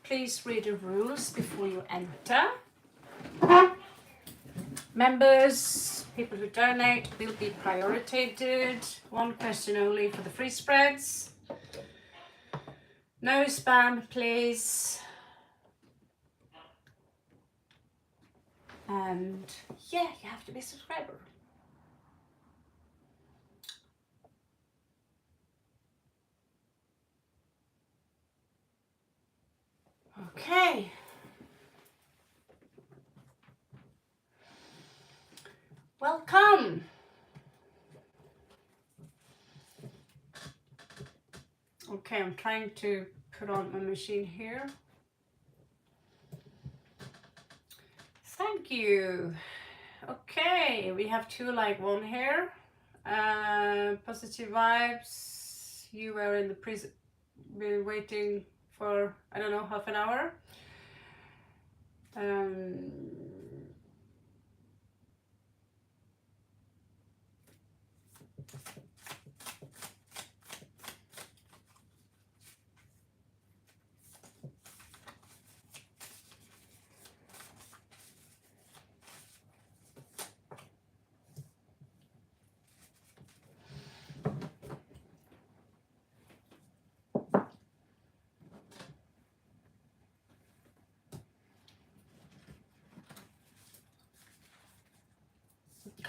please read the rules before you enter. Members, people who donate will be prioritized. One question only for the free spreads. No spam, please. And yeah, you have to be a subscriber. Okay. Welcome. Okay, I'm trying to put on my machine here. Thank you. Okay, we have 2 like 1 here. Positive vibes. You were in the prison, been waiting for, I don't know, half an hour.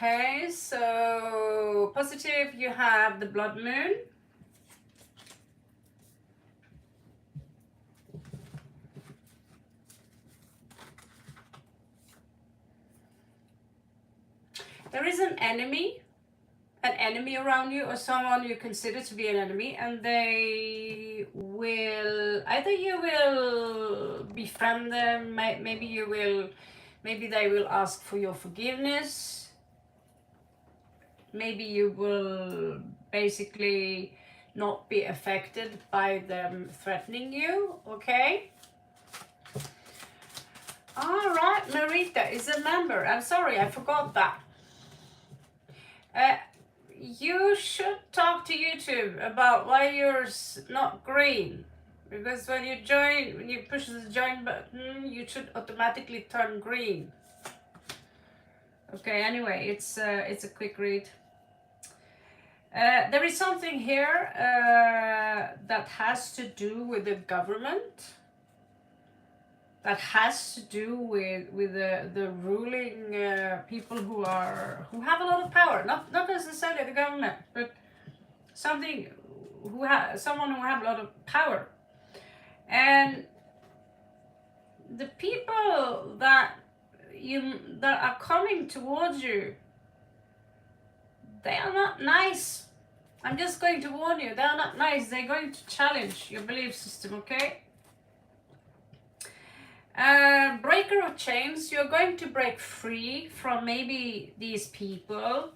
Okay, so positive, you have the blood moon. There is an enemy around you, or someone you consider to be an enemy, and they will, either you will befriend them, maybe they will ask for your forgiveness. Maybe you will basically not be affected by them threatening you, okay? All right, Marita is a member. I'm sorry, I forgot that. You should talk to YouTube about why you're not green. Because when you push the join button, you should automatically turn green. Okay, anyway, it's a quick read. There is something here that has to do with the government, that has to do with the ruling people who have a lot of power, not necessarily the government, but someone who have a lot of power. And the people that are coming towards you, they are not nice. I'm just going to warn you, they are not nice. They're going to challenge your belief system, okay? Breaker of chains, you're going to break free from maybe these people.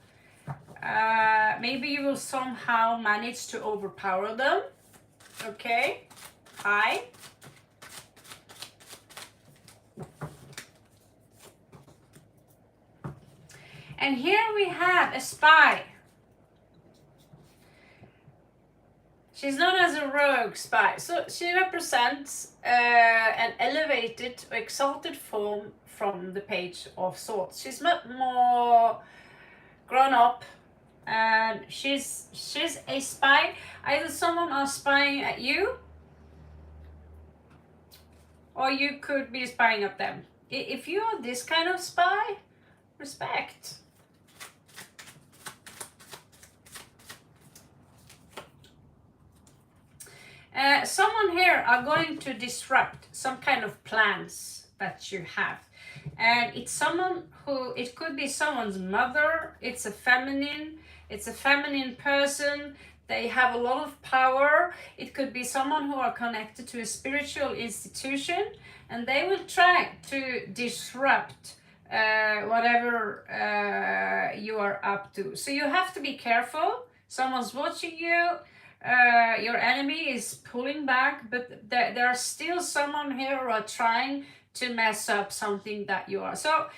Maybe you will somehow manage to overpower them, okay? Hi. And here we have a spy. She's known as a rogue spy. So she represents an elevated or exalted form from the Page of Swords. She's much more grown up, and she's a spy. Either someone are spying at you, or you could be spying at them. If you are this kind of spy, respect. Someone here are going to disrupt some kind of plans that you have. And it's someone who, it could be someone's mother, it's a feminine person, they have a lot of power. It could be someone who are connected to a spiritual institution, and they will try to disrupt whatever you are up to. So you have to be careful. Someone's watching you. Your enemy is pulling back, but there are still someone here who are trying to mess up something that you are. So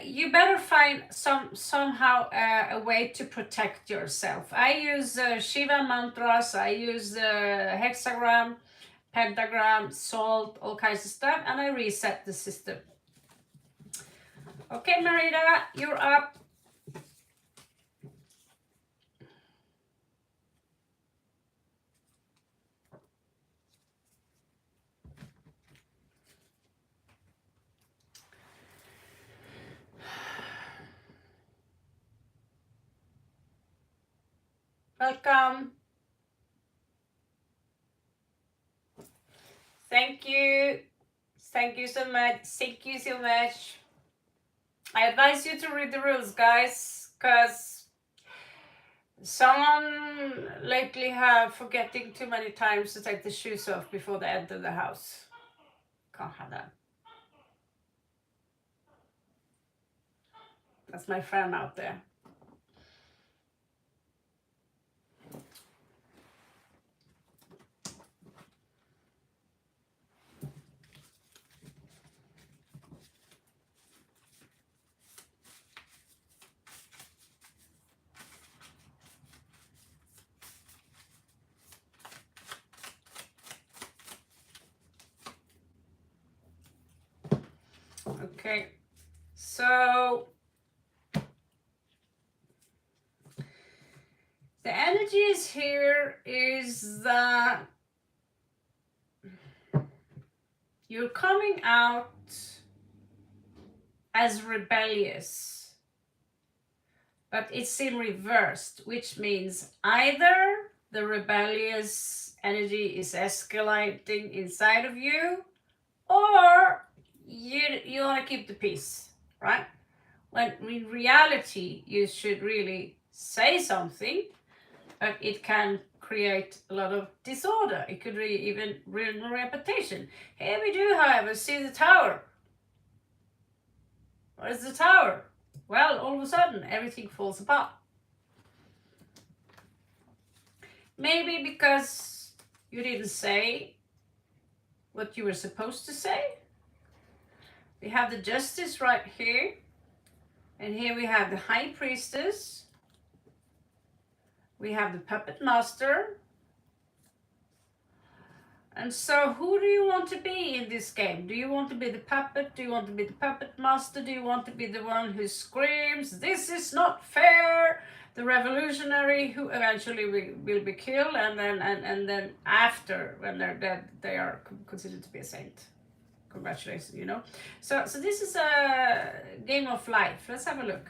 you better find somehow a way to protect yourself. I use Shiva mantras, I use hexagram, pentagram, salt, all kinds of stuff, and I reset the system. Okay, Marita, you're up. Welcome. Thank you. Thank you so much. Thank you so much. I advise you to read the rules, guys, because someone lately have forgetting too many times to take the shoes off before they enter the house. Can't have that. That's my friend out there. Okay, so the energies here is that you're coming out as rebellious, but it's in reversed, which means either the rebellious energy is escalating inside of you, or you want to keep the peace, right? When in reality you should really say something, but it can create a lot of disorder. It could even ruin the reputation. Here we do, however, see the tower. What is the tower? Well, all of a sudden everything falls apart. Maybe because you didn't say what you were supposed to say. We have the justice right here. And here we have the high priestess. We have the puppet master. And so who do you want to be in this game? Do you want to be the puppet? Do you want to be the puppet master? Do you want to be the one who screams, "This is not fair"? The revolutionary who eventually will be killed, and then after, when they're dead, they are considered to be a saint. Congratulations, you know. So this is a game of life. Let's have a look.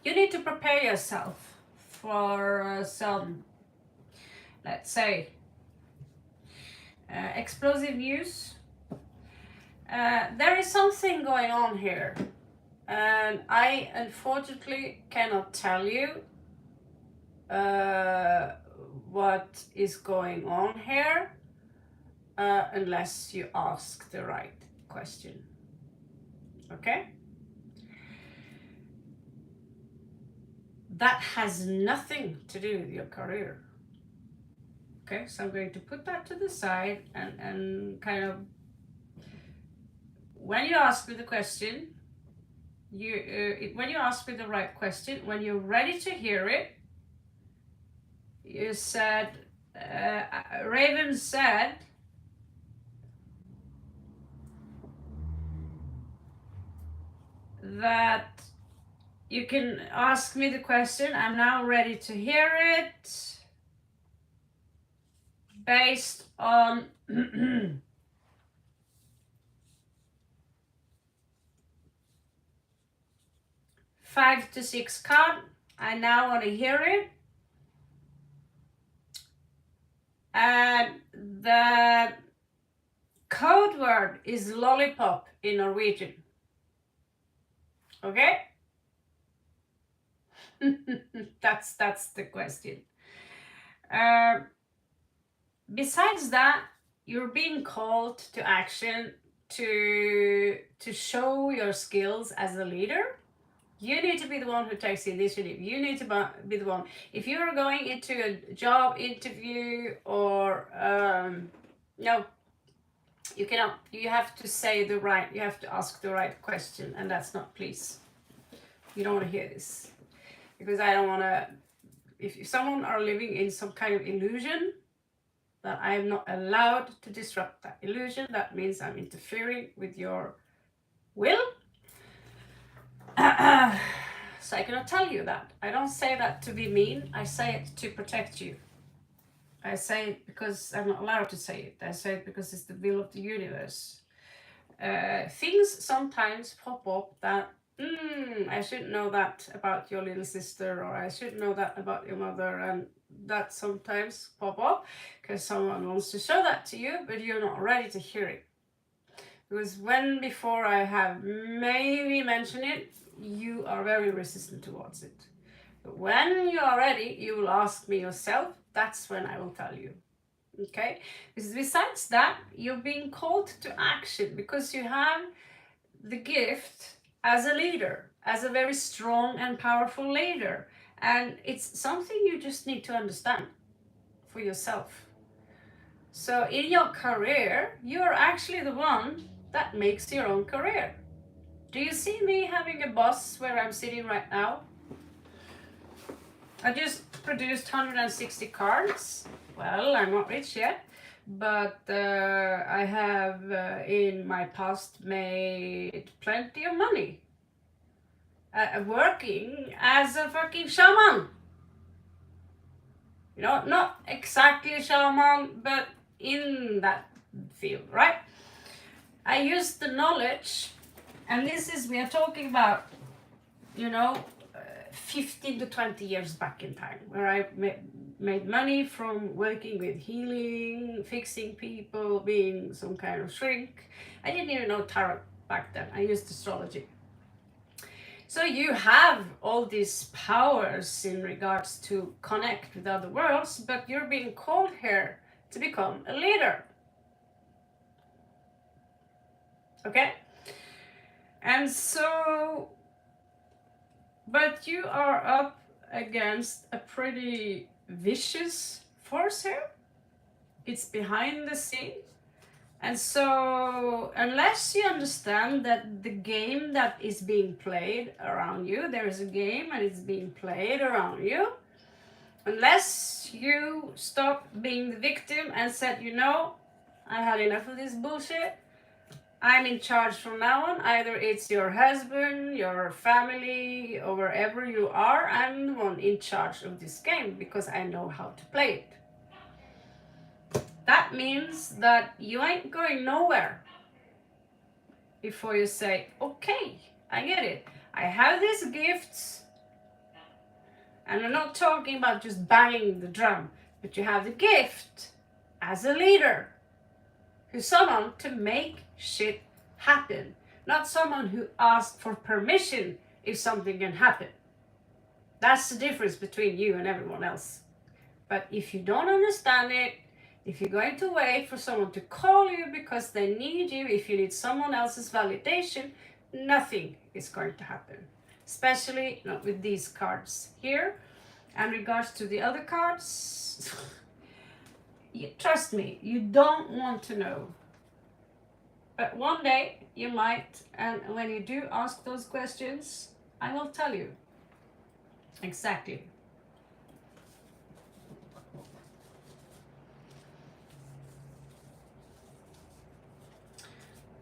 you need to prepare yourself for some, let's say, explosive news. There is something going on here, and I unfortunately cannot tell you what is going on here unless you ask the right question. Okay? That has nothing to do with your career. Okay, so I'm going to put that to the side and kind of, when you ask me the question, when you ask me the right question, when you're ready to hear it, you said, Raven said, that you can ask me the question. I'm now ready to hear it based on 5 to 6 card. I now want to hear it. And the code word is lollipop in Norwegian. Okay? That's the question. Besides that, you're being called to action to show your skills as a leader. You need to be the one who takes the initiative. You need to be the one. If you're going into a job interview or no, you cannot. You have to say the right. You have to ask the right question, and that's not please. You don't want to hear this, because I don't want to. If someone are living in some kind of illusion that I am not allowed to disrupt that illusion, that means I'm interfering with your will. So I cannot tell you that. I don't say that to be mean. I say it to protect you. I say it because I'm not allowed to say it. I say it because it's the will of the universe. Things sometimes pop up that I shouldn't know that about your little sister, or I shouldn't know that about your mother, and that sometimes pop up because someone wants to show that to you, but you're not ready to hear it. Because when before I have maybe mentioned it, you are very resistant towards it. But when you are ready, you will ask me yourself. That's when I will tell you. Okay? Because besides that, you're being called to action because you have the gift as a leader, as a very strong and powerful leader. And it's something you just need to understand for yourself. So in your career, you're actually the one that makes your own career. Do you see me having a boss where I'm sitting right now? I just produced 160 cards. Well, I'm not rich yet, but I have in my past made plenty of money working as a fucking shaman. You know, not exactly shaman, but in that field, right? I used the knowledge, and this is, we are talking about, 15 to 20 years back in time, where I made money from working with healing, fixing people, being some kind of shrink. I didn't even know tarot back then. I used astrology. So you have all these powers in regards to connect with other worlds, but you're being called here to become a leader. Okay? And so, but you are up against a pretty vicious force here. It's behind the scenes. And so, unless you understand that the game that is being played around you, there is a game and it's being played around you, unless you stop being the victim and said, I had enough of this bullshit, I'm in charge from now on. Either it's your husband, your family, or wherever you are, I'm the one in charge of this game because I know how to play it. That means that you ain't going nowhere before you say, okay, I get it. I have these gifts. And I'm not talking about just banging the drum, but you have the gift as a leader, who's someone to make shit happen, not someone who asks for permission if something can happen. That's the difference between you and everyone else. But if you don't understand it, if you're going to wait for someone to call you because they need you, if you need someone else's validation, nothing is going to happen. Especially not with these cards here. And regards to the other cards, trust me, you don't want to know. But one day you might, and when you do ask those questions, I will tell you exactly.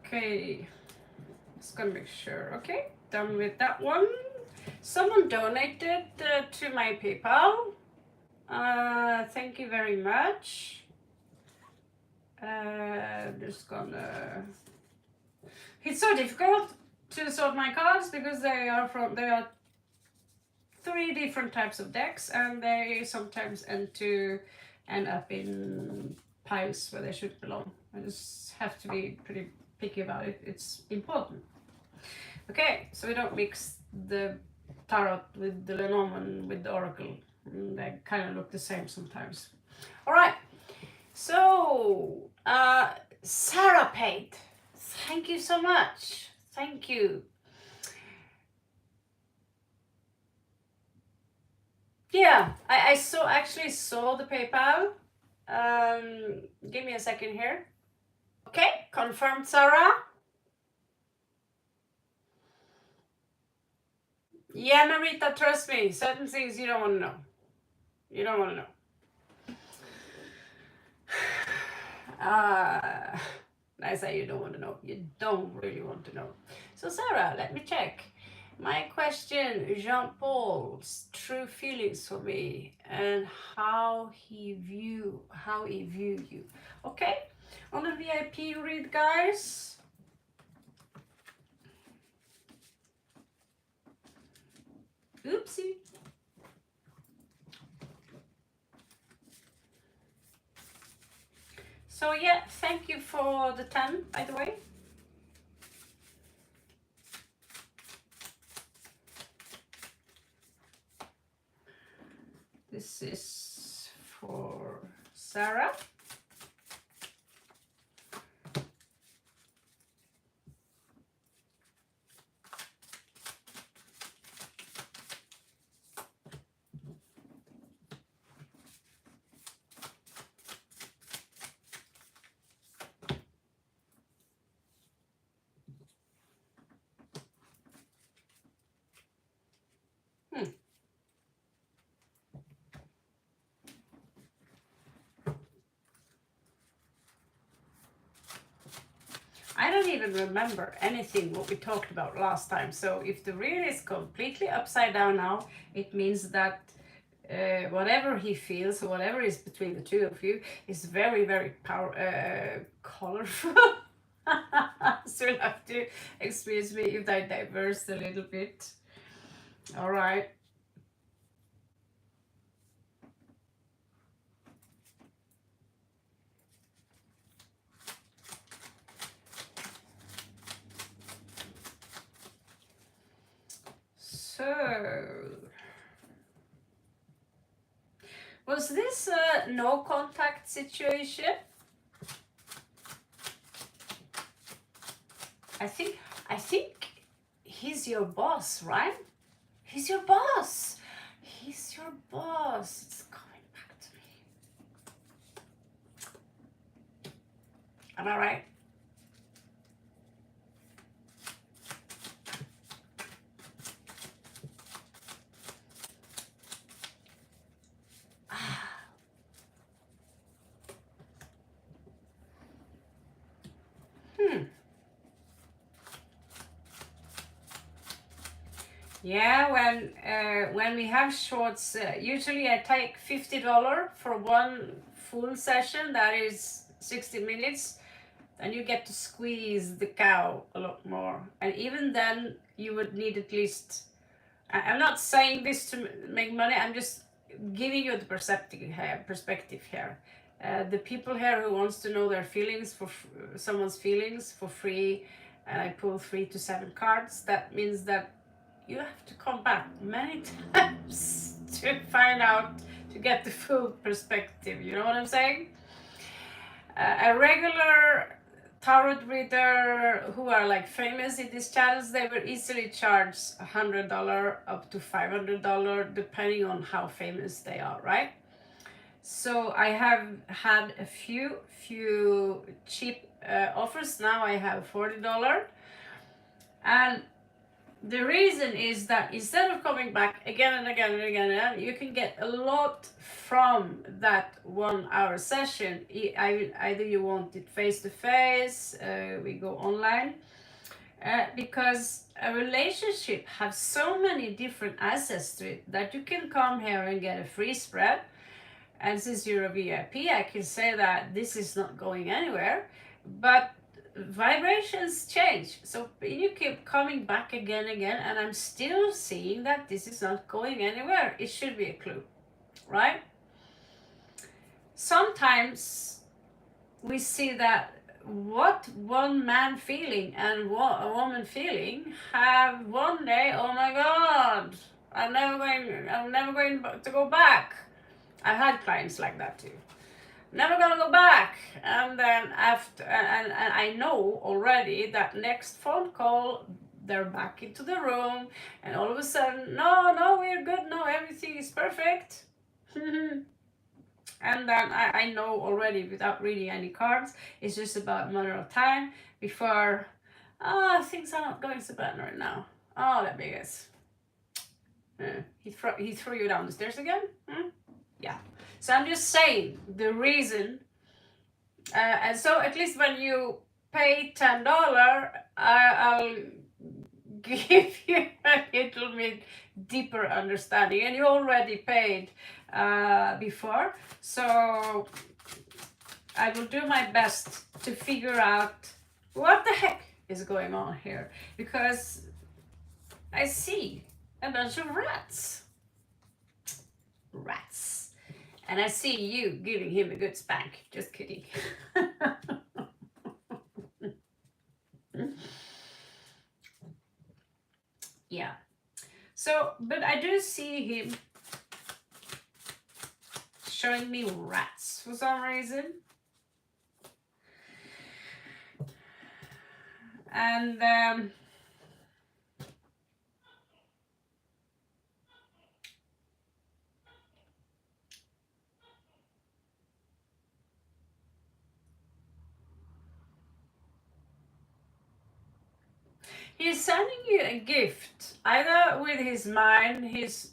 Okay, just gonna make sure. Okay, done with that one. Someone donated to my PayPal. Thank you very much. Just gonna. It's so difficult to sort my cards because there are 3 different types of decks, and they sometimes end up in piles where they should belong. I just have to be pretty picky about it. It's important. Okay, so we don't mix the tarot with the Lenormand with the oracle. They kind of look the same sometimes. All right, so Sarah paid. Thank you so much. Thank you. Yeah, I actually saw the PayPal. Give me a second here. Okay, confirmed, Sarah. Yeah, Marita, trust me. Certain things you don't want to know. You don't want to know. I say you don't want to know. You don't really want to know. So Sarah, let me check. My question, Jean-Paul's true feelings for me and how he view you. Okay, on the VIP read, guys. Oopsie. So yeah, thank you for the 10, by the way. This is for Sarah. I don't even remember anything what we talked about last time. So if the reel is completely upside down now, it means that whatever he feels, or whatever is between the two of you, is very, very colorful. So you'll have to excuse me if I diverse a little bit. All right. So, was this a no contact situation? I think he's your boss, right? He's your boss. He's your boss. It's coming back to me. Am I right? Yeah, when we have shorts, usually I take $50 for one full session. That is 60 minutes. And you get to squeeze the cow a lot more. And even then, you would need at least I'm not saying this to make money. I'm just giving you the perspective here. The people here who wants to know their feelings for someone's feelings for free, and I pull 3 to 7 cards. That means that you have to come back many times to find out, to get the full perspective. You know what I'm saying? A regular tarot reader who are like famous in these channels, they will easily charge $100 up to $500 depending on how famous they are, right? So I have had a few cheap offers. Now I have $40, and the reason is that instead of coming back again and again and again, you can get a lot from that 1 hour session. Either you want it face to face, we go online, because a relationship has so many different assets to it that you can come here and get a free spread. And since you're a VIP, I can say that this is not going anywhere, but vibrations change. So you keep coming back again, and I'm still seeing that this is not going anywhere. It should be a clue, right? Sometimes we see that what one man feeling and what a woman feeling have one day, oh my God, I'm never going to go back. I've had clients like that too. Never gonna go back. And then after, and I know already that next phone call, they're back into the room, and all of a sudden, no, we're good. No, everything is perfect. And then I know already without reading any cards, it's just about a matter of time before, things are not going so bad right now. Oh, let me guess. He threw you down the stairs again? Yeah. So I'm just saying the reason, and so at least when you pay $10, I'll give you a little bit deeper understanding, and you already paid before, so I will do my best to figure out what the heck is going on here, because I see a bunch of rats. And I see you giving him a good spank. Just kidding. Yeah. So, but I do see him showing me rats for some reason. And he's sending you a gift, either with his mind, his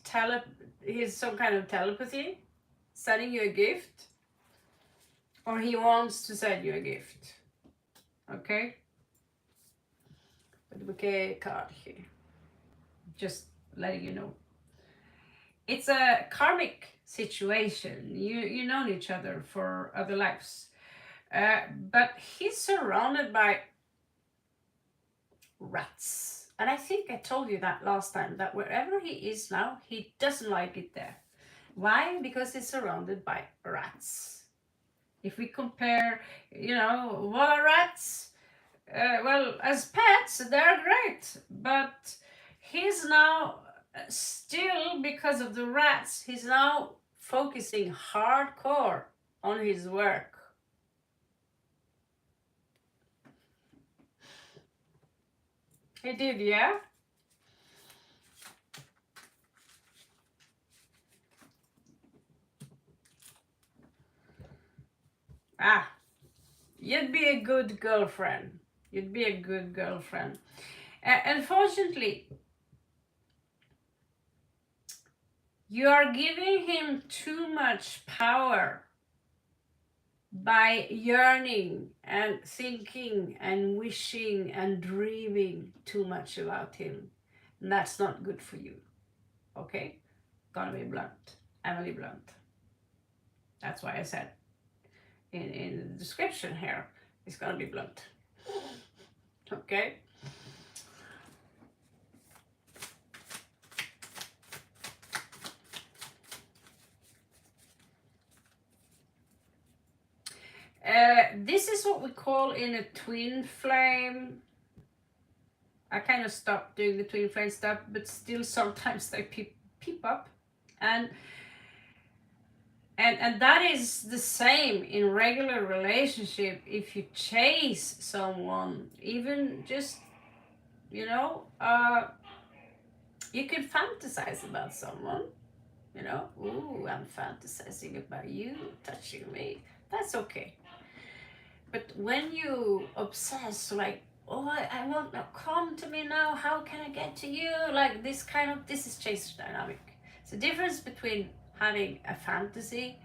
some kind of telepathy, sending you a gift, or he wants to send you a gift. Okay? But the bouquet card here, just letting you know. It's a karmic situation. You know each other for other lives, but he's surrounded by rats. And I think I told you that last time, that wherever he is now, he doesn't like it there. Why? Because he's surrounded by rats. If we compare, what are rats? Well, as pets, they're great, but he's now still, because of the rats, he's now focusing hardcore on his work. He did, yeah? You'd be a good girlfriend. You'd be a good girlfriend. Unfortunately, you are giving him too much power by yearning and thinking and wishing and dreaming too much about him. And that's not good for you. Okay? Gonna be blunt. Emily Blunt. That's why I said in the description here, it's gonna be blunt. Okay? This is what we call in a twin flame. I kind of stopped doing the twin flame stuff, but still sometimes they peep up. And that is the same in regular relationship. If you chase someone, even just, you know, you can fantasize about someone, you know, ooh, I'm fantasizing about you touching me. That's okay. But when you obsess, like, oh, I want to come to me now, how can I get to you? Like this is chaser dynamic. It's the difference between having a fantasy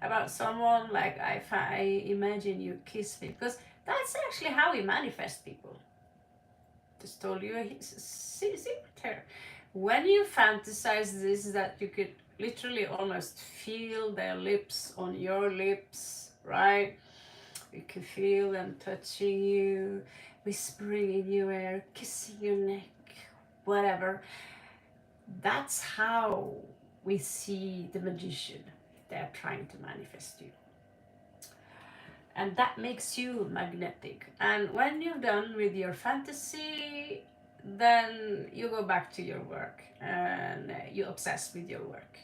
about someone, like I imagine you kiss me, because that's actually how we manifest people. Just told you a secret here. When you fantasize this, that you could literally almost feel their lips on your lips, right? You can feel them touching you, whispering in your ear, kissing your neck, whatever. That's how we see the magician. They're trying to manifest you. And that makes you magnetic. And when you're done with your fantasy, then you go back to your work and you obsess with your work.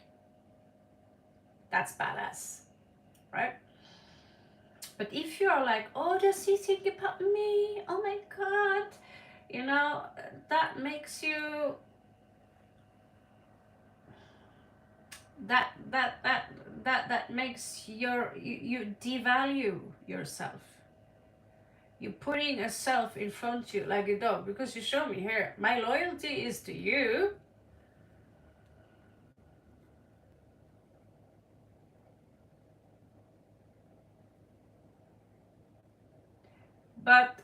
That's badass, right? But if you're like, oh, does he think about me? Oh my God. You know, that makes you, that makes you devalue yourself. You're putting a self in front of you like a dog, because you show me here, my loyalty is to you. But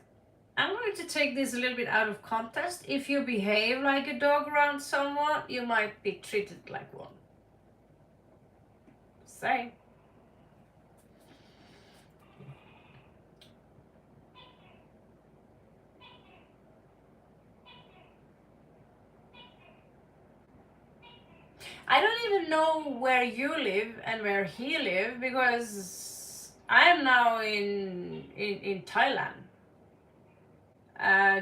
I'm going to take this a little bit out of context. If you behave like a dog around someone, you might be treated like one. Say. I don't even know where you live and where he lives, because I am now in Thailand.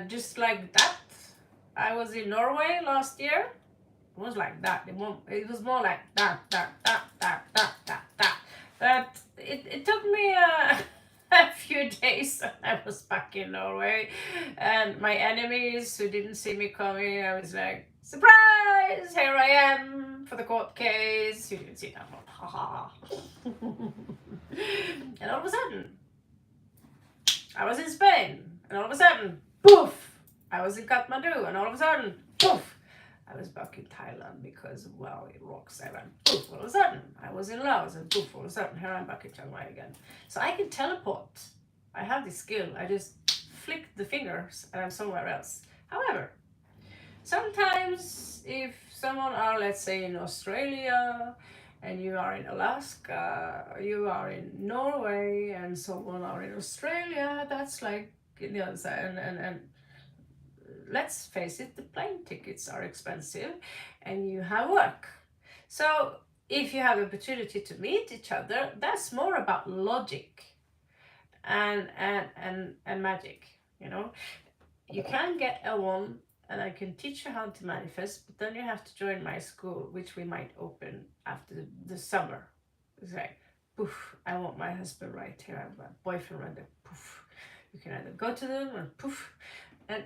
Just like that. I was in Norway last year. It was like that. It was more like that. But it took me a few days, and I was back in Norway. And my enemies who didn't see me coming, I was like, surprise! Here I am for the court case. You didn't see that one. Haha. And all of a sudden, I was in Spain. And all of a sudden, poof! I was in Kathmandu. And all of a sudden, poof! I was back in Thailand because, well, it rocks. I went poof, all of a sudden. I was in Laos and poof, all of a sudden, here I'm back in Chiang Mai again. So I can teleport. I have this skill. I just flick the fingers and I'm somewhere else. However, sometimes if someone are, let's say, in Australia, and you are in Alaska, you are in Norway, and someone are in Australia, that's like the other side. And let's face it, the plane tickets are expensive and you have work. So if you have opportunity to meet each other, that's more about logic and magic, you know. You can get a one and I can teach you how to manifest, but then you have to join my school, which we might open after the summer. It's like, poof, I want my husband right here, I have my boyfriend right there, poof. You can either go to them or poof. And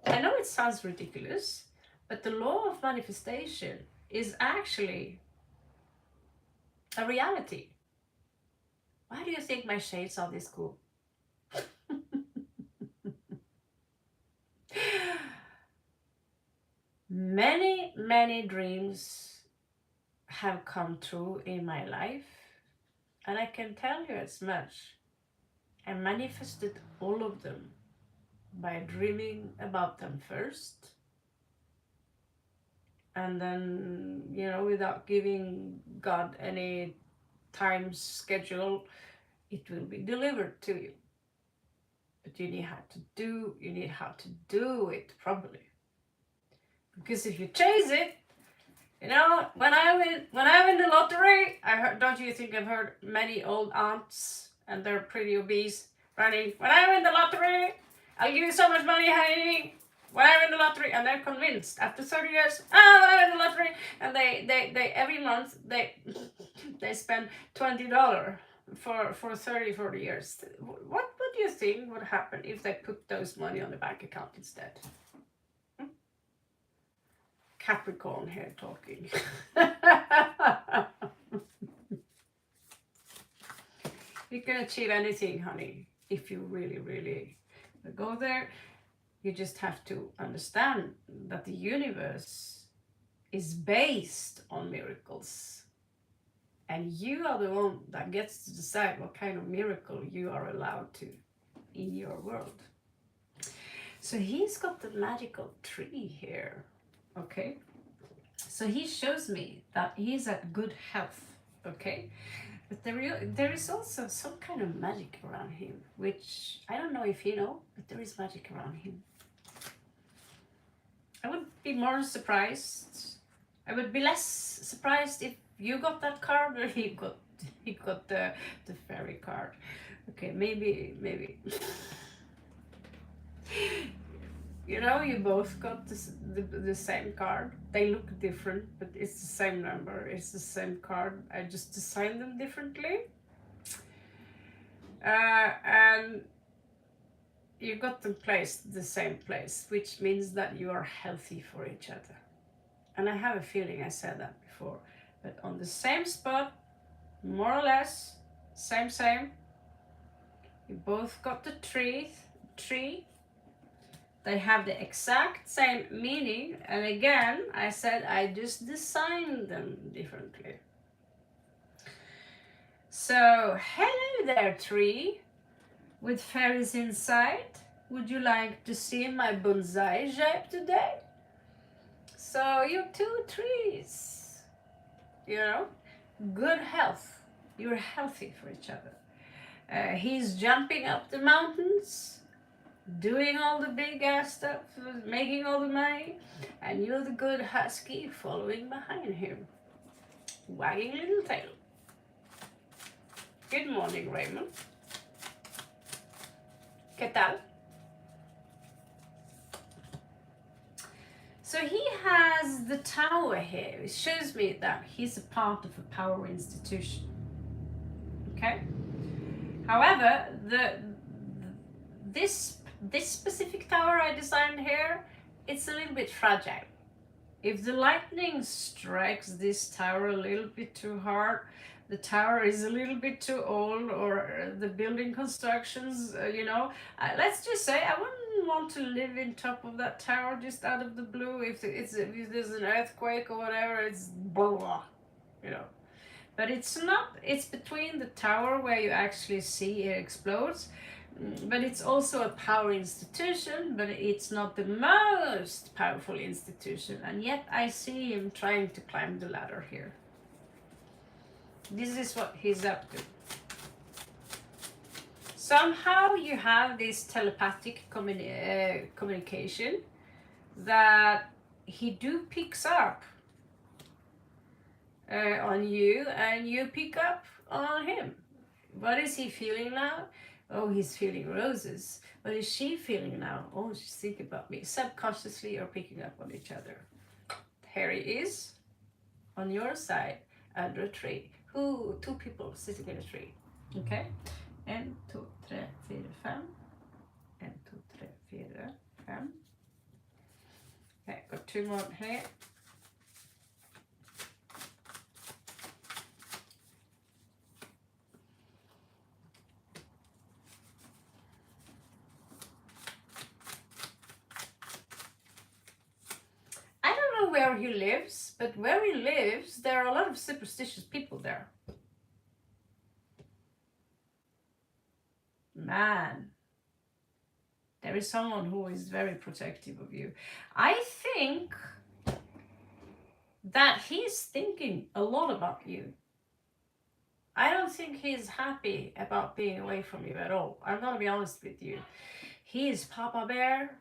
I know it sounds ridiculous, but the law of manifestation is actually a reality. Why do you think my shades are this cool? Many dreams have come true in my life, and I can tell you as much. I manifested all of them by dreaming about them first, and then, you know, without giving God any time schedule, it will be delivered to you. But you need how to do it properly. Because if you chase it, you know, when I win the lottery, don't you think I've heard many old aunts and they're pretty obese, running, when I win the lottery, I'll give you so much money, honey. When I win the lottery, and they're convinced after 30 years, when I win the lottery, and they every month they they spend $20 for 30, 40 years. What do you think would happen if they put those money on the bank account instead? Capricorn here talking. You can achieve anything, honey, if you really, really go there. You just have to understand that the universe is based on miracles. And you are the one that gets to decide what kind of miracle you are allowed to in your world. So he's got the magical tree here, okay? So he shows me that he's at good health, okay? But there is also some kind of magic around him, which I don't know if you know, but there is magic around him. I would be more surprised. I would be less surprised if you got that card or he got the fairy card. Okay, maybe. You know, you both got the same card. They look different, but it's the same number. It's the same card. I just designed them differently. And you got them placed the same place, which means that you are healthy for each other. And I have a feeling I said that before, but on the same spot, more or less, same. You both got the tree. They have the exact same meaning, and again, I said I just designed them differently. So, hello there, tree with fairies inside. Would you like to see my bonsai shape today? So, you two trees, you know, good health. You're healthy for each other. He's jumping up the mountains, doing all the big ass stuff, making all the money, and you're the good husky following behind him, wagging little tail. Good morning, Raymond. ¿Qué tal? So he has the tower here. It shows me that he's a part of a power institution. Okay? However, this specific tower I designed here, it's a little bit fragile. If the lightning strikes this tower a little bit too hard, the tower is a little bit too old, or the building constructions, let's just say I wouldn't want to live in top of that tower just out of the blue. If there's an earthquake or whatever, it's blah, But it's not, it's between the tower where you actually see it explodes, but it's also a power institution, but it's not the most powerful institution, and yet I see him trying to climb the ladder here. This is what he's up to. Somehow you have this telepathic communication that he picks up on you, and you pick up on him. What is he feeling now? Oh, he's feeling roses. What is she feeling now? Oh, she's thinking about me. Subconsciously, you're picking up on each other. Here he is, on your side, under a tree. Two people sitting in a tree. Okay? 1, 2, 3, 4, 5. 1, 2, 3, 4, 5. Okay, got 2 more here. Where he lives, but where he lives, there are a lot of superstitious people there. Man, there is someone who is very protective of you. I think that he's thinking a lot about you. I don't think he's happy about being away from you at all. I'm gonna be honest with you. He is Papa Bear.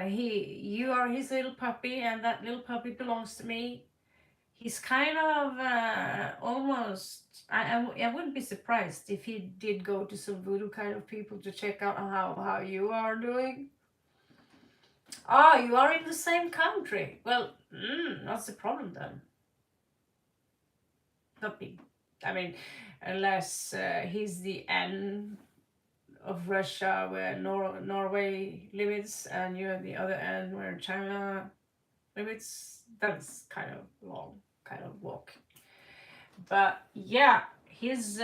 You are his little puppy, and that little puppy belongs to me. he's kind of almost. I wouldn't be surprised if he did go to some voodoo kind of people to check out how you are doing. Oh, you are in the same country. Well, what's the problem then? Not big. I mean, unless he's the end of Russia where Norway limits, and you're at the other end where China limits. That's kind of long, kind of walk. But yeah, his.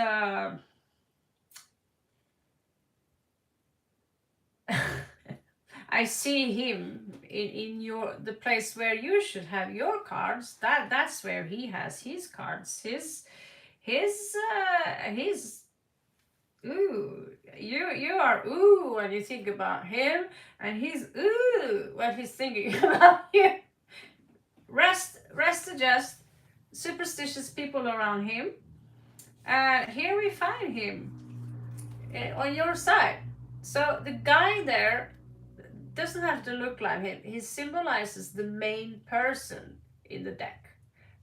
I see him in your the place where you should have your cards. That's where he has his cards. His ooh. You are ooh when you think about him, and he's ooh when he's thinking about you. Rest adjust. Superstitious people around him. Here we find him on your side. So the guy there doesn't have to look like him. He symbolizes the main person in the deck.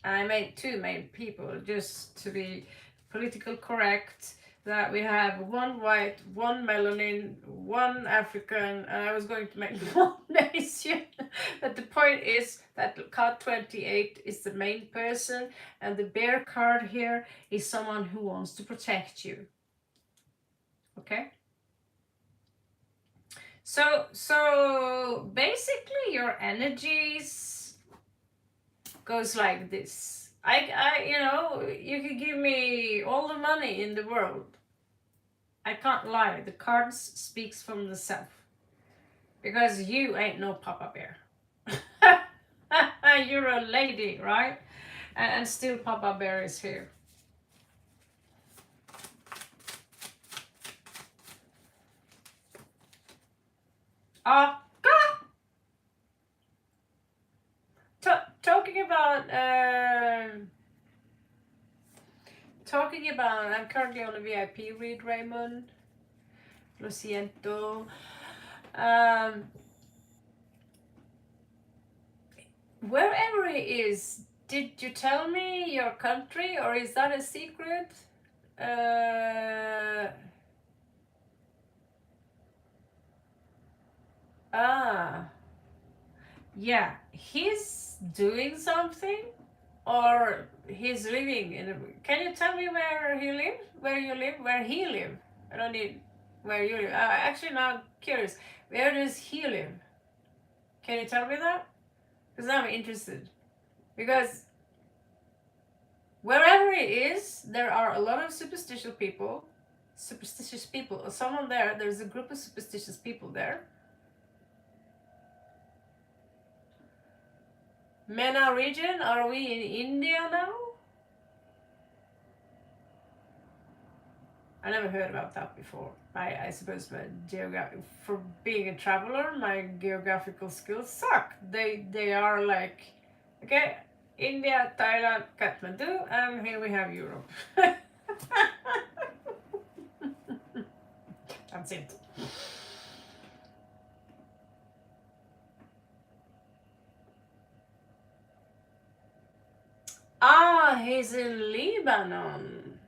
And I made two main people just to be political correct. That we have one white, one melanin, one African, and I was going to make one Asian. But the point is that card 28 is the main person, and the bear card here is someone who wants to protect you. Okay? So basically your energies goes like this. You could give me all the money in the world. I can't lie. The cards speaks for themselves. Because you ain't no Papa Bear. You're a lady, right? And still Papa Bear is here. Talking about, I'm currently on a VIP read, Raymond. Lo siento. Wherever he is, did you tell me your country, or is that a secret? Yeah, he's doing something, or he's living in a. Can you tell me where he lives? Where you live? Where he live? I don't need where you live. Actually, now I'm curious. Where does he live? Can you tell me that? Because I'm interested. Because wherever he is, there are a lot of superstitious people. Someone there. There's a group of superstitious people there. MENA region, are we in India now? I never heard about that before. I suppose for being a traveler, my geographical skills suck. They are like, okay, India, Thailand, Kathmandu, and here we have Europe. That's it. He's in Lebanon.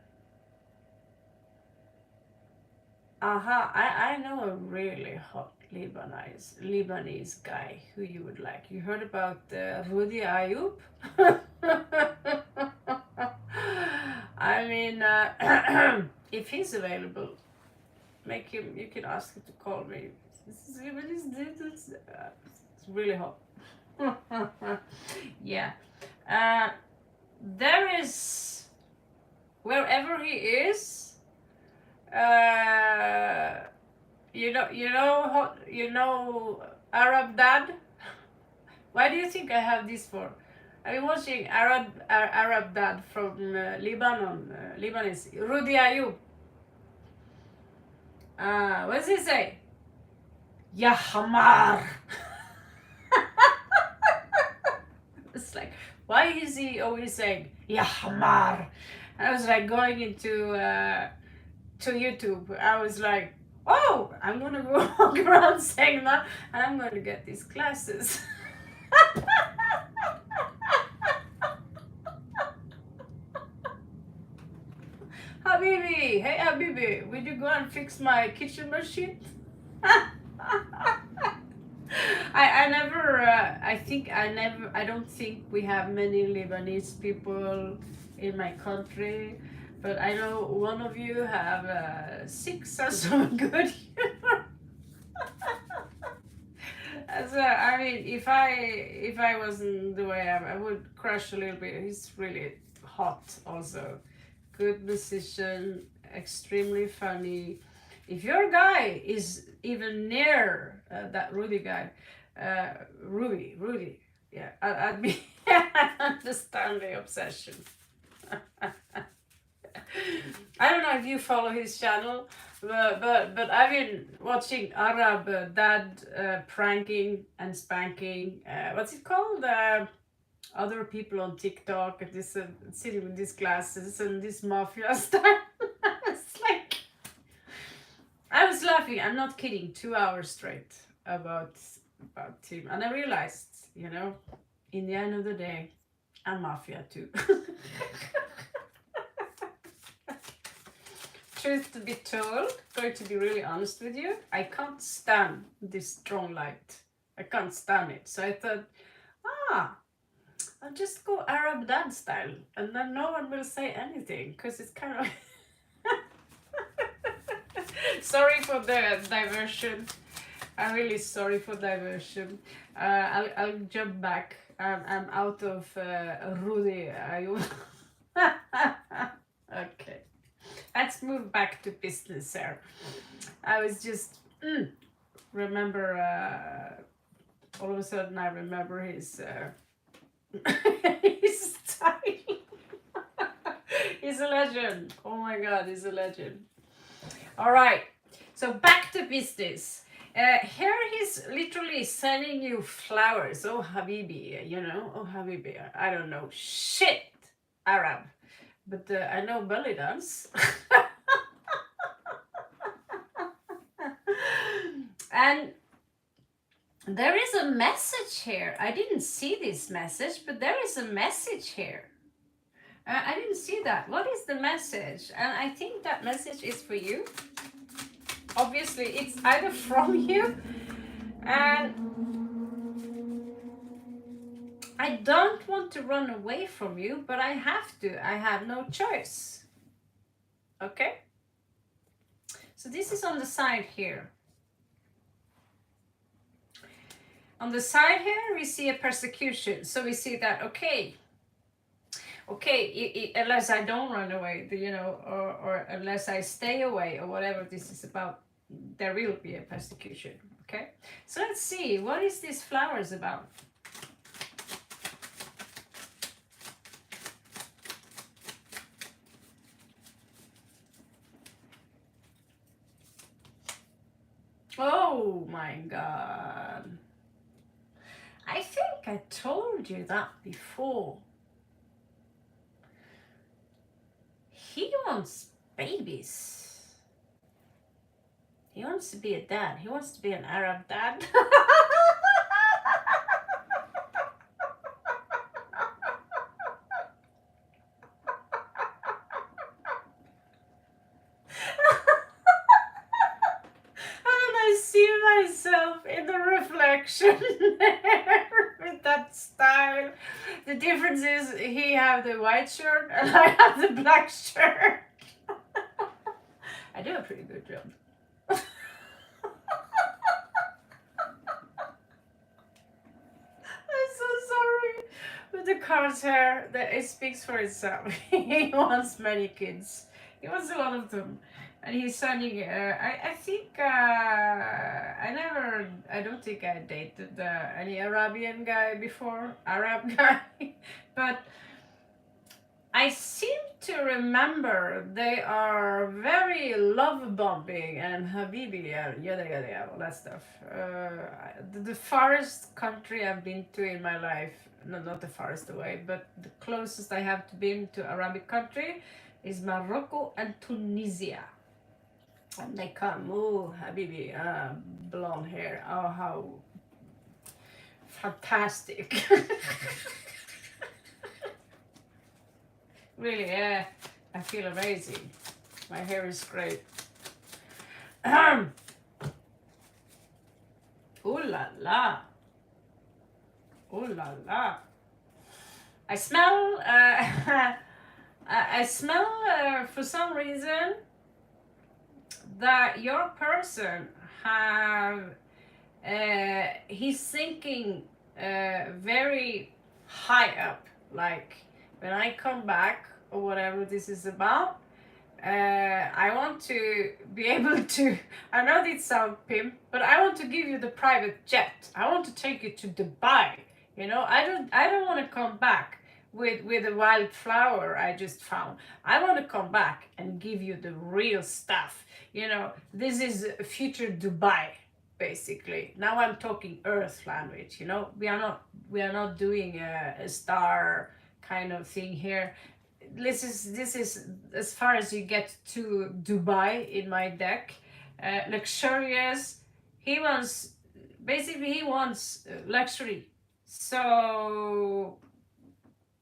I know a really hot Lebanese guy who you would like. You heard about Rudi Ayub? I mean, if he's available, you can ask him to call me. It's really hot. Yeah. There is, wherever he is, you know Arab Dad. Why do you think I have this for? I've been watching Arab Dad from Lebanon, Lebanese, Rudi Ayub. What does he say? Ya Hamar. It's like, why is he always saying Ya Hamar? And I was like going into to YouTube. I was like, oh, I'm gonna go walk around saying that, and I'm gonna get these classes. Habibi, hey Habibi, will you go and fix my kitchen machine? I don't think we have many Lebanese people in my country, but I know one of you have 6 or so good humor. So I mean, if I wasn't the way I would crush a little bit. He's really hot, also good musician, extremely funny. If your guy is even near that Rudy guy, Rudy, yeah, I'd be. I understand the obsession. I don't know if you follow his channel, but I've been watching Arab dad pranking and spanking. What's it called? Other people on TikTok and this sitting with these glasses and this mafia style. It's like I was laughing. I'm not kidding. 2 hours straight about him, and I realized, you know, in the end of the day, I'm mafia too. Truth to be told, going to be really honest with you, I can't stand this strong light. I can't stand it. So I thought, I'll just go Arab dad style, and then no one will say anything, because it's kind of... Sorry for the diversion. I'm really sorry for diversion. I'll jump back. I'm out of Rudy. Okay. Let's move back to business here. I was just remember all of a sudden I remember his his style. He's a legend. Oh my god, he's a legend. All right, so back to business. Here he's literally sending you flowers. Oh Habibi, you know. Oh Habibi, I don't know shit Arab. But I know belly dance. And there is a message here. I didn't see this message, but there is a message here. I didn't see that. What is the message? And I think that message is for you. Obviously, it's either from you, and I don't want to run away from you, but I have to. I have no choice. Okay? So this is on the side here. On the side here, we see a persecution. So we see that, okay, unless I don't run away, you know, or unless I stay away, or whatever this is about, there will be a persecution. Okay? So let's see, what is these flowers about? Oh my god. I think I told you that before. He wants babies. He wants to be a dad. He wants to be an Arab dad. Myself in the reflection with that style. The difference is he have the white shirt and I have the black shirt. I do a pretty good job. I'm so sorry. With the car's hair, it speaks for itself. He wants many kids. He wants a lot of them. And he's sending, I think, I don't think I dated any Arabian guy before, Arab guy, but I seem to remember they are very love bombing and Habibi, yada, all that stuff. The farthest country I've been to in my life, no, not the farthest away, but the closest I have been to Arabic country is Morocco and Tunisia. And they come, oh, Habibi, blonde hair, oh, how fantastic. Really, I feel amazing. My hair is great. Ooh la la. Ooh la la. I smell, I smell for some reason that your person have, he's thinking very high up, like when I come back or whatever this is about, I want to be able to, I know this sounds pimp, but I want to give you the private jet. I want to take you to Dubai. You know, I don't want to come back with a wild flower I just found. I want to come back and give you the real stuff. You know, this is future Dubai, basically. Now I'm talking Earth language. You know, we are not doing a star kind of thing here. This is as far as you get to Dubai in my deck. Luxurious. He wants luxury. So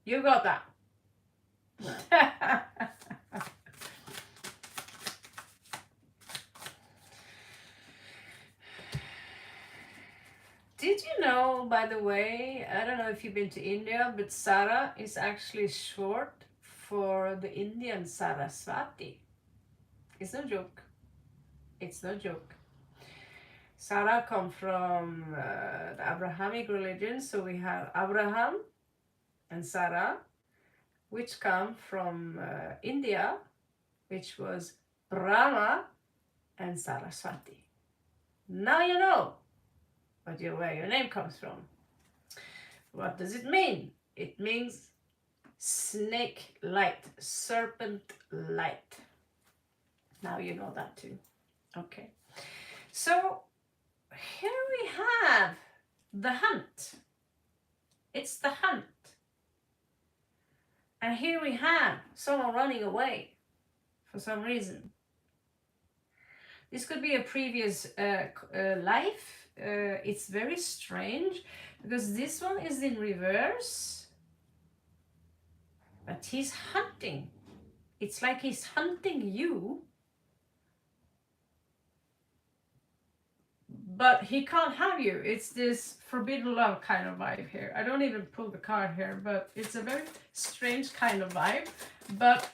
you got that. Did you know, by the way, I don't know if you've been to India, but Sara is actually short for the Indian Saraswati. It's no joke. It's no joke. Sara come from the Abrahamic religion, so we have Abraham and Sara, which come from India, which was Brahma and Saraswati. Now you know where your name comes from. What does it mean? It means snake light, serpent light. Now you know that too. Okay. So here we have the hunt. It's the hunt. And here we have someone running away for some reason. This could be a previous life. It's very strange because this one is in reverse, but he's hunting. It's like he's hunting you, but he can't have you. It's this forbidden love kind of vibe here. I don't even pull the card here, but it's a very strange kind of vibe. But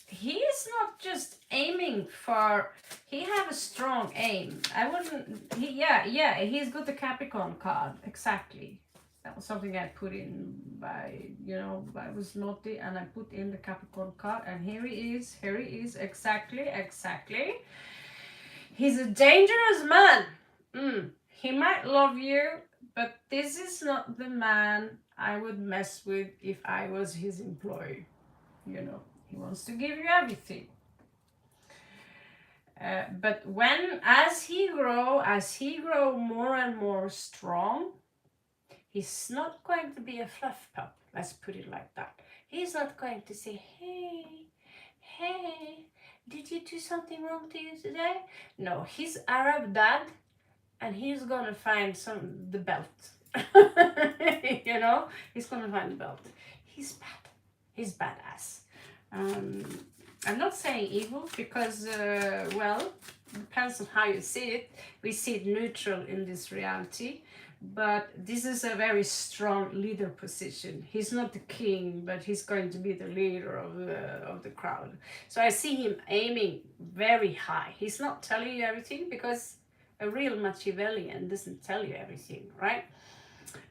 he is not just aiming for, he have a strong aim. I wouldn't, he's got the Capricorn card, exactly. That was something I put in by, I was naughty and I put in the Capricorn card, and here he is, exactly. He's a dangerous man. He might love you, but this is not the man I would mess with if I was his employee, He wants to give you everything. But as he grow more and more strong, he's not going to be a fluff pup. Let's put it like that. He's not going to say, hey, did you do something wrong to you today? No, he's Arab dad, and he's gonna find the belt. He's gonna find the belt. He's bad. He's badass. I'm not saying evil because, depends on how you see it. We see it neutral in this reality, but this is a very strong leader position. He's not the king, but he's going to be the leader of the crowd. So I see him aiming very high. He's not telling you everything because a real Machiavellian doesn't tell you everything, right?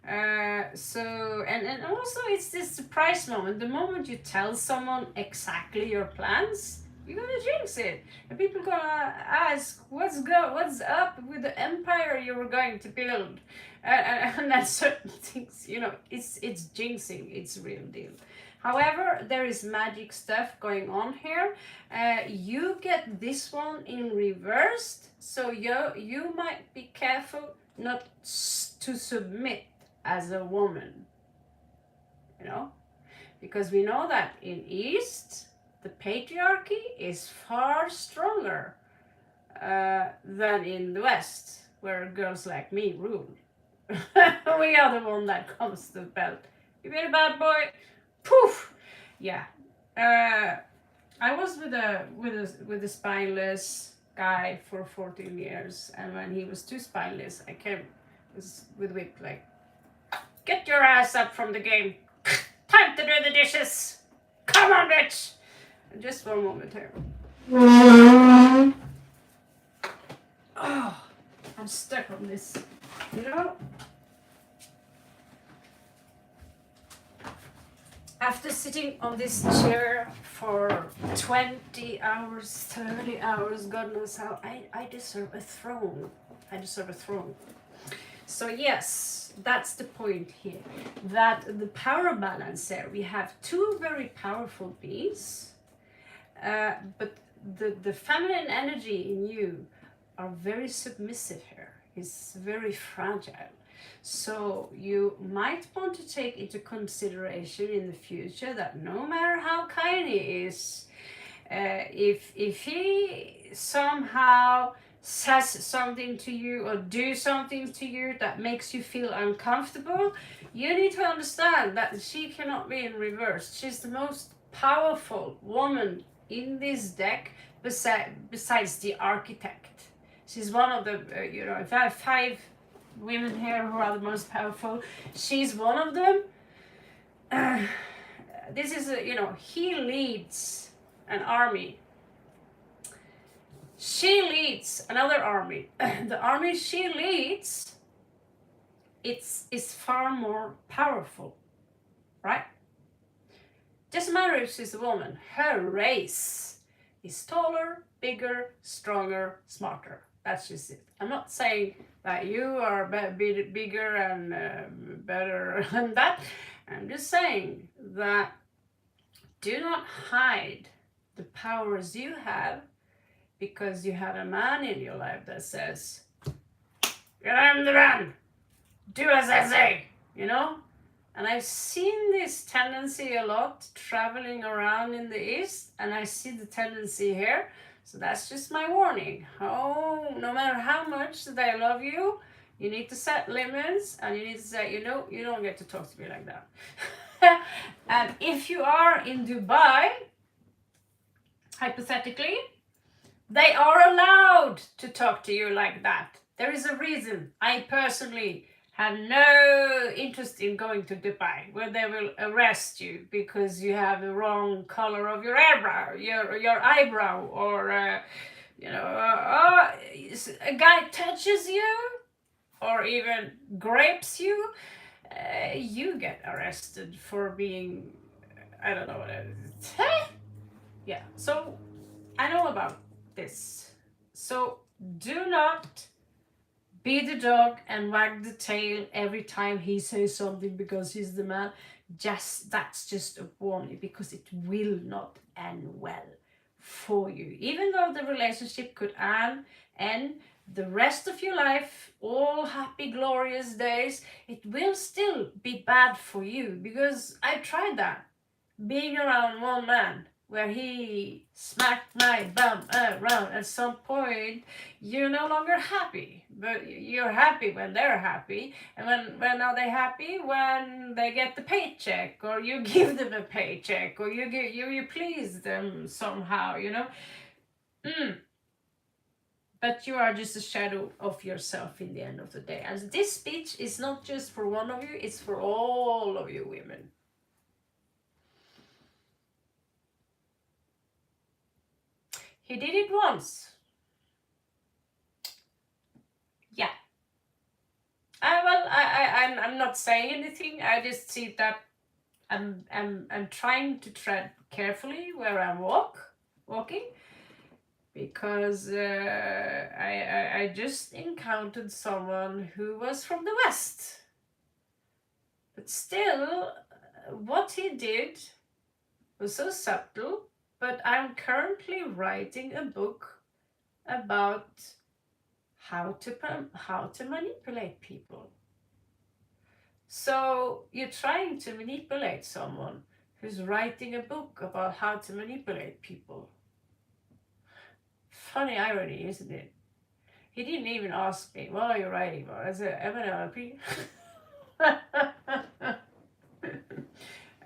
And also it's this surprise moment. The moment you tell someone exactly your plans, you're gonna jinx it, and people gonna ask what's up with the empire you were going to build, and that's certain things, it's jinxing. It's a real deal. However, there is magic stuff going on here. You get this one in reversed, so you might be careful not to submit as a woman, because we know that in East the patriarchy is far stronger than in the West, where girls like me rule. We are the one that comes to the belt. You been a bad boy? Poof! Yeah. I was with a spineless guy for 14 years, and when he was too spineless, I came with whip like, get your ass up from the game. Time to do the dishes. Come on, bitch. And just one moment here. Oh, I'm stuck on this. You know, after sitting on this chair for 20 hours, 30 hours, God knows how, I deserve a throne. I deserve a throne. So yes, that's the point here. That the power balance there, we have two very powerful beings, but the feminine energy in you are very submissive here. It's very fragile. So you might want to take into consideration in the future that no matter how kind he is, if he somehow says something to you or do something to you that makes you feel uncomfortable, you need to understand that she cannot be in reverse. She's the most powerful woman in this deck besides the architect. She's one of the, if I have 5 women here who are the most powerful, she's one of them. This is, he leads an army. She leads another army. The army she leads, is far more powerful, right? Doesn't matter if she's a woman. Her race is taller, bigger, stronger, smarter. That's just it. I'm not saying that you are bigger and better than that. I'm just saying that do not hide the powers you have because you have a man in your life that says, I'm the man, do as I say, And I've seen this tendency a lot traveling around in the East, and I see the tendency here. So that's just my warning. Oh, no matter how much they love you, you need to set limits, and you need to say, you don't get to talk to me like that. And if you are in Dubai, hypothetically, they are allowed to talk to you like that. There is a reason. I personally have no interest in going to Dubai, where they will arrest you because you have the wrong color of your eyebrow, your eyebrow, or a guy touches you, or even grapes you. You get arrested for being, I don't know what it is. Yeah. So I know about this. So do not be the dog and wag the tail every time he says something because he's the man. That's just a warning, because it will not end well for you. Even though the relationship could end the rest of your life, all happy, glorious days, it will still be bad for you, because I tried that. Being around one man where he smacked my bum around, at some point you're no longer happy, but you're happy when they're happy. And when are they happy? When they get the paycheck, or you give them a paycheck, or you please them somehow, But you are just a shadow of yourself in the end of the day. And this speech is not just for one of you, it's for all of you women. He did it once. Yeah. I'm not saying anything. I just see that I'm trying to tread carefully where I'm walking, because I just encountered someone who was from the West. But still, what he did was so subtle. But I'm currently writing a book about how to manipulate people. So you're trying to manipulate someone who's writing a book about how to manipulate people. Funny irony, isn't it? He didn't even ask me, what are you writing about? I said, MNLP.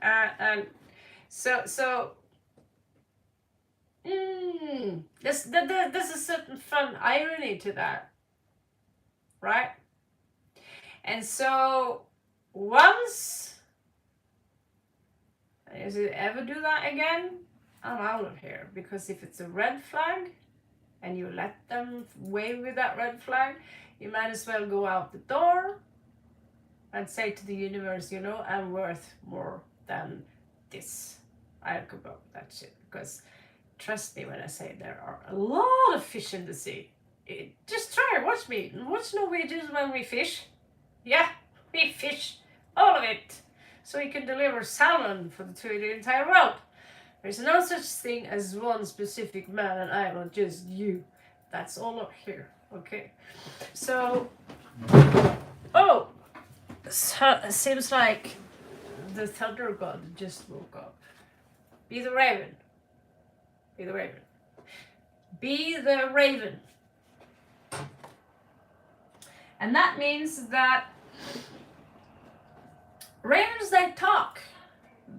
And so There's a certain fun irony to that, right? And so once if you ever do that again, I'm out of here. Because if it's a red flag and you let them wave with that red flag, you might as well go out the door and say to the universe, you know, I'm worth more than this. I could go that shit. Because trust me when I say there are a lot of fish in the sea. Just try, watch me. Watch Norwegians when we fish. Yeah, we fish all of it. So we can deliver salmon to the entire world. There's no such thing as one specific man and island, just you. That's all up here, okay? So, oh, so, seems like the thunder god just woke up. Be the raven. Be the raven. Be the raven. And that means that ravens, they talk.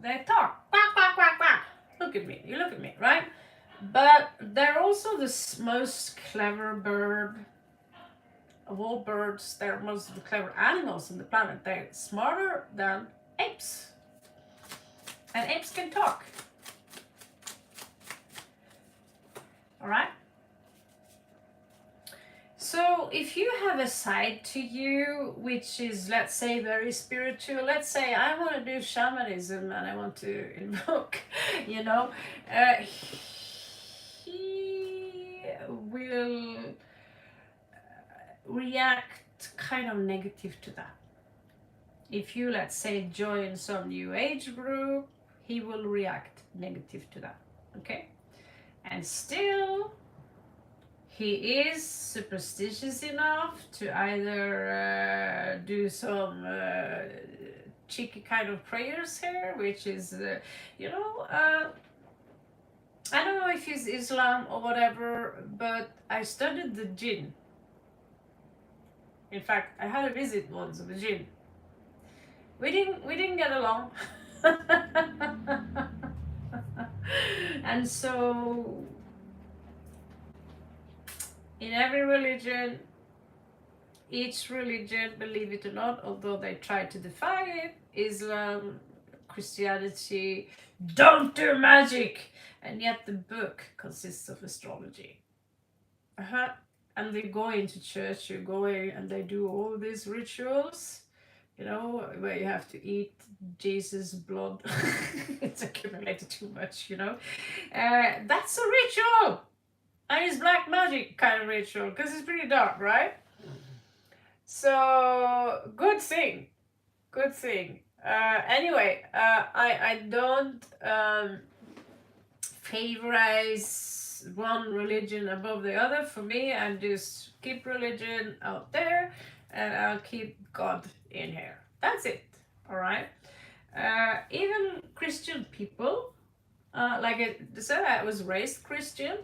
They talk. Quack, quack, quack, quack. Look at me. You look at me, right? But they're also the most clever bird of all birds. They're most of the clever animals on the planet. They're smarter than apes. And apes can talk. All right? So if you have a side to you which is, let's say, very spiritual, let's say I want to do shamanism and I want to invoke, you know, he will react kind of negative to that. If you, let's say, join some new age group, he will react negative to that, okay? And still, he is superstitious enough to either do some cheeky kind of prayers here, which is, you know, I don't know if it's Islam or whatever, but I studied the jinn. In fact, I had a visit once of a jinn. We didn't get along. And so in every religion, each religion, believe it or not, although they try to defy it, Islam, Christianity, don't do magic, and yet the book consists of astrology. And they go into church, you go in and they do all these rituals, you know, where you have to eat Jesus' blood. It's accumulated too much, you know. That's a ritual. And it's black magic kind of ritual, because it's pretty dark, right? So, good thing. Good thing. Anyway, I don't favorize one religion above the other. For me, I just keep religion out there and I'll keep God in here. That's it. All right. Even Christian people, like I said, I was raised Christian.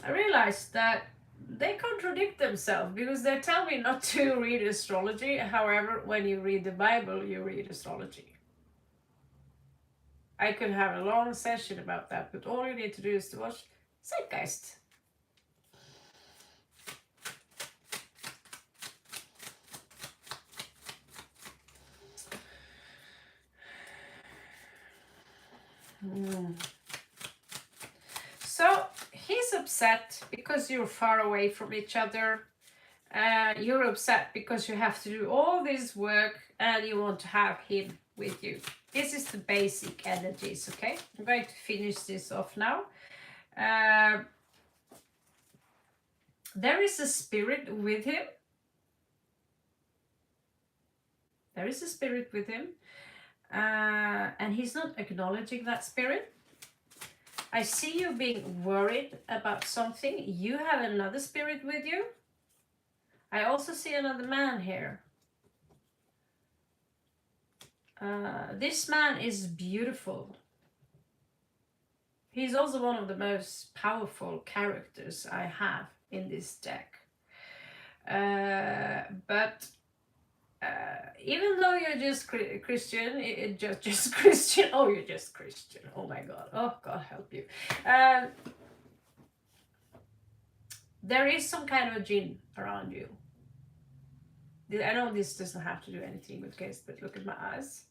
I realized that they contradict themselves because they tell me not to read astrology. However, when you read the Bible, you read astrology. I could have a long session about that, but all you need to do is to watch Zeitgeist. So he's upset because you're far away from each other. You're upset because you have to do all this work and you want to have him with you. This is the basic energies, okay? I'm going to finish this off now. There is a spirit with him. There is a spirit with him. And he's not acknowledging that spirit. I see you being worried about something. You have another spirit with you. I also see another man here. This man is beautiful. He's also one of the most powerful characters I have in this deck. But even though you're just Christian, just Christian. Oh, you're just Christian. Oh my God. Oh, God help you. There is some kind of a jinn around you. I know this doesn't have to do anything with case, but look at my eyes.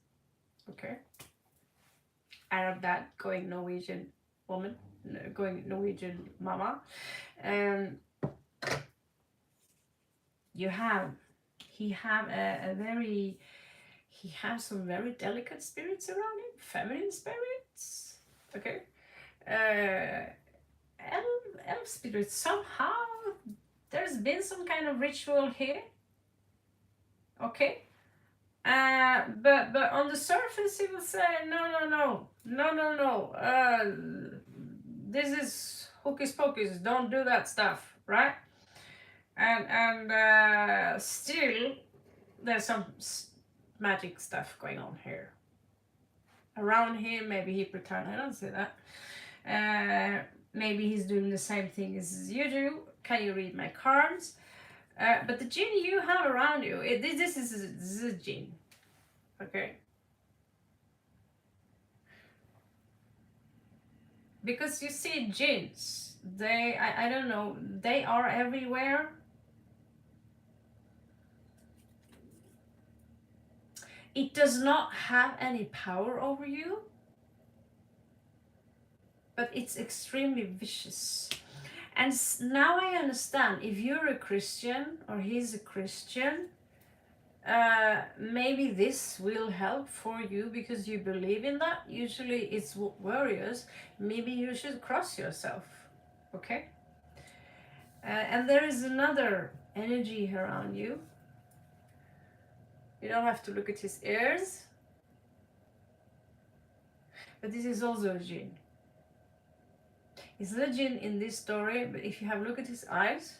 Okay. Arab dad going Norwegian woman, going Norwegian mama. Um, you have, he have a very, he has some very delicate spirits around him, feminine spirits. Okay. Elf spirits. Somehow there's been some kind of ritual here. Okay. But on the surface he will say no. This is hocus pocus. Don't do that stuff, right? And still there's some magic stuff going on here around him. Maybe he pretend. I don't say that. Maybe he's doing the same thing as you do. Can you read my cards? But the jinn you have around you, this is a jinn. Okay. Because you see jinns, I don't know, they are everywhere. It does not have any power over you, but it's extremely vicious. And now I understand, if you're a Christian or he's a Christian, maybe this will help for you because you believe in that. Usually it's warriors. Maybe you should cross yourself. Okay. And there is another energy around you. You don't have to look at his ears, but this is also a jinn. It's a jinn in this story, but if you have a look at his eyes,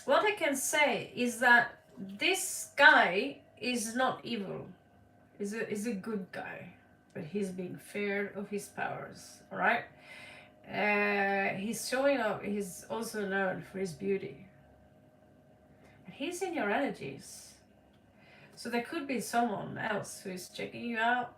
what I can say is that this guy is not evil. Is a good guy, but he's being feared of his powers. All right. He's showing up. He's also known for his beauty. And he's in your energies. So there could be someone else who is checking you out.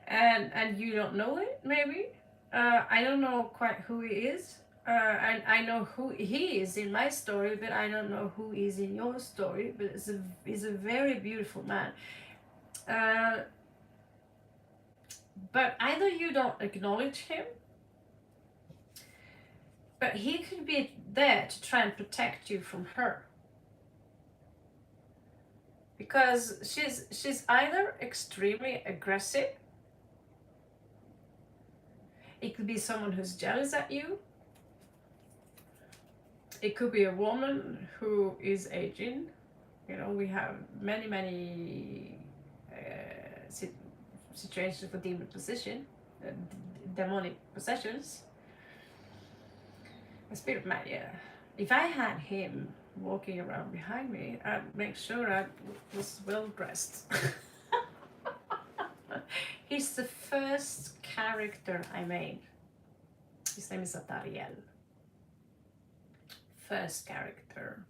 And you don't know it, maybe. I don't know quite who he is. And I know who he is in my story, but I don't know who is in your story. But he's a very beautiful man. But either you don't acknowledge him, but he could be there to try and protect you from her. Because she's either extremely aggressive. It could be someone who's jealous at you. It could be a woman who is aging. You know, we have many situations for demon possession, demonic possessions. A spirit man, yeah. If I had him walking around behind me, I'd make sure I was well dressed. He's the first character I made. His name is Atariel. First character.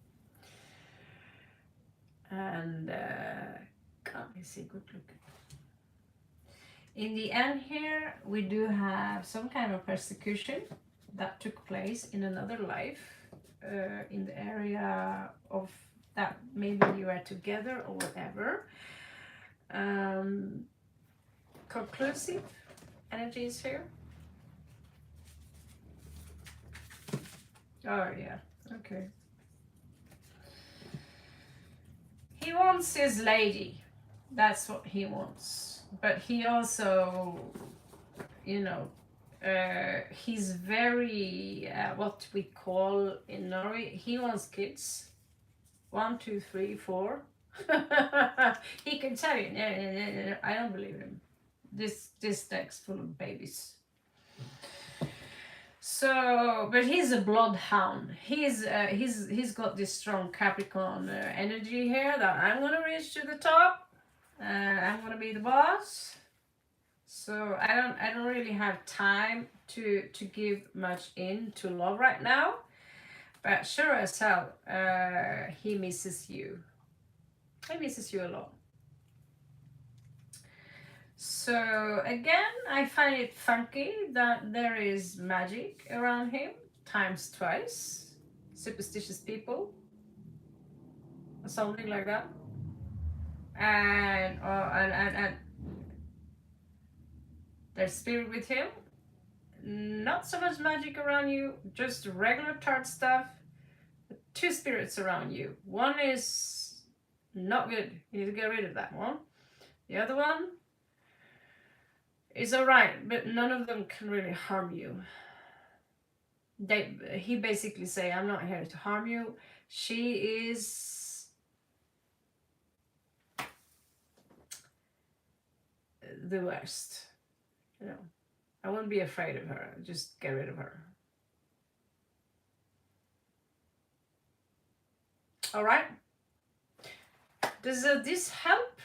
And God, is he good looking? In the end here, we do have some kind of persecution that took place in another life, in the area of that maybe you are together or whatever. Conclusive energies here. Oh yeah, okay. He wants his lady. That's what he wants. But he also, you know, he's very, what we call in Norway, he wants kids. 1, 2, 3, 4. He can tell you, no, I don't believe him. This deck's full of babies. So, but he's a bloodhound. He's got this strong Capricorn energy here that I'm gonna reach to the top. I'm gonna be the boss. So I don't really have time to give much into love right now. But sure as hell, he misses you. He misses you a lot. So again, I find it funky that there is magic around him times twice. Superstitious people, or something like that. And there's spirit with him. Not so much magic around you, just regular tart stuff. Two spirits around you. One is not good. You need to get rid of that one. The other one is alright, but none of them can really harm you. He basically say, I'm not here to harm you. She is the worst. You know, I wouldn't be afraid of her. Just get rid of her. All right. Does this help?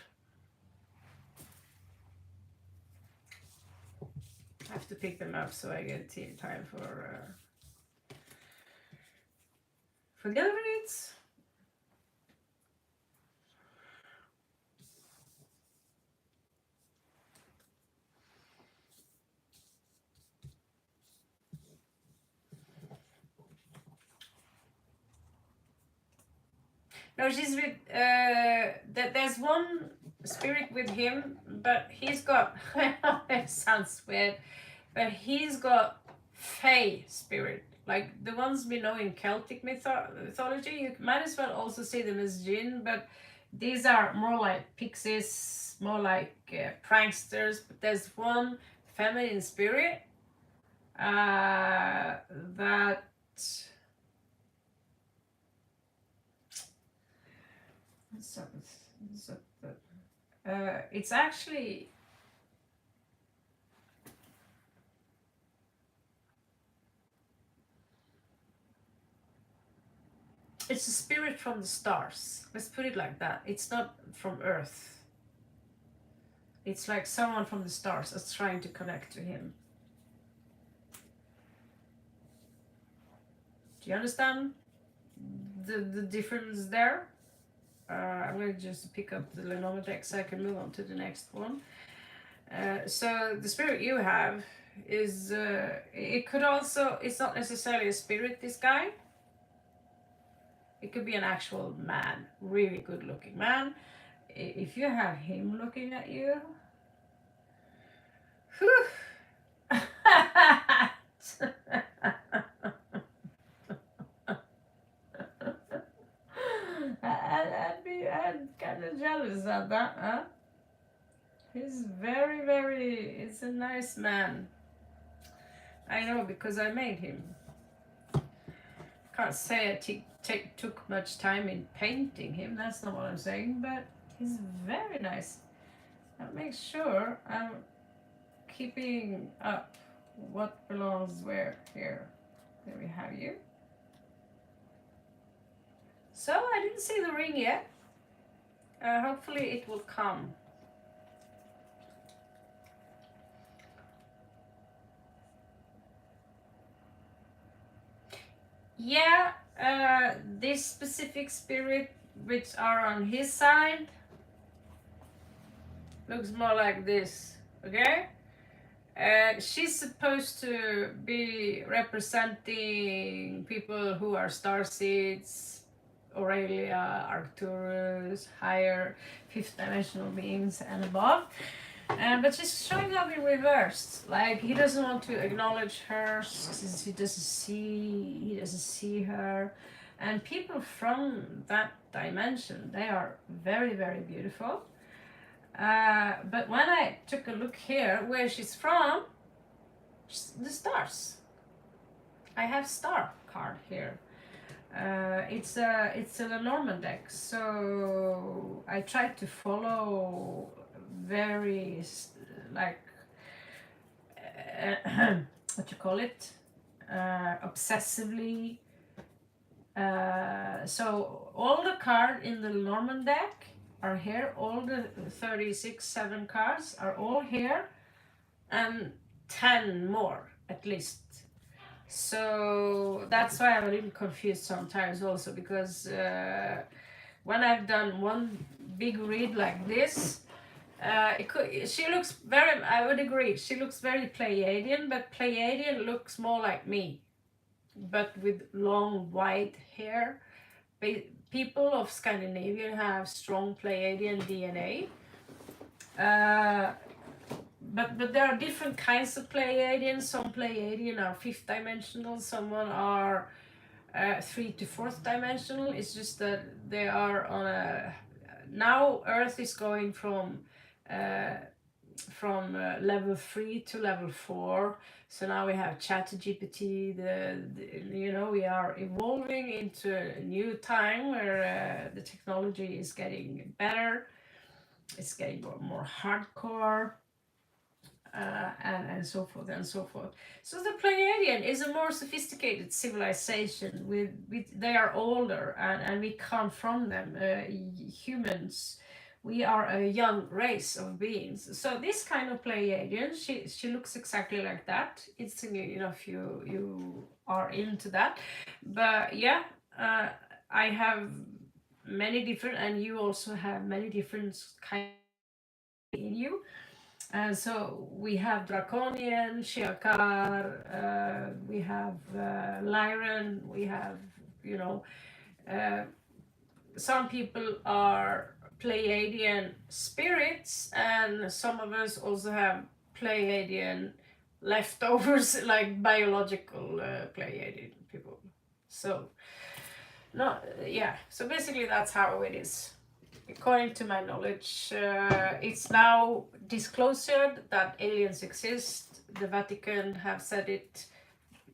I have to pick them up so I get time for the other reads. No, she's with. There's one spirit with him, but he's got. It sounds weird, but he's got Fae spirit, like the ones we know in Celtic mythology. You might as well also see them as jinn, but these are more like pixies, more like pranksters. But there's one feminine spirit that. So, it's actually it's a spirit from the stars. Let's put it like that. It's not from Earth. It's like someone from the stars that's trying to connect to him. Do you understand the difference there? I'm going to just pick up the Lenormand deck so I can move on to the next one. So the spirit you have is, it could also, it's not necessarily a spirit, this guy. It could be an actual man, really good looking man. If you have him looking at you, whew. I'm kind of jealous of that, huh? He's it's a nice man. I know because I made him. Can't say I took much time in painting him, that's not what I'm saying, but he's very nice. I'll make sure I'm keeping up what belongs where here. There we have you. So I didn't see the ring yet. Hopefully it will come. Yeah, this specific spirit which are on his side looks more like this, okay? She's supposed to be representing people who are starseeds, Aurelia, Arcturus, higher fifth dimensional beings and above. But she's showing up in reversed. Like he doesn't want to acknowledge her since he doesn't see her. And people from that dimension, they are very, very beautiful. But when I took a look here, where she's from, the stars. I have star card here. It's a Lenormand deck, so I tried to follow very like what you call it, obsessively. So all the cards in the Lenormand deck are here. All the 7 cards are all here, and 10 more at least. So that's why I'm a little confused sometimes also, because when I've done one big read like this, she looks very, I would agree, she looks very Pleiadian, but Pleiadian looks more like me, but with long white hair. People of Scandinavia have strong Pleiadian DNA. Uh, but there are different kinds of Pleiadians. Some Pleiadian are fifth dimensional, some are 3 to 4th dimensional. It's just that they are on a, now Earth is going from level 3 to level 4. So now we have ChatGPT. We are evolving into a new time where the technology is getting better. It's getting more hardcore. And so forth and so forth. So the Pleiadian is a more sophisticated civilization. They are older, and we come from them. Humans, we are a young race of beings. So this kind of Pleiadian, she looks exactly like that. It's, if you are into that. But yeah, I have many different, and you also have many different kinds in you. And so we have Draconian, Char, we have Lyran, we have, some people are Pleiadian spirits, and some of us also have Pleiadian leftovers, like biological Pleiadian people. So, no, yeah, so basically that's how it is. According to my knowledge, it's now disclosed that aliens exist. The Vatican have said it.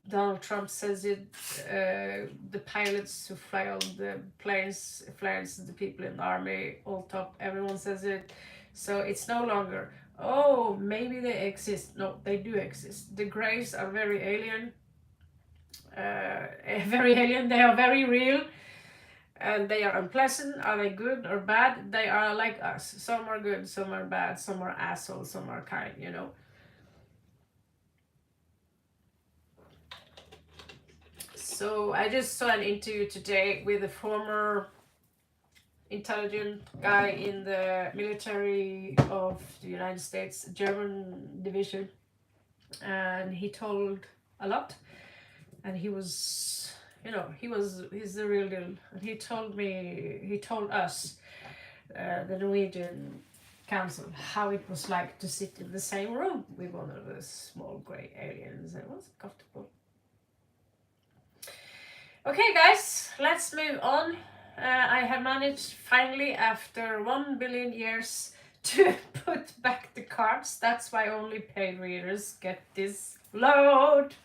Donald Trump says it. The pilots who fly all the planes, the people in the army, all top, everyone says it. So it's no longer, oh, maybe they exist. No, they do exist. The Greys are very alien. They are very real. And they are unpleasant. Are they good or bad? They are like us. Some are good, some are bad, some are assholes, some are kind, So I just saw an interview today with a former intelligent guy in the military of the United States, German division. And he told a lot. And he's the real deal. And he told us, the Norwegian council, how it was like to sit in the same room with one of those small grey aliens. It was comfortable. Okay, guys, let's move on. I have managed finally, after 1 billion years, to put back the cards. That's why only paid readers get this load.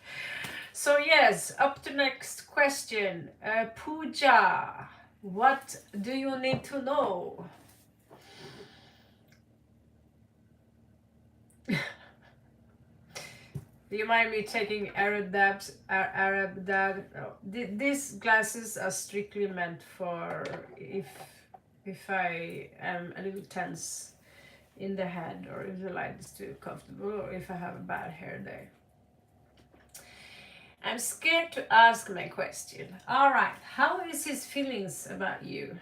So yes, up to next question. Pooja, what do you need to know? Do you mind me taking Arab dabs? These glasses are strictly meant for if I am a little tense in the head, or if the light is too comfortable, or if I have a bad hair day. I'm scared to ask my question. All right, how is his feelings about you?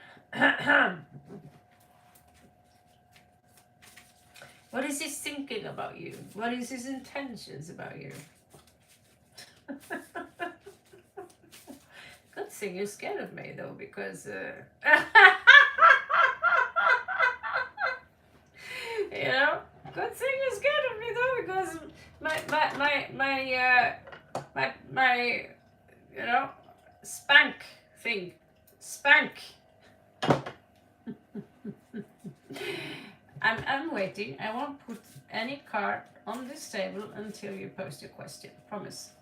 What is he thinking about you? What is his intentions about you? Good thing you're scared of me, though, because good thing you're scared of me, though, because my spank thing, spank. I'm waiting. I won't put any card on this table until you post your question. Promise.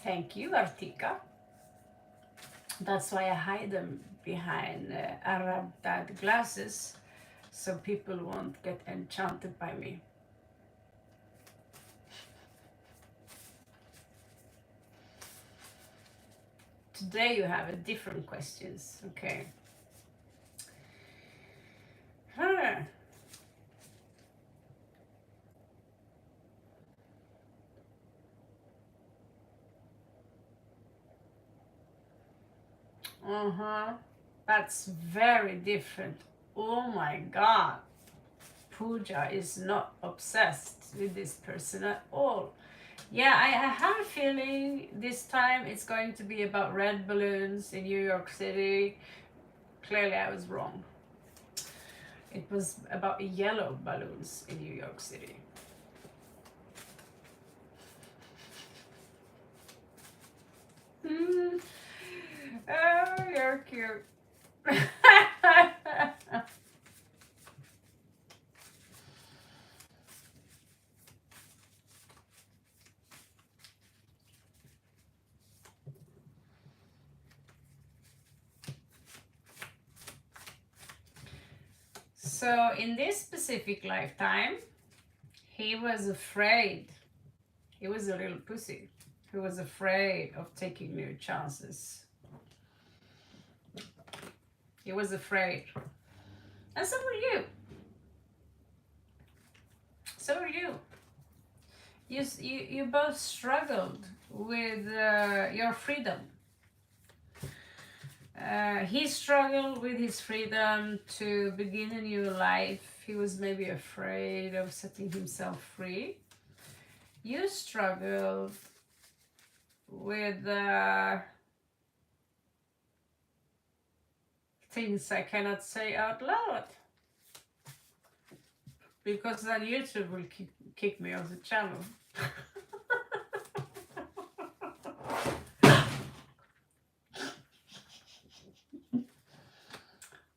Thank you, Artika. That's why I hide them behind Arab dad glasses, so people won't get enchanted by me. Today you have a different questions, okay? That's very different. Oh my God. Pooja is not obsessed with this person at all. Yeah, I have a feeling this time it's going to be about red balloons in New York City. Clearly I was wrong. It was about yellow balloons in New York City. Oh, you're cute. So in this specific lifetime, he was afraid. He was a little pussy. He was afraid of taking new chances. He was afraid. And so were you. So were you. You both struggled with your freedom. He struggled with his freedom to begin a new life. He was maybe afraid of setting himself free. You struggled with things I cannot say out loud, because then YouTube will kick me off the channel.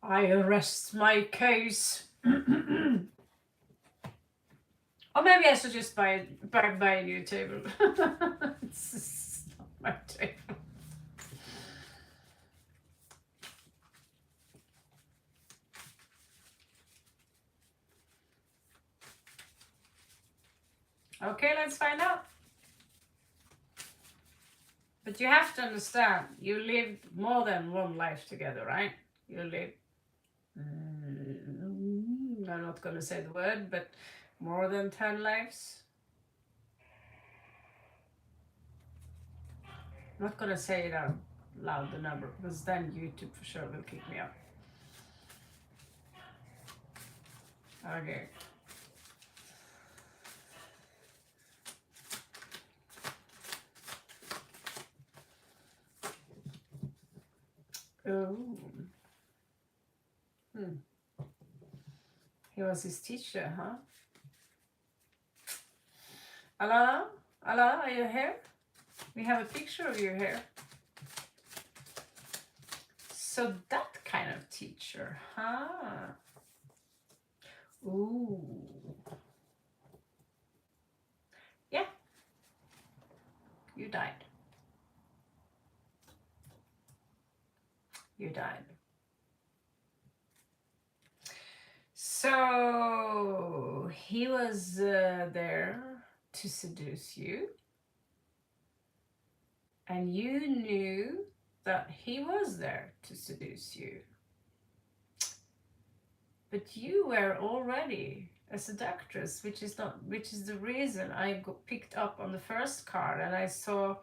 I arrest my case. Or maybe I should just buy a new table. It's not my table. Okay, let's find out. But you have to understand, you lived more than one life together, right? You lived, I'm not going to say the word, but more than 10 lives. I'm not going to say it out loud, the number, because then YouTube for sure will kick me out. Okay. Oh. He was his teacher, huh? Alana? Alana, are you here? We have a picture of you here. So that kind of teacher, huh? Ooh. Yeah. You died. You died. So he was there to seduce you, and you knew that he was there to seduce you, but you were already a seductress, which is the reason I got picked up on the first card, and I saw.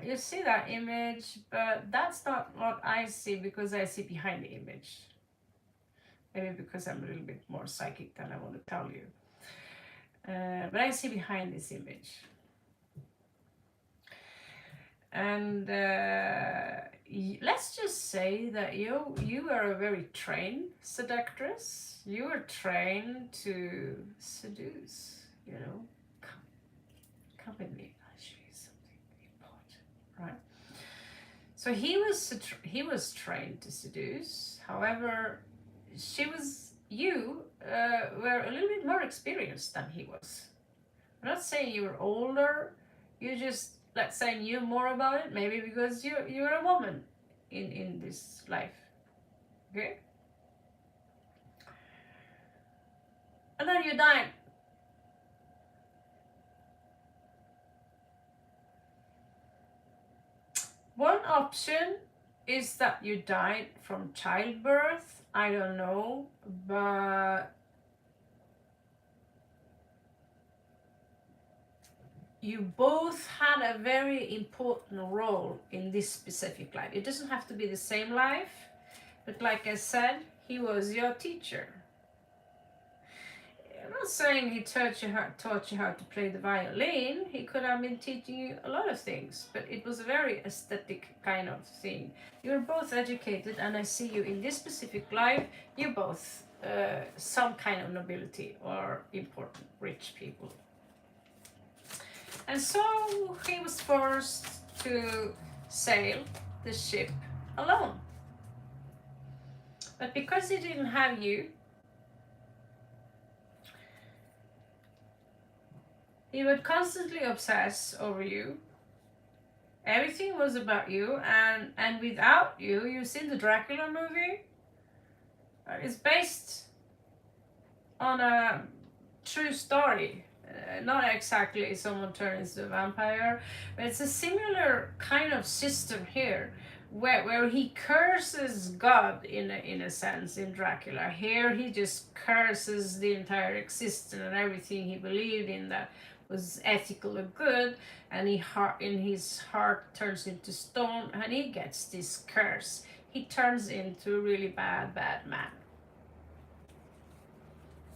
You see that image, but that's not what I see, because I see behind the image. Maybe because I'm a little bit more psychic than I want to tell you. But I see behind this image. And let's just say that you were a very trained seductress. You were trained to seduce, you know. Come with me, I'll show you something important, right? So he was trained to seduce. However, you were a little bit more experienced than he was. I'm not saying you were older, you just, let's say, knew more about it, maybe because you're a woman in this life, okay? And then you died. One option is that you died from childbirth. I don't know, but you both had a very important role in this specific life. It doesn't have to be the same life, but like I said, he was your teacher. I'm not saying he taught you how to play the violin. He could have been teaching you a lot of things, but it was a very aesthetic kind of thing. You're both educated, and I see you in this specific life. You both some kind of nobility or important rich people. And so he was forced to sail the ship alone. But because he didn't have you, he would constantly obsess over you. Everything was about you, and without you, you've seen the Dracula movie? It's based on a true story. Not exactly someone turns into a vampire, but it's a similar kind of system here, where he curses God in a sense in Dracula. Here he just curses the entire existence and everything he believed in that was ethical or good, and in his heart turns into stone, and he gets this curse. He turns into a really bad man.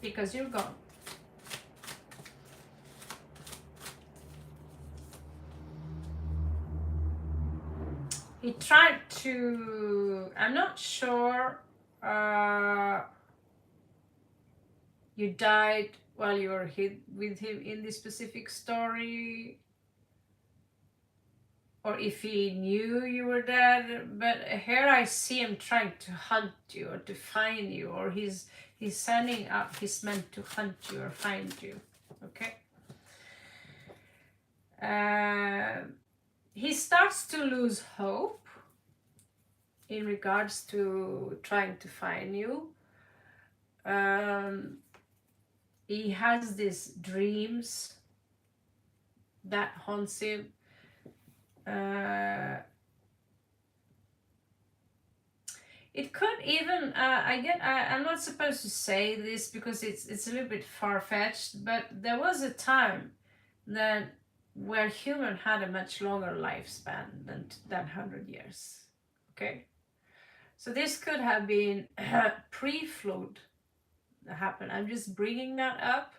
Because you're gone. He tried to, I'm not sure, you died while you were with him in this specific story, or if he knew you were dead, but here I see him trying to hunt you or to find you, or he's sending up his men to hunt you or find you, okay? He starts to lose hope in regards to trying to find you. He has these dreams that haunts him. It could even, I'm not supposed to say this because it's a little bit far-fetched, but there was a time where human had a much longer lifespan than 100 years. Okay, so this could have been pre-flood that happened. I'm just bringing that up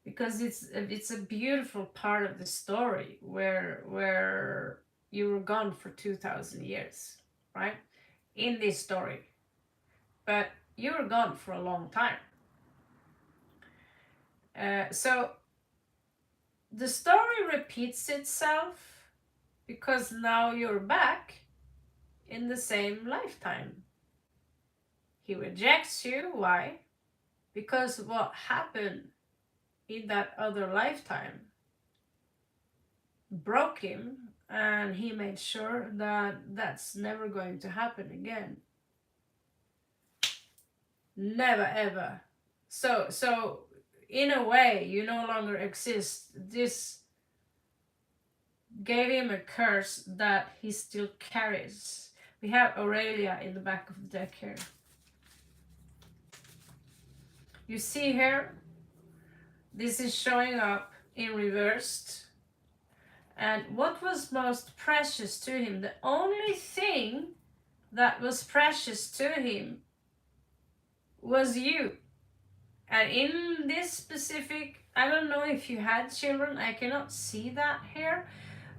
because it's a beautiful part of the story where you were gone for 2,000 years, right? In this story, but you were gone for a long time. So the story repeats itself because now you're back in the same lifetime. He rejects you. Why? Because what happened in that other lifetime broke him, and he made sure that that's never going to happen again. Never ever. So in a way, you no longer exist. This gave him a curse that he still carries. We have Aurelia in the back of the deck here. You see here, this is showing up in reversed. And what was most precious to him, the only thing that was precious to him was you. And in this specific, I don't know if you had children, I cannot see that here,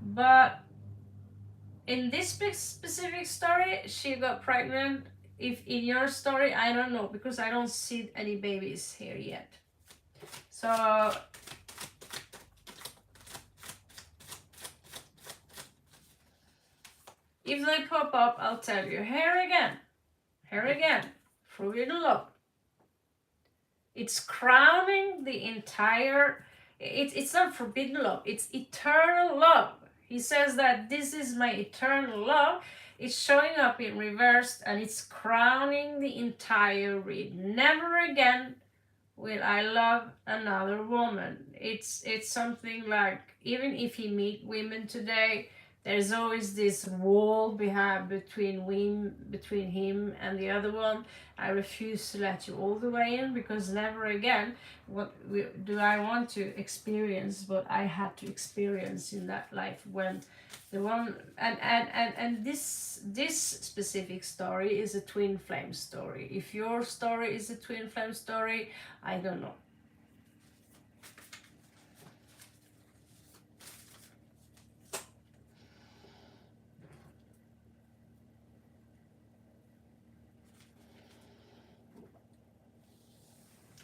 but in this specific story, she got pregnant. If in your story, I don't know, because I don't see any babies here yet. So if they pop up, I'll tell you. Here again, forbidden love. It's crowning the entire, it's not forbidden love, it's eternal love. He says that this is my eternal love. It's showing up in reverse, and it's crowning the entire read. Never again will I love another woman. It's something like, even if he meet women today, There's always this wall between him and the other one. I refuse to let you all the way in, because never again do I want to experience what I had to experience in that life, when the one and this specific story is a twin flame story. If your story is a twin flame story, I don't know.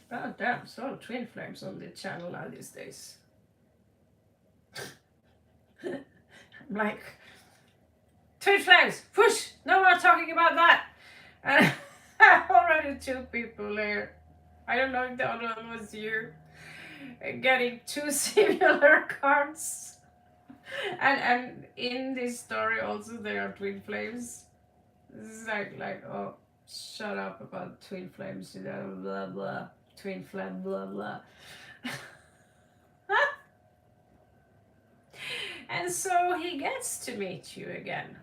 Oh damn, so twin flames on the channel now these days. I'm like, twin flames, push! No more talking about that! And already 2 people there. I don't know if the other one was you. Getting 2 similar cards. And in this story also there are twin flames. This is like oh, shut up about twin flames, you know, blah blah. Twin flame, blah blah. And so he gets to meet you again.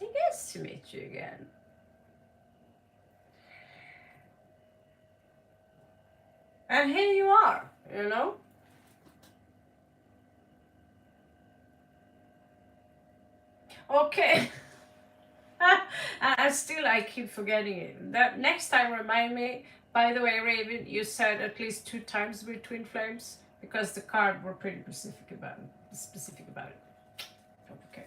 He gets to meet you again. And here you are, you know. Okay. I keep forgetting it. That next time remind me. By the way, Raven, you said at least 2 times with twin flames, because the card were pretty specific about it. Okay.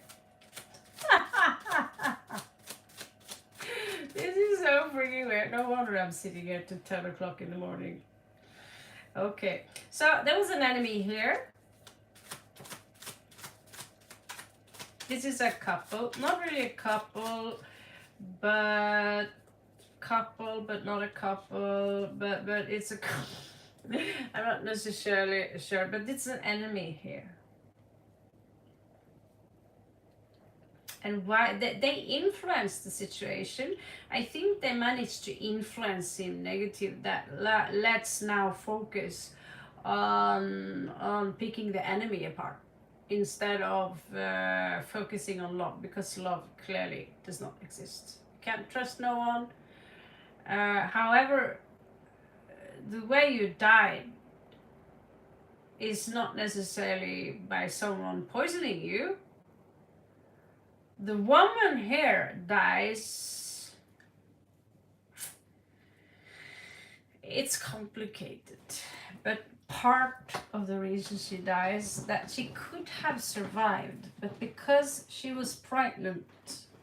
This is so freaking weird. No wonder I'm sitting here till 10 o'clock in the morning. Okay, so there was an enemy here. This is a couple, not really a couple, but not a couple, but it's a couple. I'm not necessarily sure, but it's an enemy here. And why they influence the situation. I think they managed to influence him negative. That let's now focus on picking the enemy apart, instead of focusing on love, because love clearly does not exist. You can't trust no one. However, the way you died is not necessarily by someone poisoning you. The woman here dies. It's complicated, but part of the reason she dies that she could have survived, but because she was pregnant,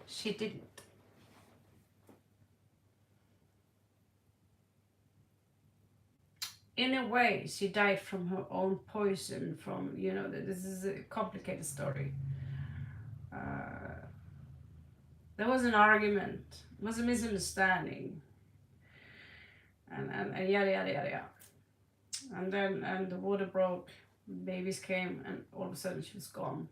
she didn't. In a way, she died from her own poison. From, you know, this is a complicated story. There was an argument, it was a misunderstanding, and yada yada yada yada. And the water broke, babies came, and all of a sudden she was gone.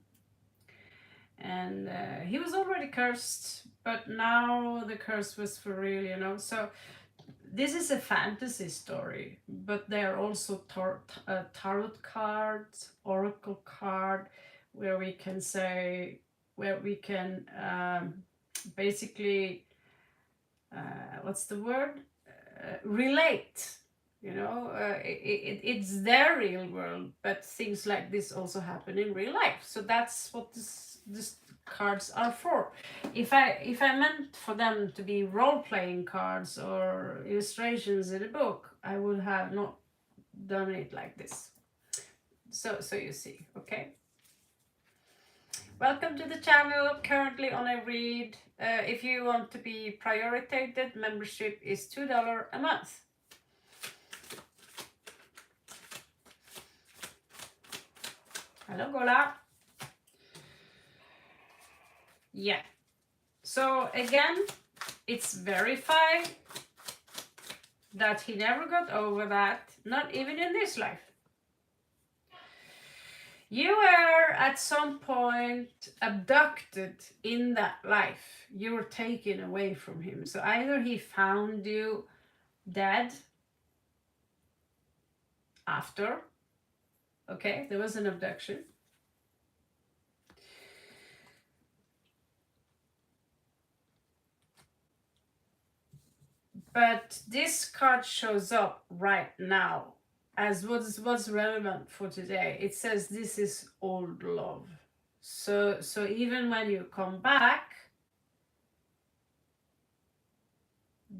And he was already cursed, but now the curse was for real, you know. So this is a fantasy story, but there are also tarot cards, oracle card, where we can basically, what's the word? Relate, you know. It's their real world, but things like this also happen in real life. So that's what this cards are for. If I meant for them to be role-playing cards or illustrations in a book, I would have not done it like this. So you see, okay. Welcome to the channel. Currently on a read. If you want to be prioritized, membership is $2 a month. Hello, Gola. Yeah. So again, it's verified that he never got over that, not even in this life. You were at some point abducted in that life. You were taken away from him. So either he found you dead after, okay, there was an abduction, But this card shows up right now as what's relevant for today. It says this is old love. So even when you come back,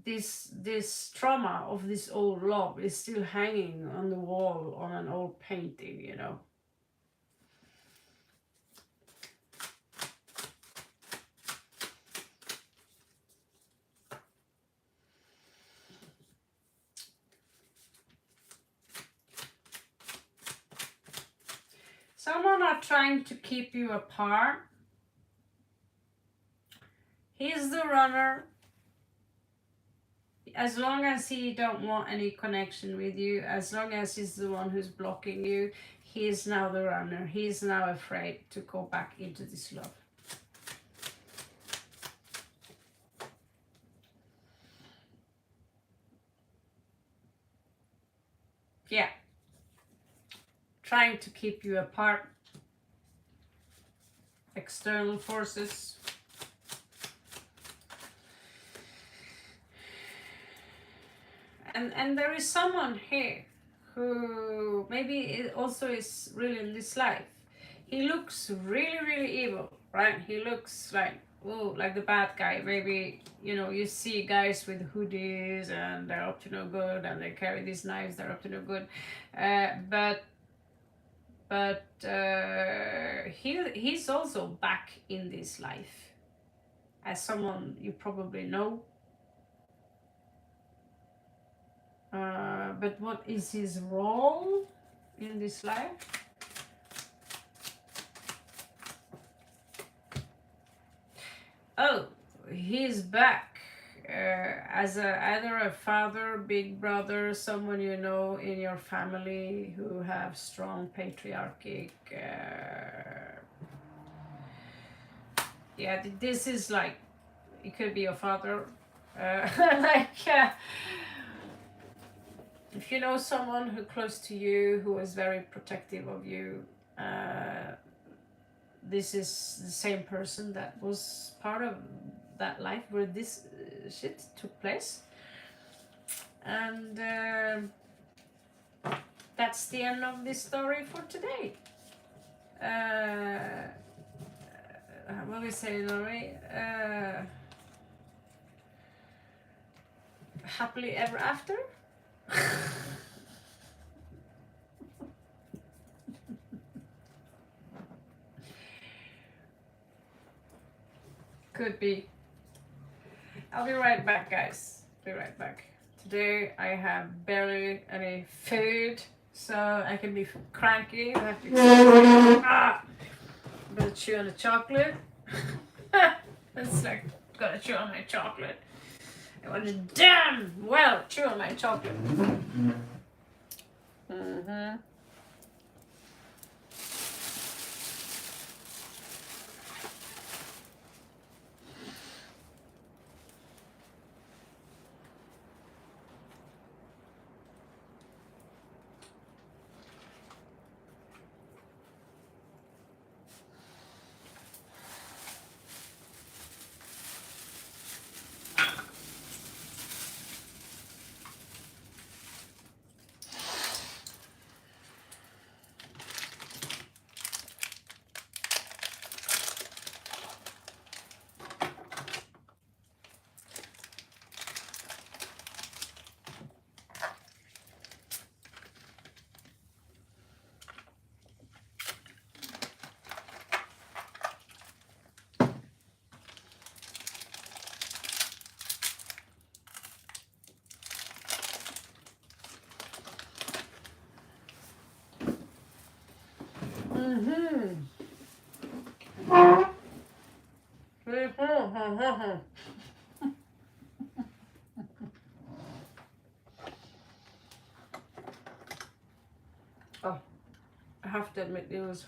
this trauma of this old love is still hanging on the wall on an old painting, you know. Someone are trying to keep you apart. He's the runner. As long as he don't want any connection with you, as long as he's the one who's blocking you, he is now the runner. He is now afraid to go back into this love. Yeah. Trying to keep you apart. External forces. And there is someone here who maybe it also is really in this life. He looks really, really evil, right? He looks like, oh, like the bad guy. Maybe, you know, you see guys with hoodies and they're up to no good and they carry these knives, they're up to no good. But he's also back in this life as someone you probably know. But what is his role in this life? Oh, he's back as either a father, big brother, someone you know in your family who have strong patriarchic. Yeah, this is like, it could be your father. If you know someone who close to you who is very protective of you, this is the same person that was part of that life where this shit took place. And that's the end of this story for today. What do we say in Norway? Happily ever after? Could be. I'll be right back, guys. Be right back. Today I have barely any food, so I can be cranky. I have to better chew on the chocolate. It's like, gotta chew on my chocolate. I want to damn well chew on my chocolate. Mm-hmm. Oh, I have to admit it was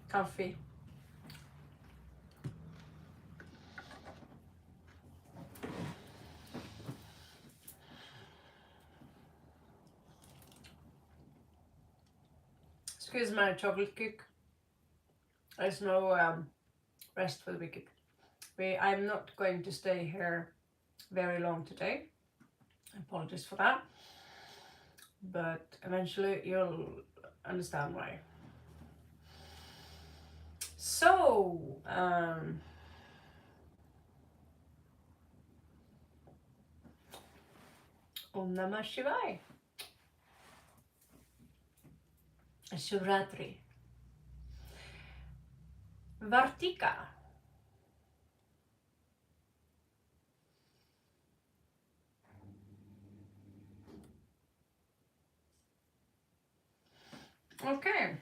coffee. Excuse my chocolate cake. There's no rest for the wicked. I'm not going to stay here very long today. Apologies for that, but eventually you'll understand why. So, Om Namah Shivaya. Shivratri. Vartika. Okay.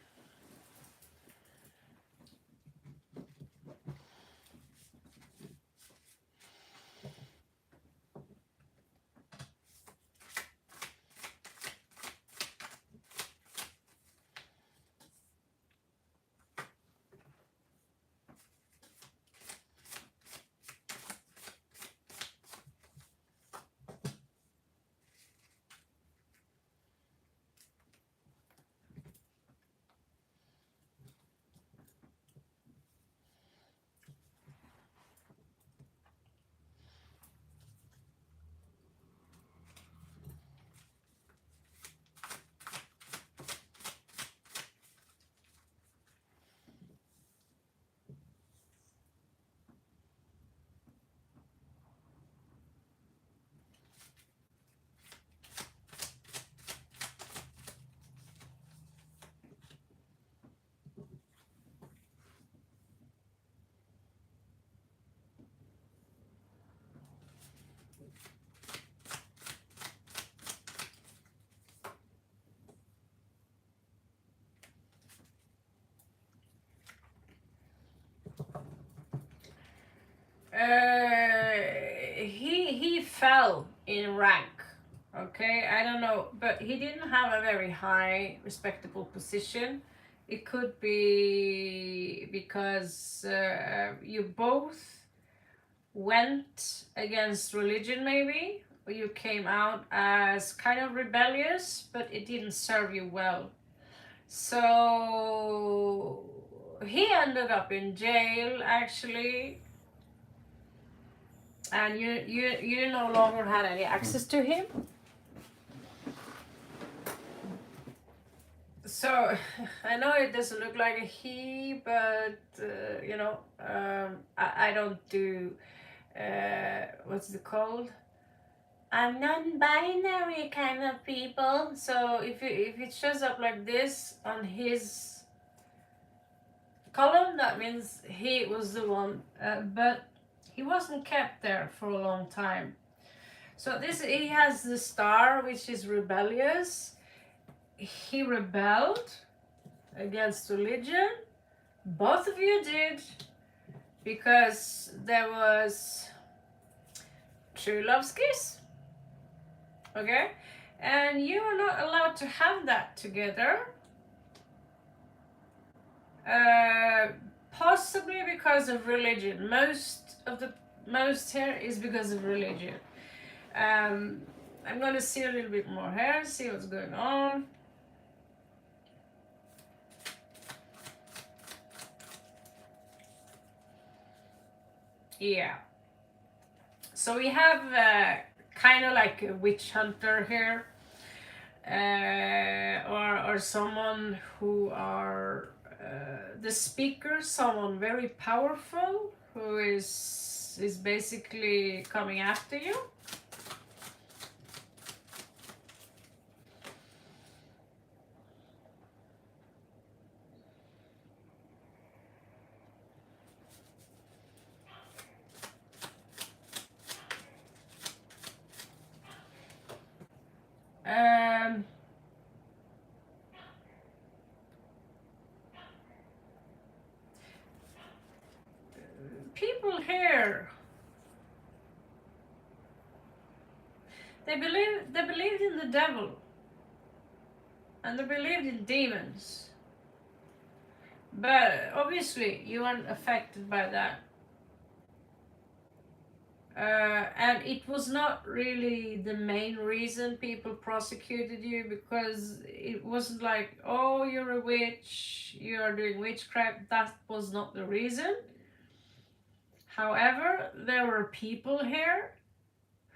He fell in rank. Okay, I don't know, but he didn't have a very high, respectable position. It could be because you both went against religion, maybe. Or you came out as kind of rebellious, but it didn't serve you well. So he ended up in jail, actually, and you no longer had any access to him. So I know it doesn't look like a he, but you know, I don't do what's it called? I'm non-binary kind of people. So if it shows up like this on his column, that means he was the one. But he wasn't kept there for a long time. So he has the star, which is rebellious. He rebelled against religion. Both of you did, because there was true love's kiss. Okay? And you are not allowed to have that together. Possibly because of religion. Most here is because of religion. I'm going to see a little bit more here, see what's going on. Yeah. So we have kind of like a witch hunter here, or someone who are the speaker, someone very powerful who is basically coming after you. People here, they believed in the devil, and they believed in demons, but obviously you weren't affected by that. And it was not really the main reason people prosecuted you, because it wasn't like, oh, you're a witch, you're doing witchcraft. That was not the reason. However, there were people here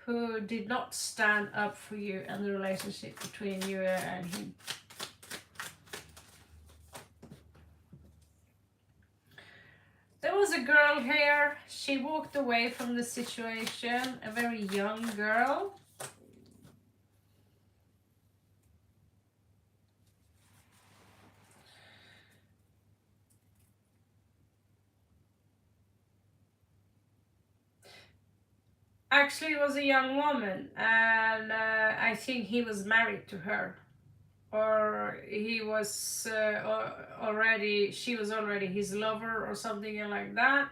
who did not stand up for you and the relationship between you and him. There was a girl here. She walked away from the situation, a very young girl. Actually, it was a young woman, and I think he was married to her, or he was already, she was already his lover or something like that.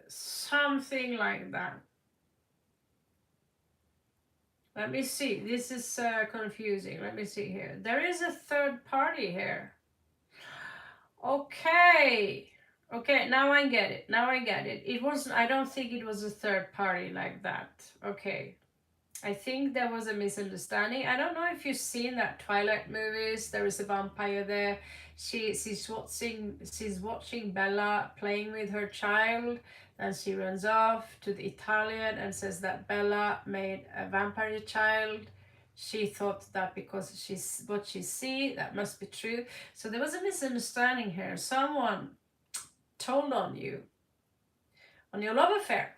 Something like that. Let me see. This is confusing. Let me see here. There is a third party here. Okay. Okay, now I get it. Now I get it. It wasn't, I don't think it was a third party like that. Okay. I think there was a misunderstanding. I don't know if you've seen that Twilight movies. There is a vampire there. She's watching Bella playing with her child, and she runs off to the Italian and says that Bella made a vampire child. She thought that because she's what she see, that must be true. So there was a misunderstanding here. Someone told on you, on your love affair.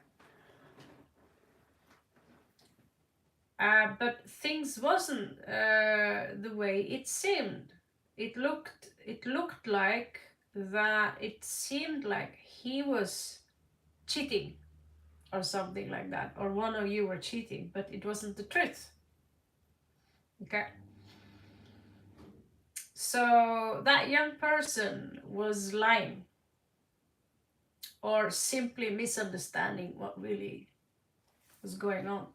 But things wasn't the way it seemed. It looked like that. It seemed like he was cheating or something like that, or one of you were cheating, but it wasn't the truth. Okay. So that young person was lying or simply misunderstanding what really was going on.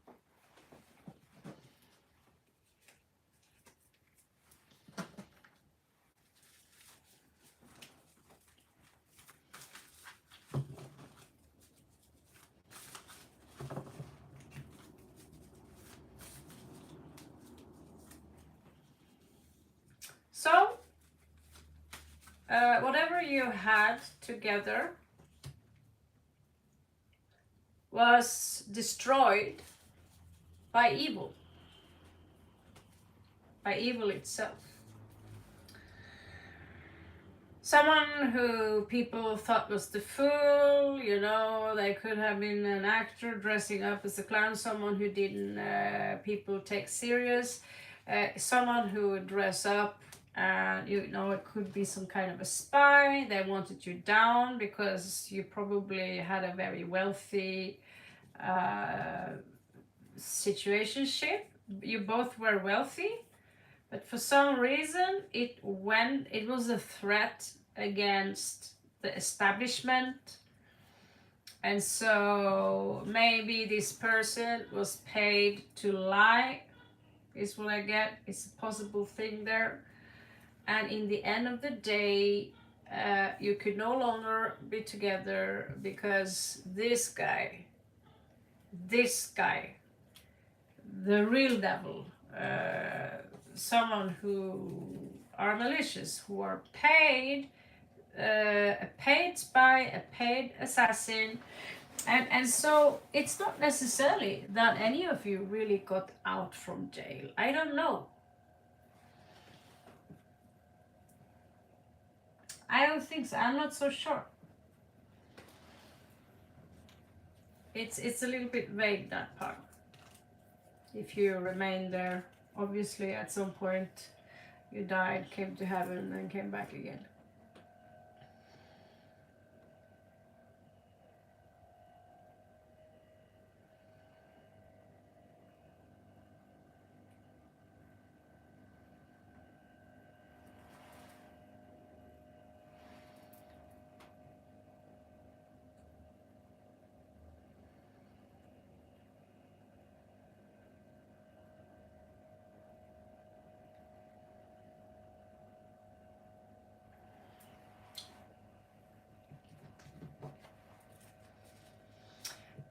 So, whatever you had together was destroyed by evil itself. Someone who people thought was the fool, you know, they could have been an actor dressing up as a clown, someone who didn't people take serious, someone who would dress up. You know, it could be some kind of a spy. They wanted you down because you probably had a very wealthy situationship. You both were wealthy, but for some reason it was a threat against the establishment. And so maybe this person was paid to lie, is what I get. It's a possible thing there. And in the end of the day, you could no longer be together because this guy, the real devil, someone who are malicious, who are paid, a paid spy, a paid assassin. And so it's not necessarily that any of you really got out from jail. I don't know. I don't think so. I'm not so sure. It's a little bit vague, that part. If you remain there, obviously at some point you died, came to heaven, and came back again.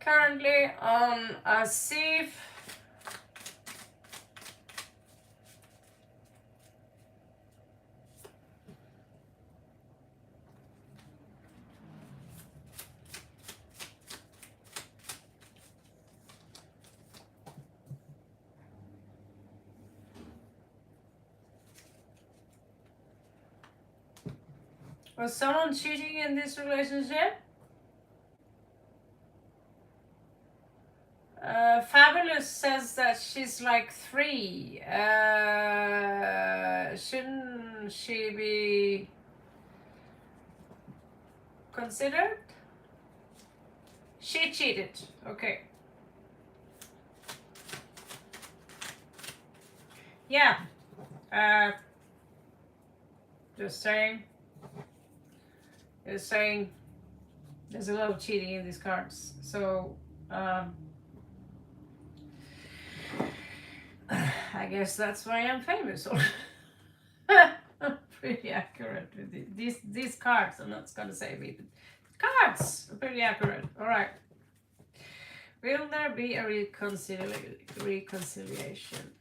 Currently on a sieve. Was someone cheating in this relationship? Fabulous says that she's like 3. Shouldn't she be considered? She cheated. Okay. Yeah. Just saying. Just saying. There's a lot of cheating in these cards. So, I guess that's why I'm famous. Pretty accurate with these cards. I'm not gonna say me, but cards are pretty accurate. All right. Will there be a reconciliation?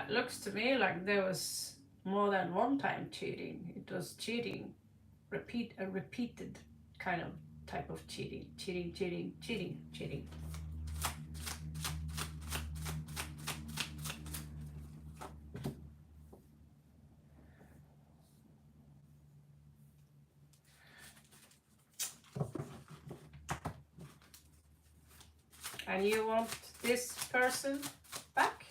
Looks to me like there was more than one time cheating. It was cheating, a repeated kind of type of cheating. And you want this person back?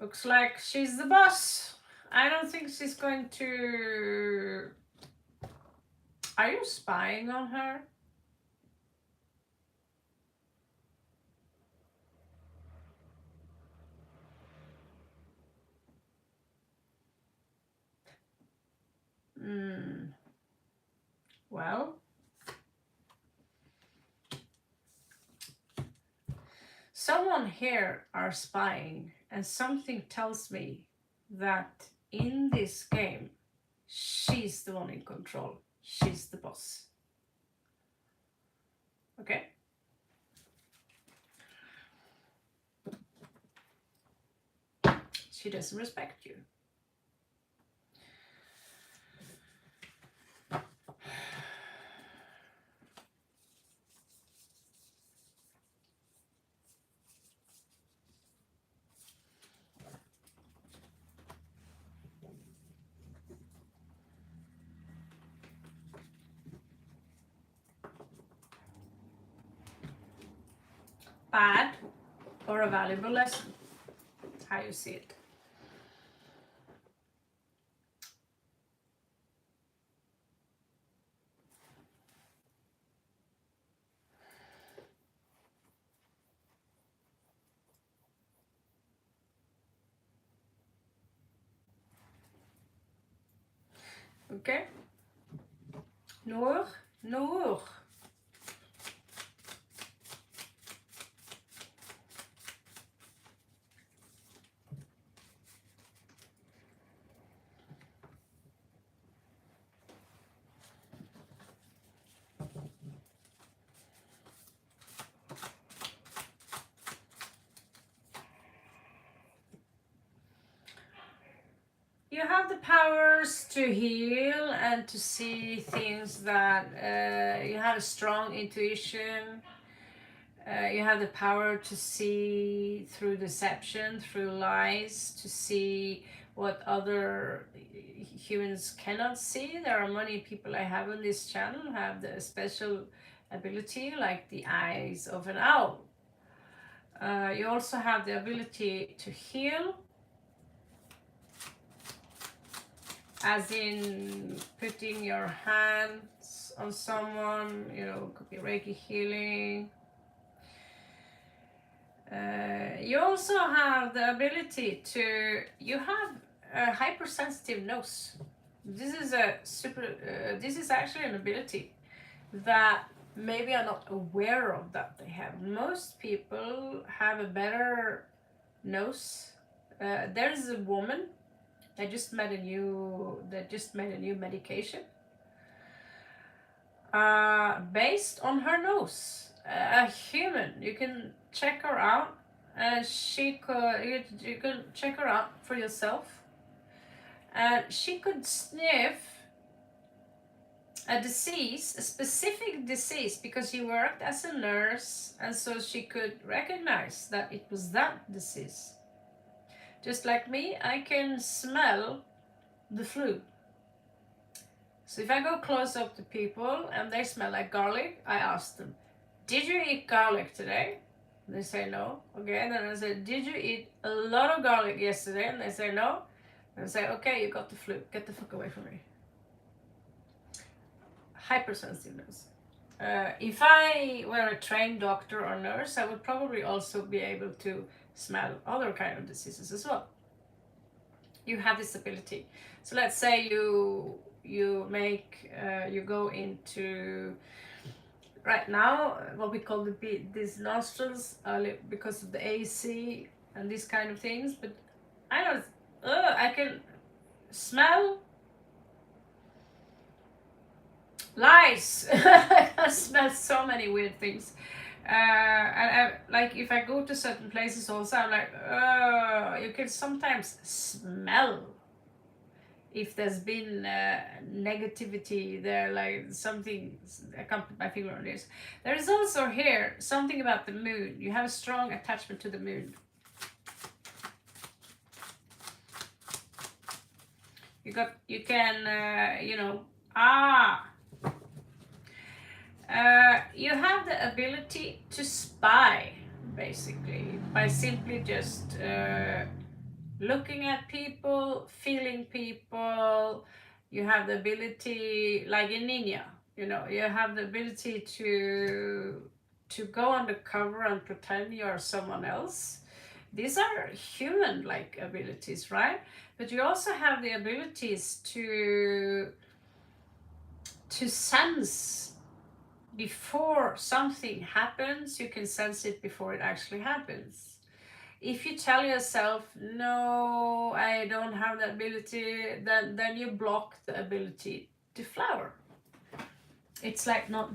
Looks like she's the boss. I don't think she's going to... Are you spying on her? Well, someone here are spying, and something tells me that in this game, she's the one in control. She's the boss. Okay? She doesn't respect you. Bad or a valuable lesson? How you see it. Okay? Noor? You have the powers to heal and to see things that you have a strong intuition. You have the power to see through deception, through lies, to see what other humans cannot see. There are many people I have on this channel who have the special ability, like the eyes of an owl. You also have the ability to heal, as in putting your hands on someone, could be Reiki healing. You also have the ability to, you have a hypersensitive nose. This is actually an ability that maybe are not aware of that they have. Most people have a better nose. There's a woman They just made a new medication based on her nose. A human, you can check her out. You can check her out for yourself. And she could sniff a disease, a specific disease, because she worked as a nurse, and so she could recognize that it was that disease. Just like me, I can smell the flu. So if I go close up to people and they smell like garlic, I ask them, did you eat garlic today? They say no. Okay, and then I say, did you eat a lot of garlic yesterday? And they say no. And I say, okay, you got the flu. Get the fuck away from me. Hypersensitiveness. If I were a trained doctor or nurse, I would probably also be able to smell other kind of diseases as well. You have this ability. So let's say you go into right now what we call these nostrils because of the AC and these kind of things. But I don't. I can smell lies. I can smell so many weird things. And like if I go to certain places also, I'm like, you can sometimes smell if there's been negativity there, like something. I can't put my finger on this. There is also here something about the moon. You have a strong attachment to the moon. You can you have the ability to spy, basically, by simply just looking at people, feeling people. You have the ability, like in Ninja, you have the ability to go undercover and pretend you're someone else. These are human-like abilities, right? But you also have the abilities to sense before something happens. You can sense it before it actually happens. If you tell yourself, no, I don't have the ability, then you block the ability to flower. It's like not,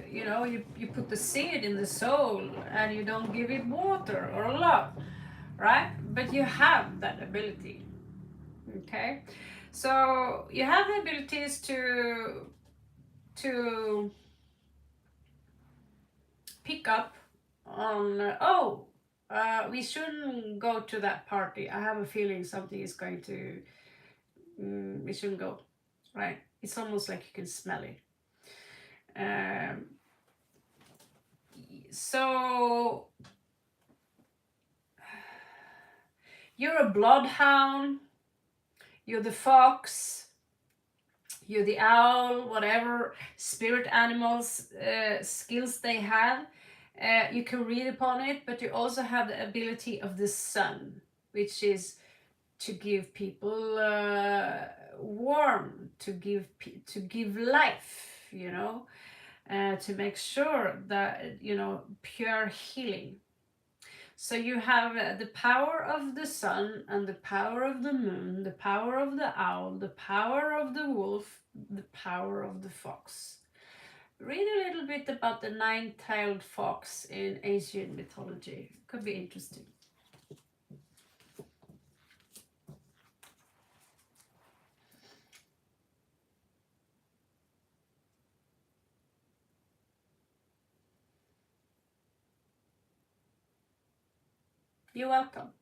you put the seed in the soul and you don't give it water or love, right? But you have that ability, okay? So you have the abilities to pick up on, we shouldn't go to that party. I have a feeling something is going to, we shouldn't go, right? It's almost like you can smell it. So you're a bloodhound, you're the fox, you're the owl, whatever spirit animals skills they have. You can read upon it, but you also have the ability of the sun, which is to give people warmth, to give life, to make sure that pure healing. So you have the power of the sun and the power of the moon, the power of the owl, the power of the wolf, the power of the fox. Read a little bit about the nine-tailed fox in Asian mythology. Could be interesting. You're welcome.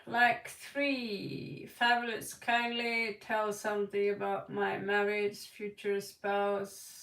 Like 3, fabulous, kindly tell something about my marriage, future spouse.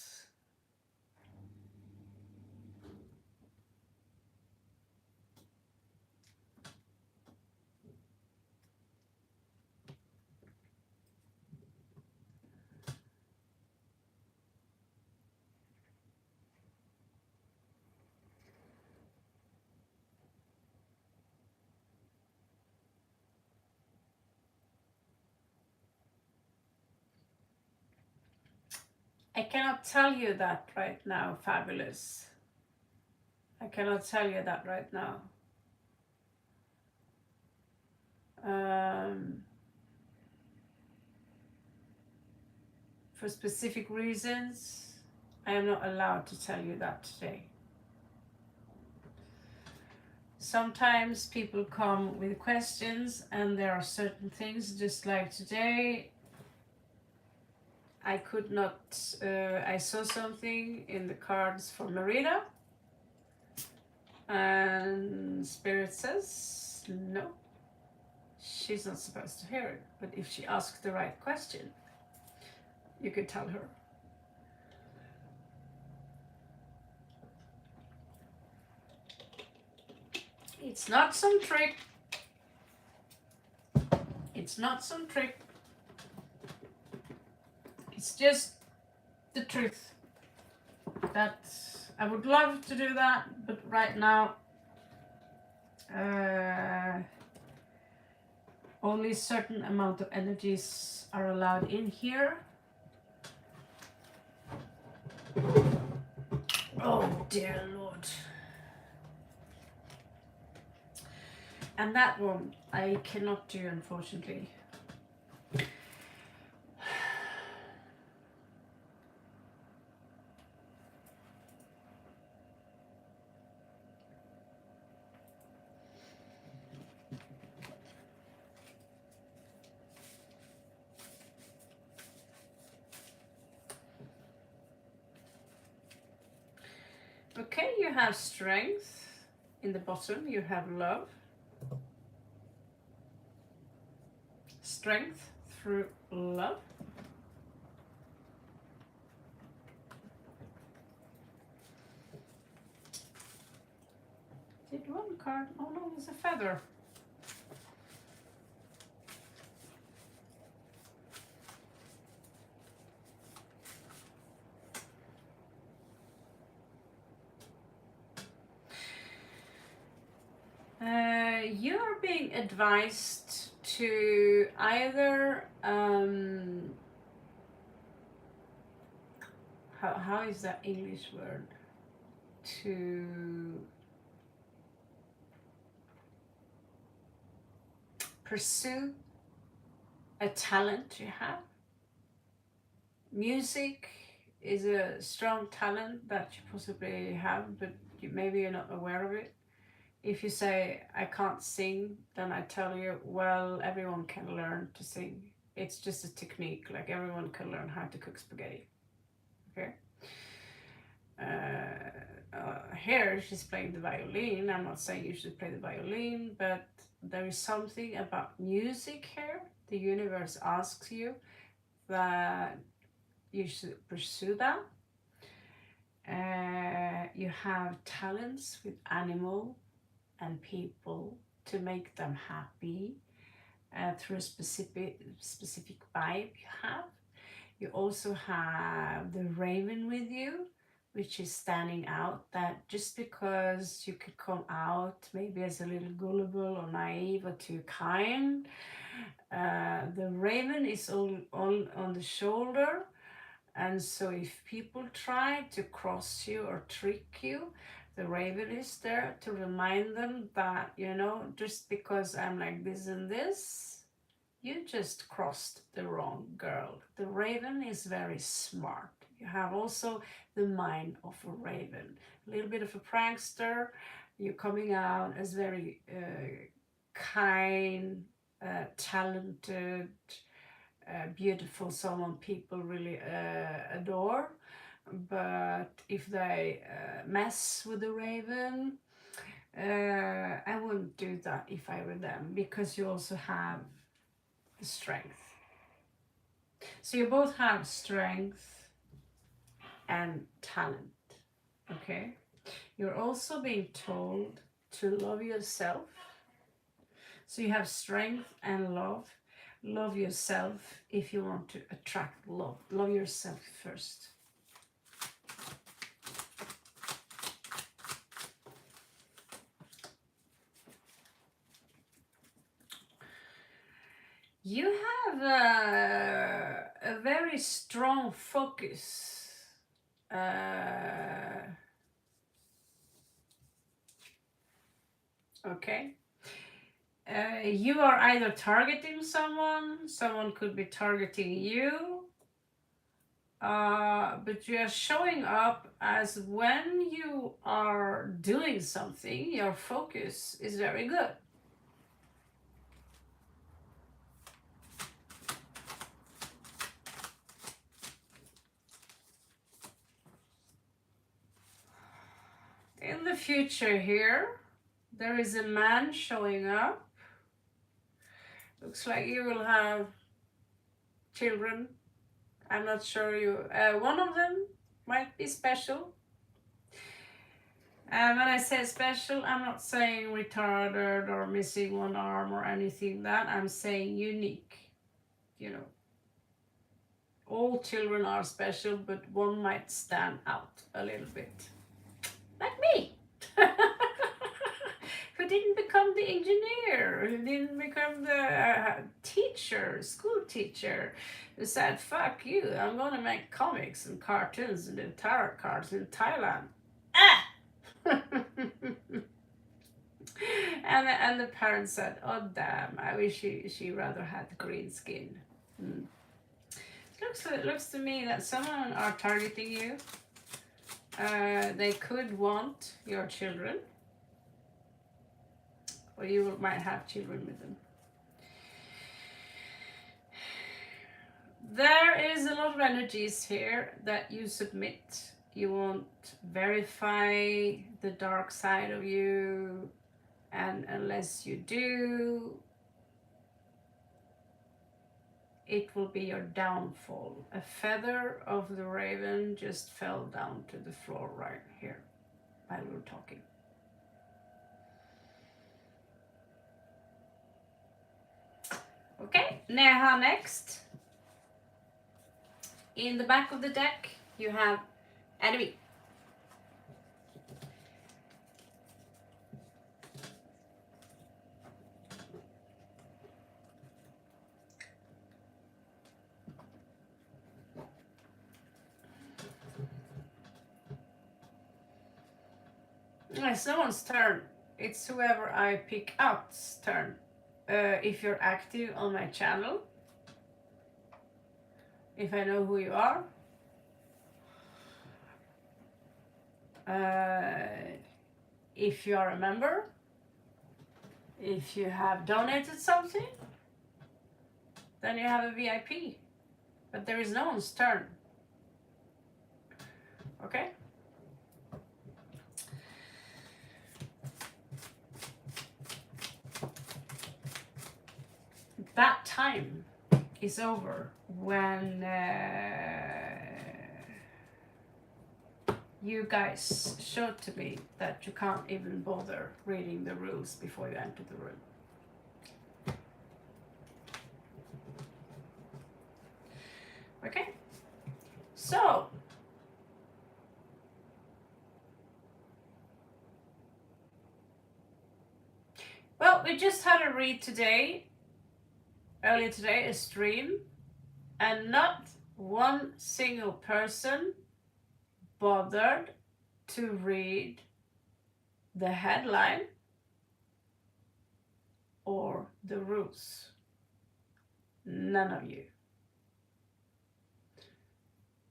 I cannot tell you that right now, fabulous. I cannot tell you that right now. For specific reasons, I am not allowed to tell you that today. Sometimes people come with questions and there are certain things, just like today, I could not, I saw something in the cards for Marina and Spirit says no, she's not supposed to hear it, but if she asks the right question, you could tell her. It's not some trick. It's not some trick. It's just the truth. That I would love to do that, but right now only a certain amount of energies are allowed in here. Oh dear Lord. And that one I cannot do, unfortunately. Okay, you have strength. In the bottom, you have love. Strength through love. Did one card? Oh no, it's a feather. You're being advised to either how is that English word? To pursue a talent you have. Music is a strong talent that you possibly have, but maybe you're not aware of it. If you say, I can't sing, then I tell you, well, everyone can learn to sing. It's just a technique, like everyone can learn how to cook spaghetti. Okay? Here she's playing the violin. I'm not saying you should play the violin, but there is something about music here. The universe asks you that you should pursue that. You have talents with animal and people to make them happy through a specific vibe you have. You also have the raven with you, which is standing out, that just because you could come out maybe as a little gullible or naive or too kind, the raven is all on the shoulder. And so if people try to cross you or trick you, the raven is there to remind them that, you know, just because I'm like this and this, you just crossed the wrong girl. The raven is very smart. You have also the mind of a raven. A little bit of a prankster. You're coming out as very kind, talented, beautiful, someone people really adore. But if they mess with the raven, I wouldn't do that if I were them, because you also have the strength. So you both have strength and talent. Okay, you're also being told to love yourself. So you have strength and love. Love yourself if you want to attract love. Love yourself first. You have a very strong focus Okay. You are either targeting someone, someone could be targeting you, but you are showing up as when you are doing something, your focus is very good. In the future here, there is a man showing up. Looks like you will have children. I'm not sure you. One of them might be special. When I say special, I'm not saying retarded or missing one arm or anything that. I'm saying unique. You know, all children are special, but one might stand out a little bit. Like me. Who didn't become the engineer, who didn't become the teacher, school teacher, who said, fuck you, I'm gonna make comics and cartoons and do tarot cards in Thailand. Ah! and the parents said, oh damn, I wish she rather had green skin. It looks to me that someone are targeting you. They could want your children, or you might have children with them. There is a lot of energies here that you submit. You won't verify the dark side of you, and unless you do, it will be your downfall. A feather of the raven just fell down to the floor right here while we were talking. Okay, Neha next. In the back of the deck, you have enemy. It's no one's turn. It's whoever I pick out's turn. If you're active on my channel, if I know who you are, if you are a member, if you have donated something, then you have a VIP. But there is no one's turn. Okay? That time is over when you guys showed to me that you can't even bother reading the rules before you enter the room. Okay, so well, we just had a read today, earlier today, a stream, and not one single person bothered to read the headline or the rules. None of you.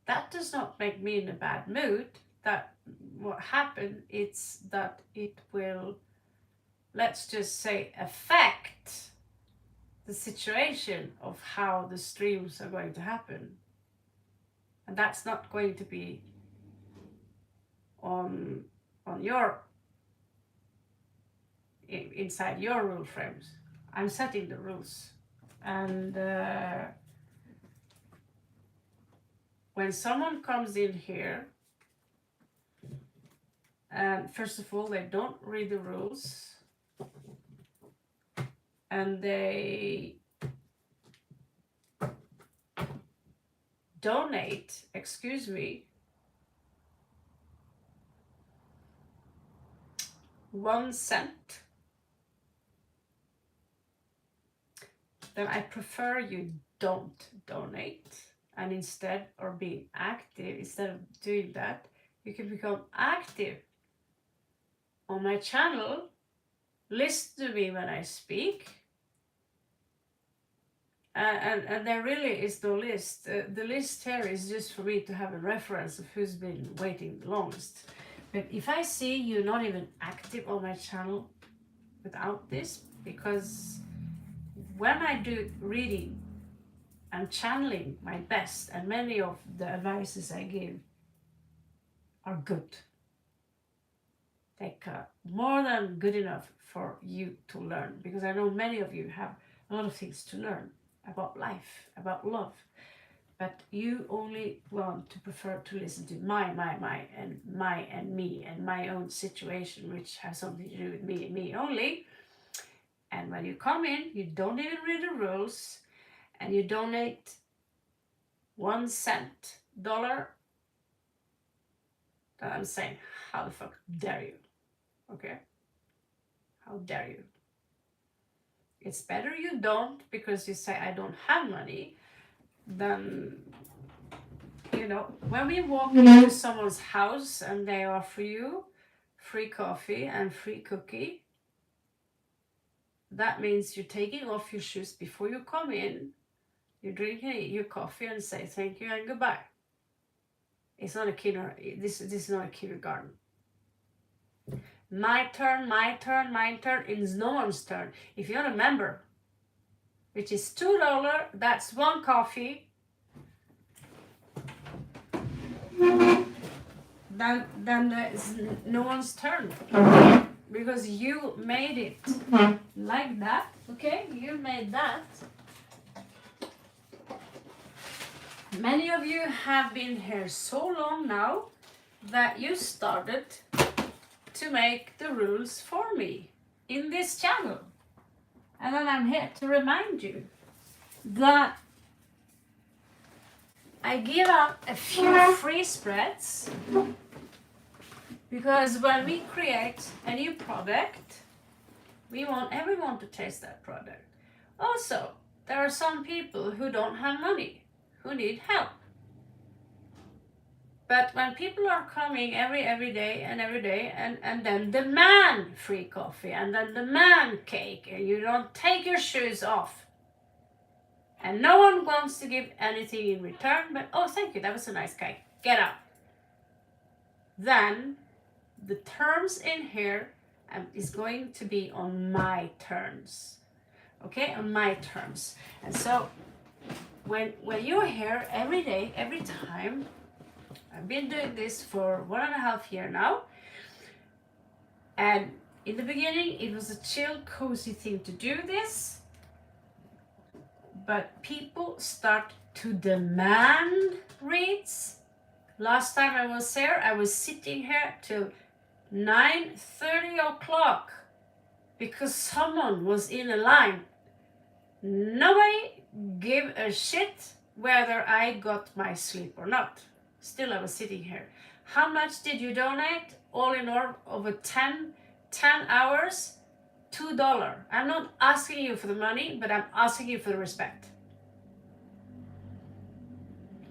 That does not make me in a bad mood. That what happened is that it will, let's just say, affect the situation of how the streams are going to happen. And that's not going to be on your, inside your rule frames. I'm setting the rules. And when someone comes in here, and first of all, they don't read the rules, and they donate, excuse me, 1 cent, then I prefer you don't donate, and instead, or being active, instead of doing that, you can become active on my channel, listen to me when I speak. And there really is no list. The list here is just for me to have a reference of who's been waiting the longest. But if I see you're not even active on my channel without this, because when I do reading, I'm channeling my best, and many of the advices I give are good. Like more than good enough for you to learn, because I know many of you have a lot of things to learn about life, about love, but you only want to prefer to listen to my and me and my own situation, which has something to do with me and me only. And when you come in, you don't even read the rules, and you donate 1 cent dollar, then I'm saying, how the fuck dare you? Okay? How dare you? It's better you don't, because you say, I don't have money, than, you know, when we walk into someone's house and they offer you free coffee and free cookie, that means you're taking off your shoes before you come in, you're drinking your coffee and say thank you and goodbye. It's not a this is not a kindergarten. My turn, my turn, my turn. It's no one's turn. If you're a member, which is $2, that's 1 coffee. Then there's no one's turn, because you made it like that. Okay, you made that. Many of you have been here so long now that you started to make the rules for me in this channel. And then I'm here to remind you that I give out a few free spreads, because when we create a new product, we want everyone to taste that product. Also, there are some people who don't have money, who need help. But when people are coming every day and then demand free coffee and then demand cake, and you don't take your shoes off, and no one wants to give anything in return, but oh, thank you, that was a nice cake, get out. Then the terms in here is going to be on my terms. Okay, on my terms. And so when you're here every day, every time, I've been doing this for 1.5 years now, and in the beginning it was a chill, cozy thing to do this, but people start to demand reads. Last time I was here, I was sitting here till 9:30 o'clock because someone was in a line. Nobody gave a shit whether I got my sleep or not. Still, I was sitting here. How much did you donate? All in all, over 10 hours, $2. I'm not asking you for the money, but I'm asking you for the respect.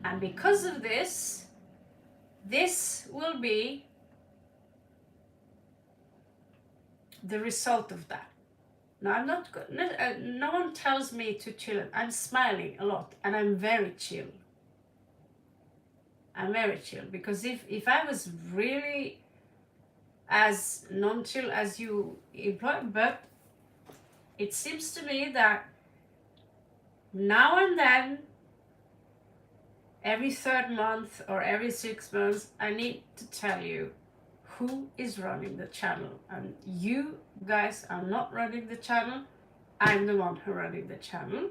And because of this will be the result of that. Now, I'm not good. No one tells me to chill. I'm smiling a lot, and I'm very chill. I'm very chill, because if I was really as non-chill as you imply, but it seems to me that now and then, every 3rd month or every 6 months, I need to tell you who is running the channel. And you guys are not running the channel. I'm the one who running the channel.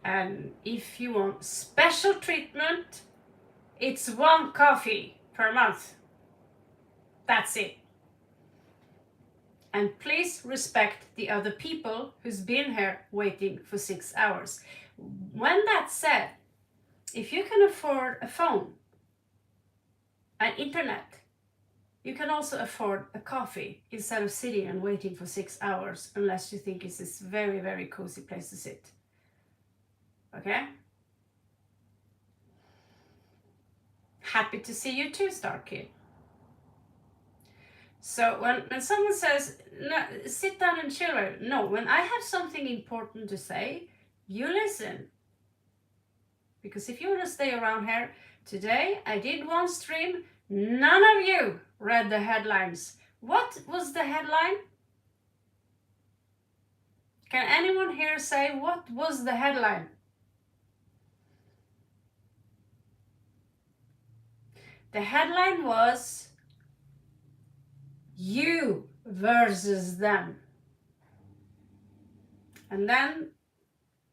And if you want special treatment, it's 1 coffee per month. That's it. And please respect the other people who's been here waiting for 6 hours. When that's said, if you can afford a phone and internet, you can also afford a coffee instead of sitting and waiting for 6 hours, unless you think it's this very, very cozy place to sit. Okay? Happy to see you too, Star Kid. So when someone says, no, sit down and chill, no, when I have something important to say, you listen. Because if you want to stay around here, today I did one stream, none of you read the headlines. What was the headline? Can anyone here say what was the headline? The headline was you versus them. And then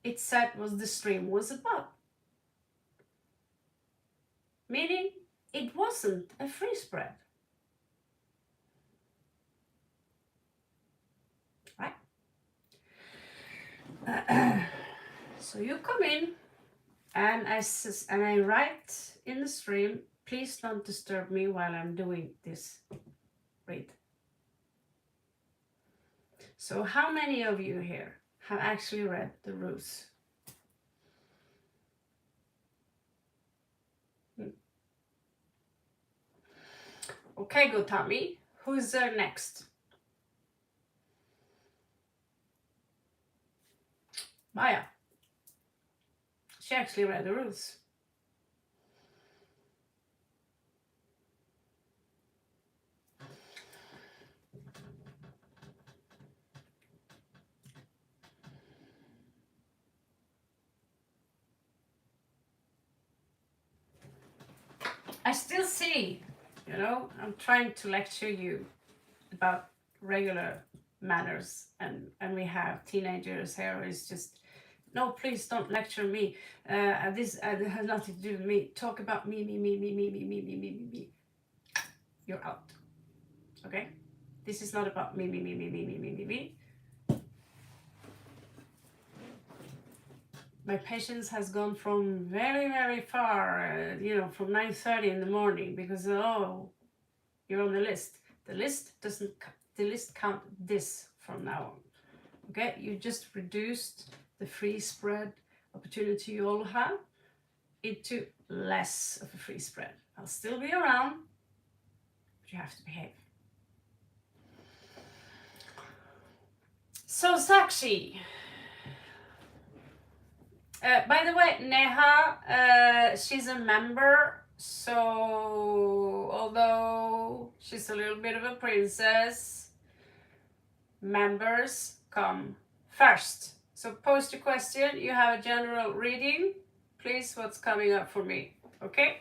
it said what the stream was about. Meaning it wasn't a free spread. Right? So you come in and I write in the stream, please don't disturb me while I'm doing this read. So how many of you here have actually read the rules? Okay, go Tommy. Who's there next? Maya. She actually read the rules. I still see, you know, I'm trying to lecture you about regular manners, and we have teenagers here who's just, no, please don't lecture me. This has nothing to do with me. Talk about me. You're out. Okay? This is not about me. My patience has gone from very, very far, you know, from 9:30 in the morning because, oh, you're on the list. The list doesn't, the list count this from now on. Okay? You just reduced the free spread opportunity you all have into less of a free spread. I'll still be around, but you have to behave. So Sakshi, by the way, Neha, she's a member, so although she's a little bit of a princess, members come first. So post a question, you have a general reading, please, what's coming up for me, okay?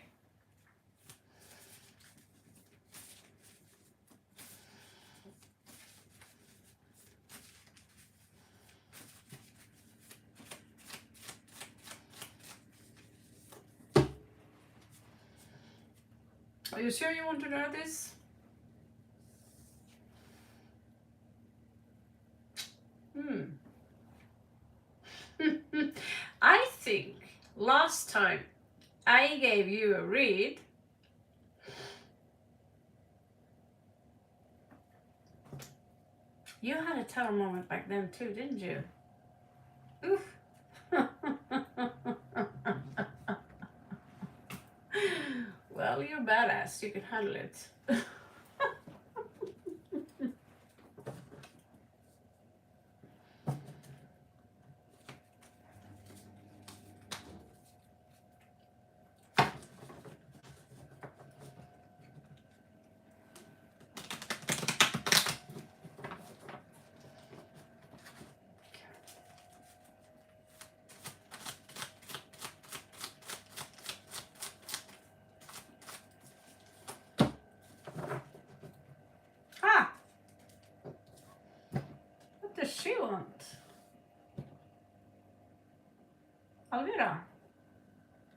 Are you sure you want to know this? I think last time I gave you a read, you had a terror moment back then too, didn't you? Oof. Well, you're badass. You can handle it. What does she want? Alvira,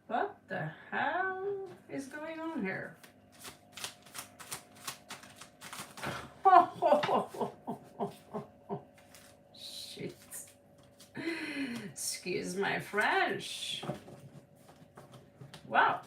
what the hell is going on here? Shit. Excuse my French. Wow.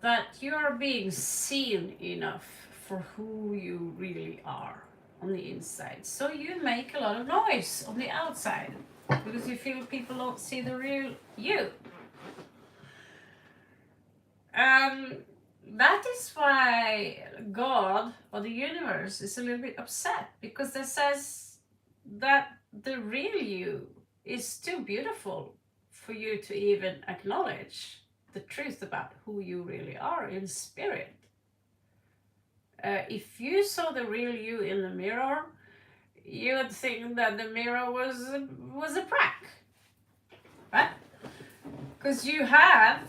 that you are being seen enough for who you really are on the inside. So you make a lot of noise on the outside because you feel people don't see the real you. That is why God or the universe is a little bit upset, because it says that the real you is too beautiful for you to even acknowledge the truth about who you really are in spirit. If you saw the real you in the mirror, you would think that the mirror was a prank, right? Because you have,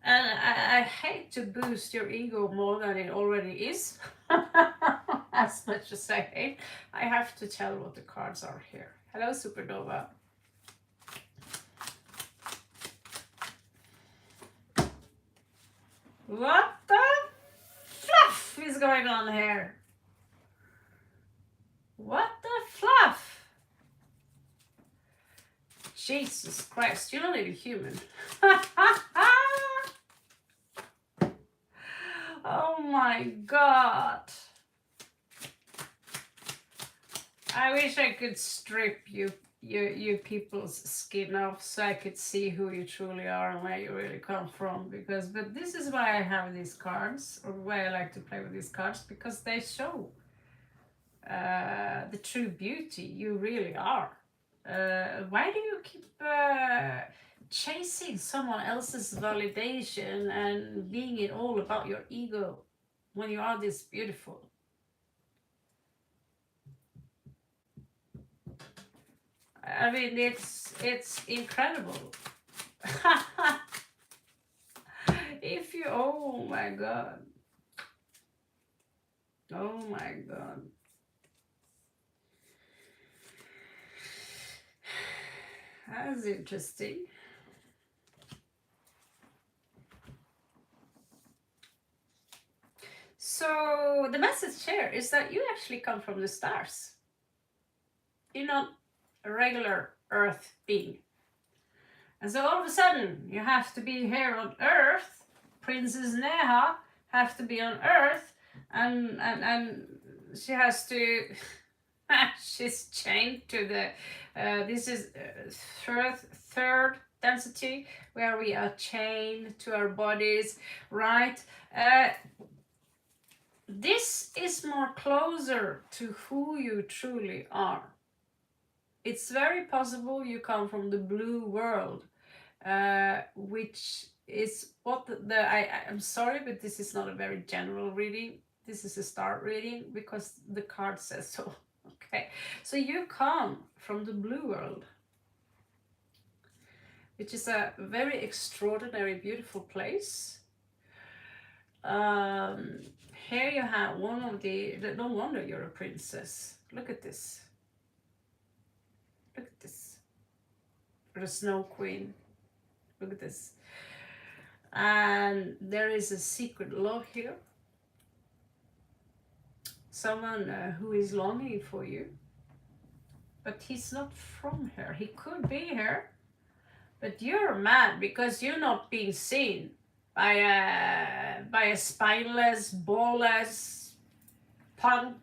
and I hate to boost your ego more than it already is, as much as I hate, I have to tell what the cards are here. Hello, Supernova. What the fluff is going on here? What the fluff? Jesus Christ, you're not even human. Oh my God. I wish I could strip you people's skin off so I could see who you truly are and where you really come from. But this is why I have these cards, or why I like to play with these cards, because they show the true beauty you really are. Why do you keep chasing someone else's validation and being it all about your ego when you are this beautiful? I mean, it's incredible. If you, oh my God. Oh my God. That's interesting. So the message here is that you actually come from the stars. You're not a regular Earth being. And so all of a sudden you have to be here on Earth. Princess Neha have to be on Earth, and she has to she's chained to the this is third density, where we are chained to our bodies, right? This is more closer to who you truly are. It's very possible you come from the blue world, which is what I'm sorry, but this is not a very general reading. This is a start reading because the card says so. Okay, so you come from the blue world, which is a very extraordinary, beautiful place. Here you have one of the, no wonder you're a princess. Look at this. Look at this. The Snow Queen. Look at this. And there is a secret love here. Someone who is longing for you. But he's not from here. He could be here. But you're mad because you're not being seen by a spineless, ballless punk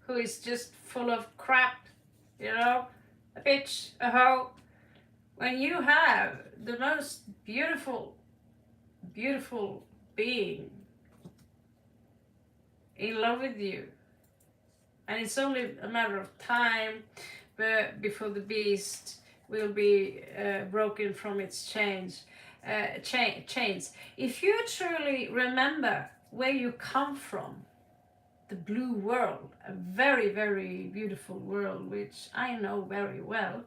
who is just full of crap, you know, a bitch, a hoe. When you have the most beautiful, beautiful being in love with you, and it's only a matter of time before the beast will be broken from its chains. If you truly remember where you come from, the blue world, a very, very beautiful world, which I know very well,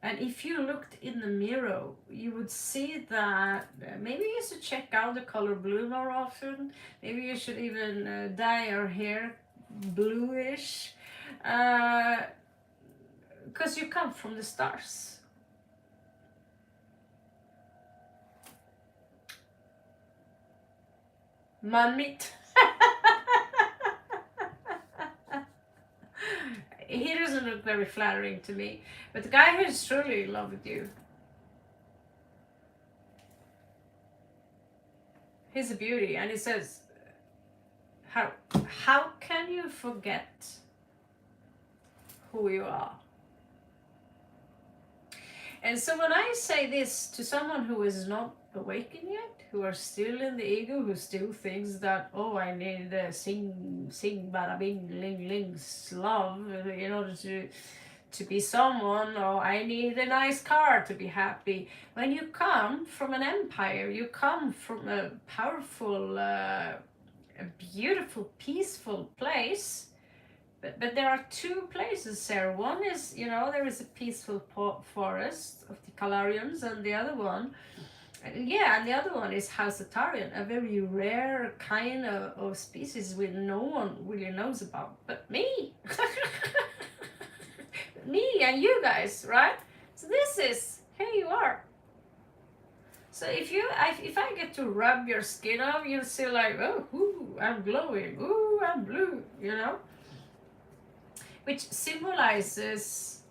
and if you looked in the mirror, you would see that maybe you should check out the color blue more often. Maybe you should even dye your hair bluish, because you come from the stars. Manmit. He doesn't look very flattering to me, but the guy who is truly in love with you, He's a beauty, and he says, how can you forget who you are? And so when I say this to someone who is not awakened yet, who are still in the ego, who still thinks that, oh, I need sing, bada bing, ling, ling's love in order to be someone, or I need a nice car to be happy. When you come from an empire, you come from a powerful, a beautiful, peaceful place. But there are two places there. One is, there is a peaceful forest of the Kalarians, and the other one, and the other one is Housatarian, a very rare kind of species which no one really knows about, but me. Me and you guys, right? So this is, here you are. So if I get to rub your skin off, you'll see like, oh, ooh, I'm glowing, ooh, I'm blue, which symbolizes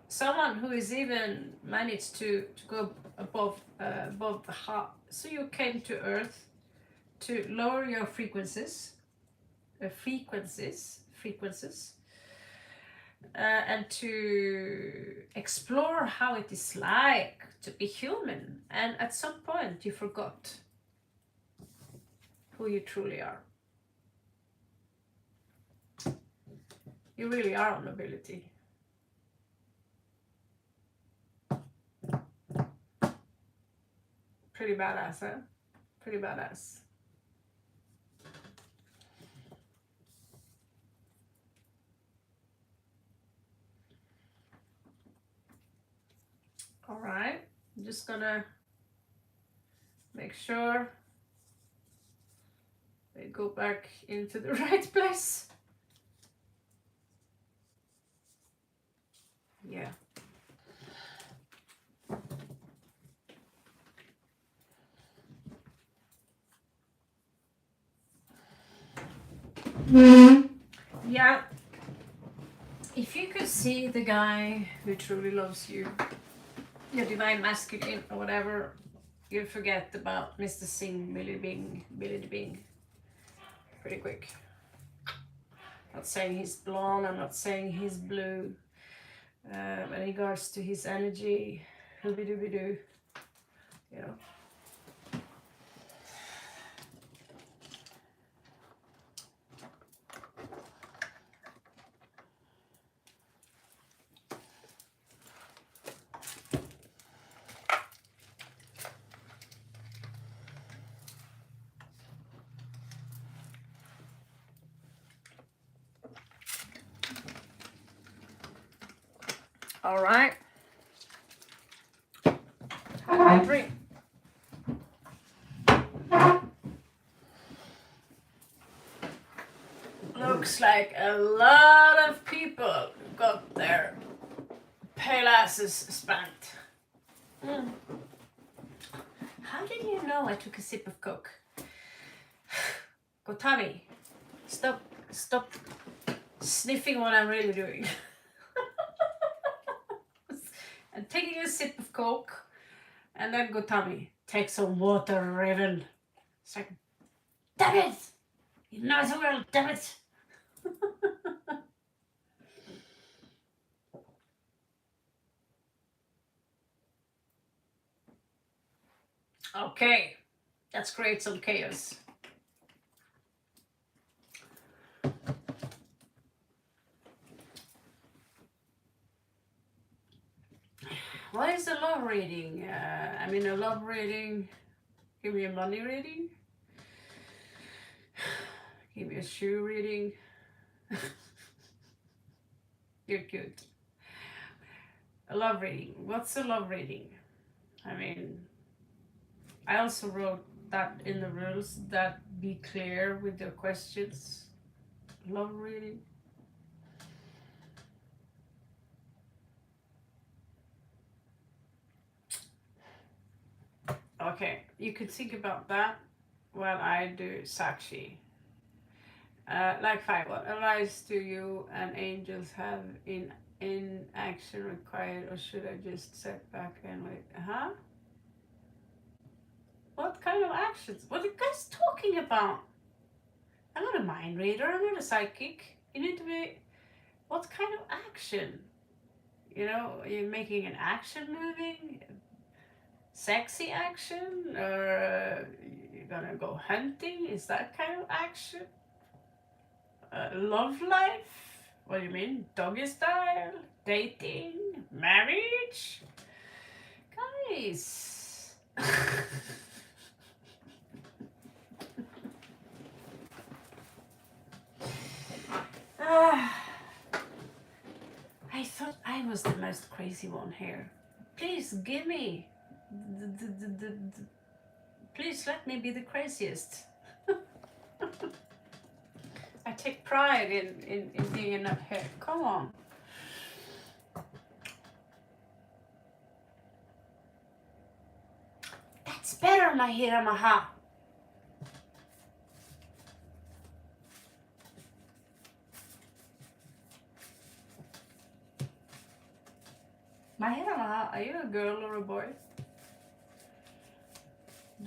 someone who is even managed to go above the heart. So you came to Earth to lower your frequencies, and to explore how it is like to be human. And at some point you forgot who you truly are. You really are a nobility. Pretty badass, huh? Pretty badass. All right, I'm just gonna make sure they go back into the right place. Yeah. Yeah. If you could see the guy who truly loves you, your divine masculine or whatever, you'll forget about Mr. Singh, Billy the Bing, pretty quick. Not saying he's blonde, I'm not saying he's blue. In regards to his energy, dooby-dooby-doo, All right. I drink. Looks like a lot of people got their pale asses spanked. How did you know I took a sip of Coke? Gotami, stop sniffing what I'm really doing. And taking a sip of Coke, and then Gotami, take some water, Raven. It's like, damn it! You know so well, damn it! Okay, let's create some chaos. What is a love reading? A love reading. Give me a money reading. Give me a shoe reading. You're cute. A love reading. What's a love reading? I also wrote that in the rules, that be clear with your questions. Love reading. Okay, you could think about that while I do Sakshi. Like 5, what advice do you and angels have in action required, or should I just sit back and wait? What kind of actions? What are you guys talking about? I'm not a mind reader. I'm not a psychic. You need to be. What kind of action? You know, are you making an action movie? Sexy action? Or you're gonna go hunting? Is that kind of action? Love life? What do you mean? Doggy style? Dating? Marriage? Guys. I thought I was the most crazy one here. Please give me please let me be the craziest. I take pride in being a nut here. Come on. That's better, Mahira Maha. Mahira Maha, are you a girl or a boy?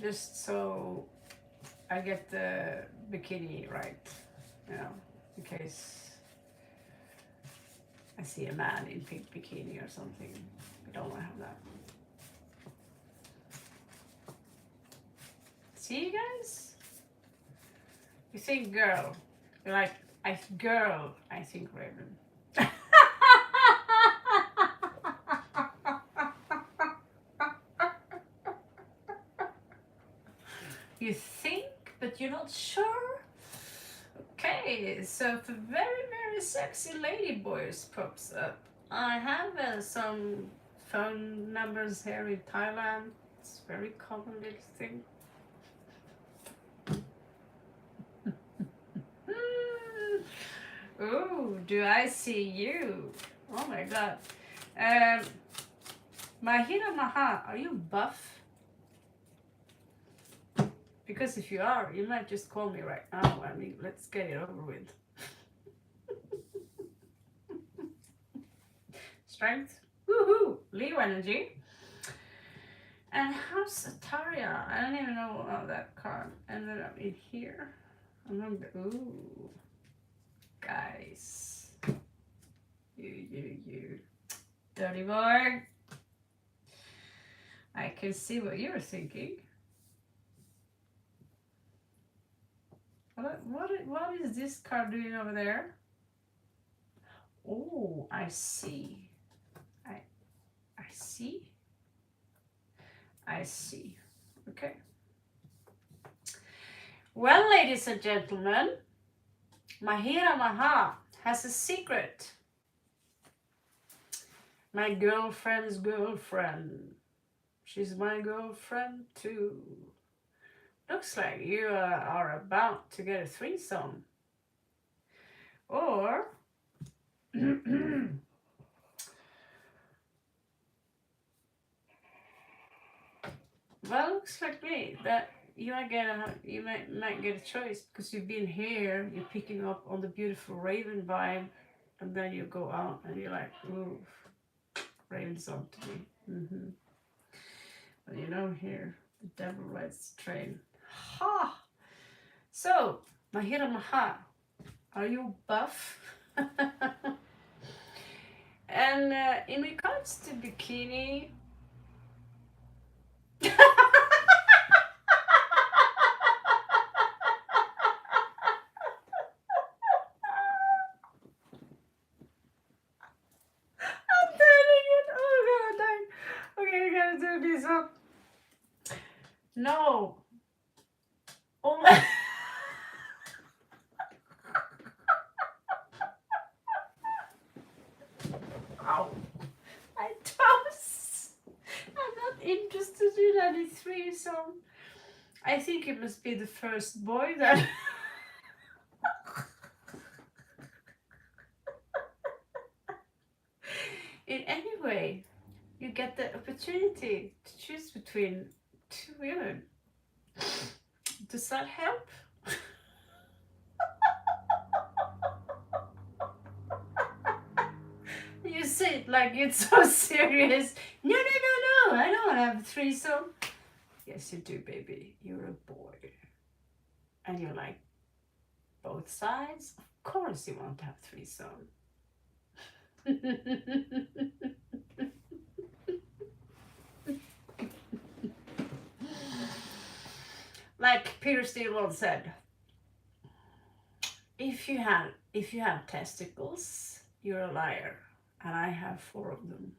Just so I get the bikini right, you know, in case I see a man in pink bikini or something. We don't want to have that. See, you guys? You think girl. You're like, girl, I think Raven. You think, but you're not sure? Okay, so if a very, very sexy lady voice pops up, I have some phone numbers here in Thailand. It's a very common little thing. Oh, do I see you? Oh my god. Mahira Maha, are you buff? Because if you are, you might just call me right now. I mean, let's get it over with. Strength. Woohoo! Leo energy. And how's Ataria? I don't even know how that card ended up in here. I'm on the, ooh. Guys. You. Dirty boy. I can see what you're thinking. What is this card doing over there? Oh, I see. I see. Okay. Well, ladies and gentlemen, Mahira Maha has a secret. My girlfriend's girlfriend. She's my girlfriend too. Looks like you are about to get a threesome. Or well, looks like me that you might get a choice, because you've been here, you're picking up on the beautiful Raven vibe, and then you go out and you're like, ooh, Raven's on to me. But you know, here the devil rides the train. Ha! So, Mahira Maha, are you buff? And in regards to bikini, I'm turning it. Oh god, okay, we gotta do this up. No. Oh my. Ow. I toast. I'm not interested in any threesome. I think it must be the first boy that. In any way, you get the opportunity to choose between two women. Does that help? You say it like it's so serious. No, I don't want to have a threesome. Yes, you do, baby. You're a boy. And you're like, both sides? Of course you want to have threesome. Like Peter Steele once said, if you have testicles, you're a liar. And I have 4 of them.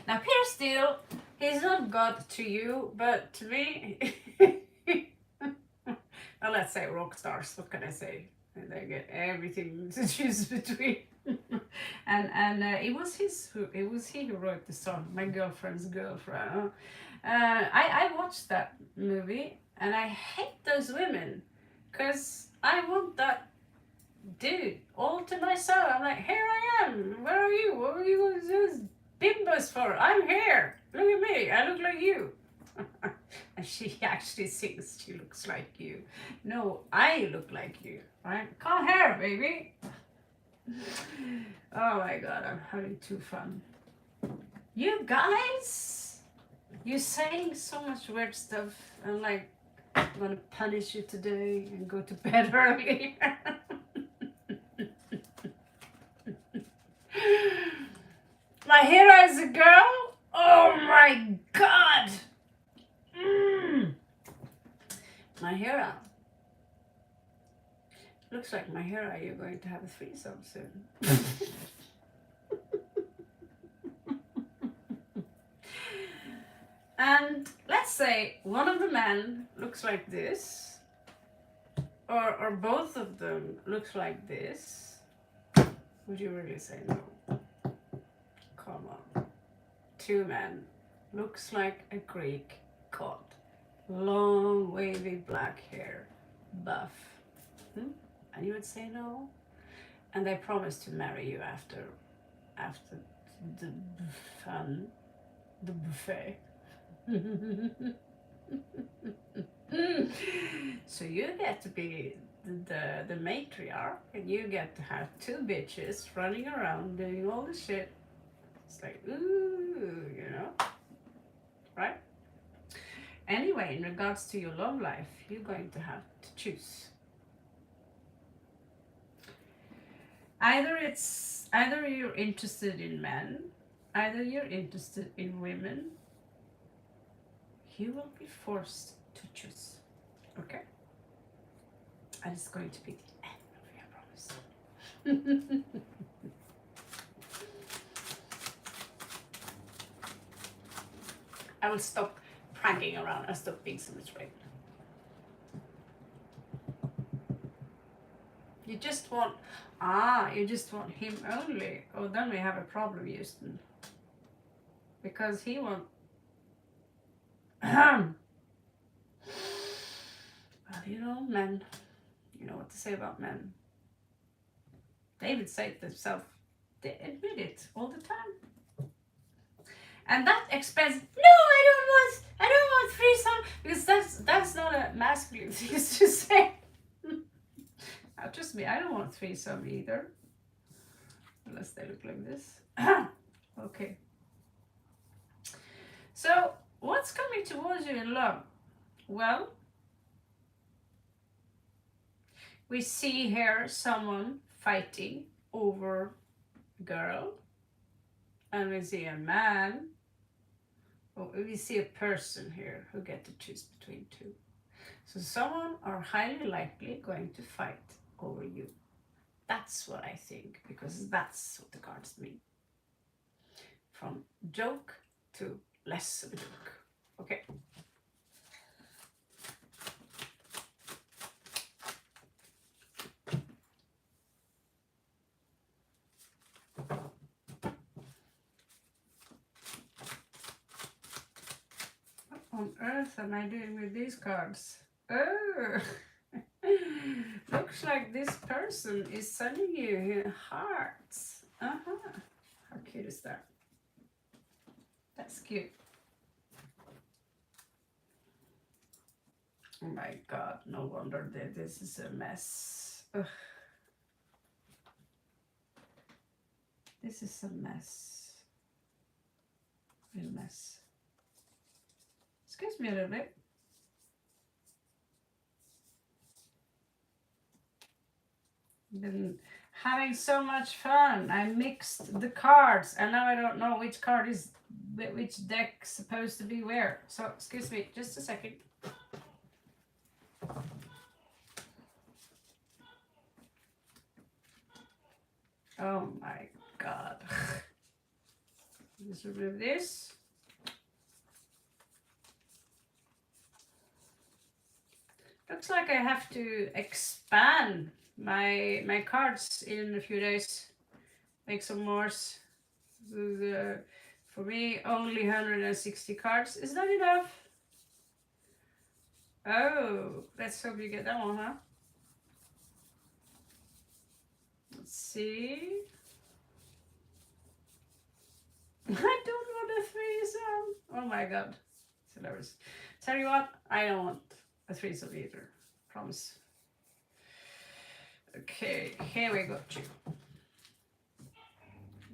Now Peter Steele, he's not God to you, but to me, well, let's say rock stars. What can I say? And they get everything to choose between. and it was he who wrote the song "My Girlfriend's Girlfriend." I watched that movie and I hate those women, cause I want that dude all to myself. I'm like, here I am. Where are you? What are you going to do this bimbos for? I'm here. Look at me. I look like you. And she actually sings, she looks like you. No, I look like you. Right? Come here, baby. Oh my god, I'm having too fun. You guys, you're saying so much weird stuff. I'm like, I'm gonna punish you today and go to bed early. My hero is a girl? Oh my god! My hero. Looks like my hero, you're going to have a threesome soon. And let's say one of the men looks like this, or both of them looks like this. Would you really say no? Come on. 2 men looks like a Greek god. Long, wavy black hair, buff. And you would say no? And they promise to marry you after the fun, the buffet. So you get to be the matriarch, and you get to have 2 bitches running around doing all the shit. It's like, ooh, you know, right? Anyway, in regards to your love life, you're going to have to choose. Either you're interested in men, either you're interested in women. You will be forced to choose. Okay? And it's going to be the end of your promise. I will stop pranking around and stop being so much right. You just want him only. Oh, then we have a problem, Houston. Because he won't. Well, you know, men. You know what to say about men. David said himself, they admit it all the time. And that expense. No, I don't want threesome, because that's not a masculine thing to say. Trust me, I don't want threesome either. Unless they look like this. Okay. So, what's coming towards you in love? Well, we see here someone fighting over a girl. And we see a man. Oh, we see a person here who get to choose between 2. So someone are highly likely going to fight over you. That's what I think, because that's what the cards mean. From joke to less of a joke. Okay. What on earth am I doing with these cards? Oh! Looks like this person is sending you hearts. How cute is that? That's cute. Oh my god, no wonder that this is a mess. Ugh. This is a mess. Real mess. Excuse me a little bit. Been having so much fun. I mixed the cards and now I don't know which card is which deck supposed to be where. So excuse me just a second. Oh my god. Let's remove this. Looks like I have to expand my cards in a few days. Make some more. For me, only 160 cards. Is that enough? Oh, let's hope you get that one, huh? Let's see. I don't want a threesome. Oh my god. It's hilarious. Tell you what, I don't want a threesome either. Promise. Okay, here we got you.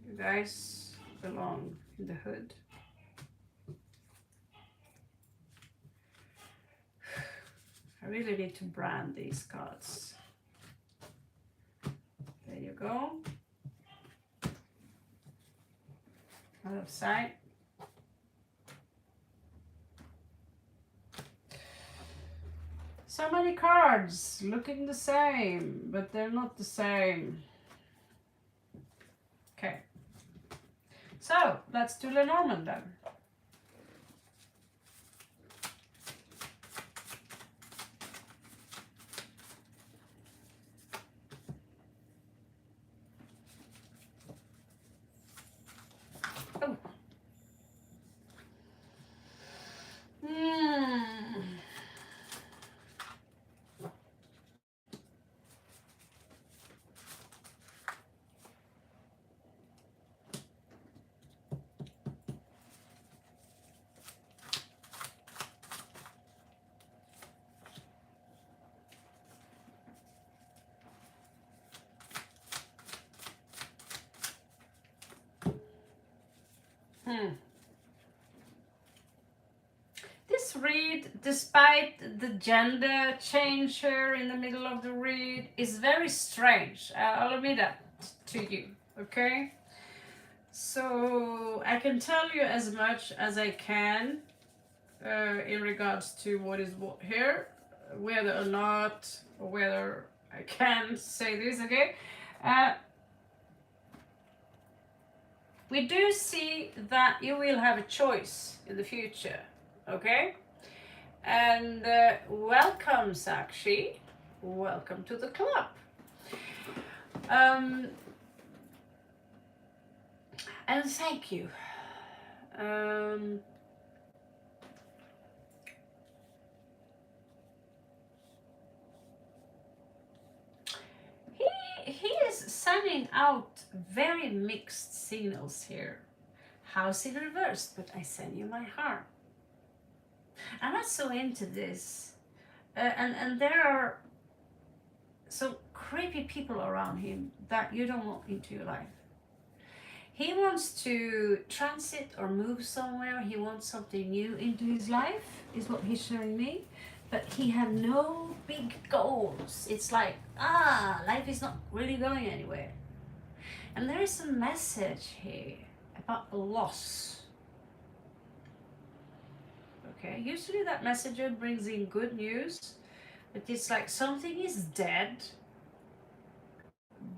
You guys belong in the hood. I really need to brand these cards. There you go. Other side. So many cards looking the same, but they're not the same. Okay. So let's do Lenormand then. Oh. This read, despite the gender change here in the middle of the read, is very strange. I'll admit that to you, okay? So I can tell you as much as I can in regards to what is what here, whether or not, or whether I can say this, okay? We do see that you will have a choice in the future, okay? And welcome, Sakshi. Welcome to the club. And thank you. He is sending out very mixed signals here. House in reverse, but I send you my heart. I'm not so into this. And there are some creepy people around him that you don't want into your life. He wants to transit or move somewhere. He wants something new into his life, is what he's showing me. But he had no big goals. It's like, life is not really going anywhere. And there is a message here about loss. Okay, usually that messenger brings in good news, but it's like something is dead,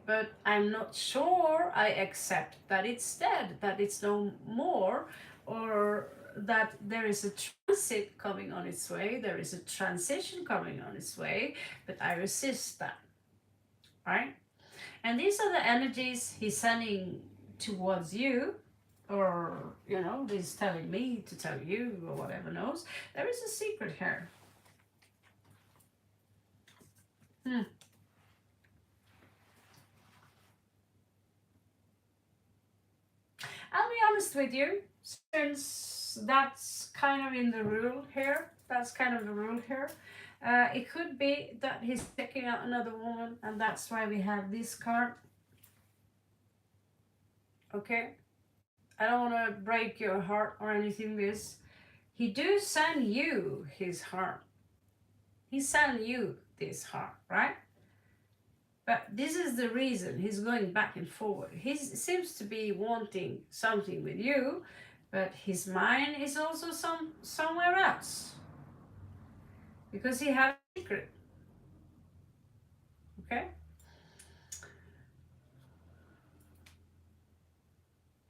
but I'm not sure I accept that it's dead, that it's no more, or that there is a transit coming on its way, there is a transition coming on its way, but I resist that, right? And these are the energies he's sending towards you, or, you know, he's telling me to tell you, or whatever knows. There is a secret here. I'll be honest with you, since that's kind of in the rule here, that's kind of the rule here. It could be that he's checking out another woman, and that's why we have this card. Okay. I don't want to break your heart or anything this. He do send you his heart. He sent you this heart, right? But this is the reason he's going back and forward. He seems to be wanting something with you, but his mind is also somewhere else. Because he has a secret. Okay?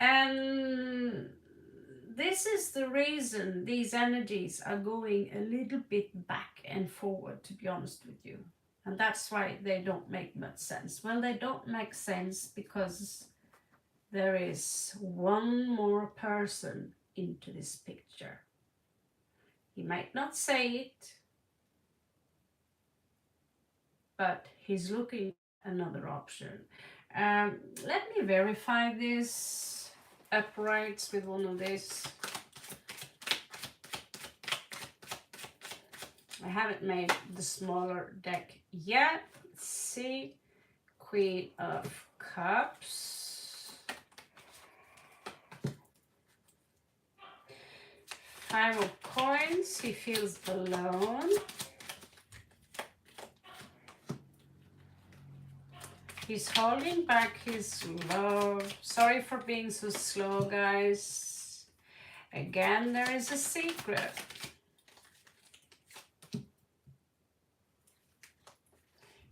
And this is the reason these energies are going a little bit back and forward, to be honest with you. And that's why they don't make much sense. Well, they don't make sense because there is one more person into this picture. He might not say it, but he's looking at another option. Let me verify this uprights with one of these. I haven't made the smaller deck yet. Let's see. Queen of Cups. Five of Coins. He feels alone. He's holding back his love. Sorry for being so slow, guys. Again, there is a secret.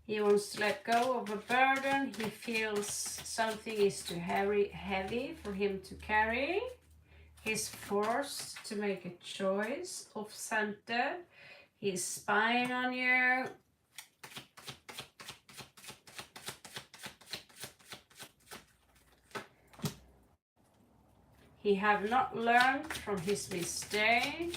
He wants to let go of a burden. He feels something is too heavy for him to carry. He's forced to make a choice off-center. He's spying on you. He have not learned from his mistake.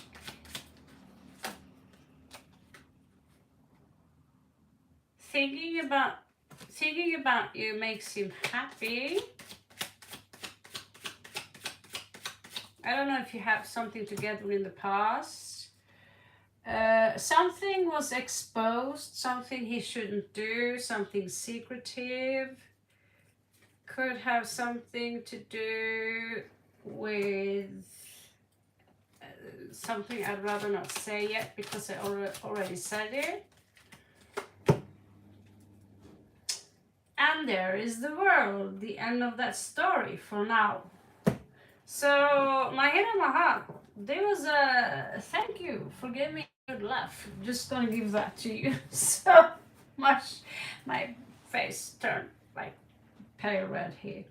Thinking about you makes him happy. I don't know if you have something together in the past. Something was exposed, something he shouldn't do, something secretive. Could have something to do with something I'd rather not say yet because I already said it. And there is the world, the end of that story for now. So, my head and my heart, there was a thank you for giving me a good laugh. Just gonna give that to you. So much, my face turned like pale red here.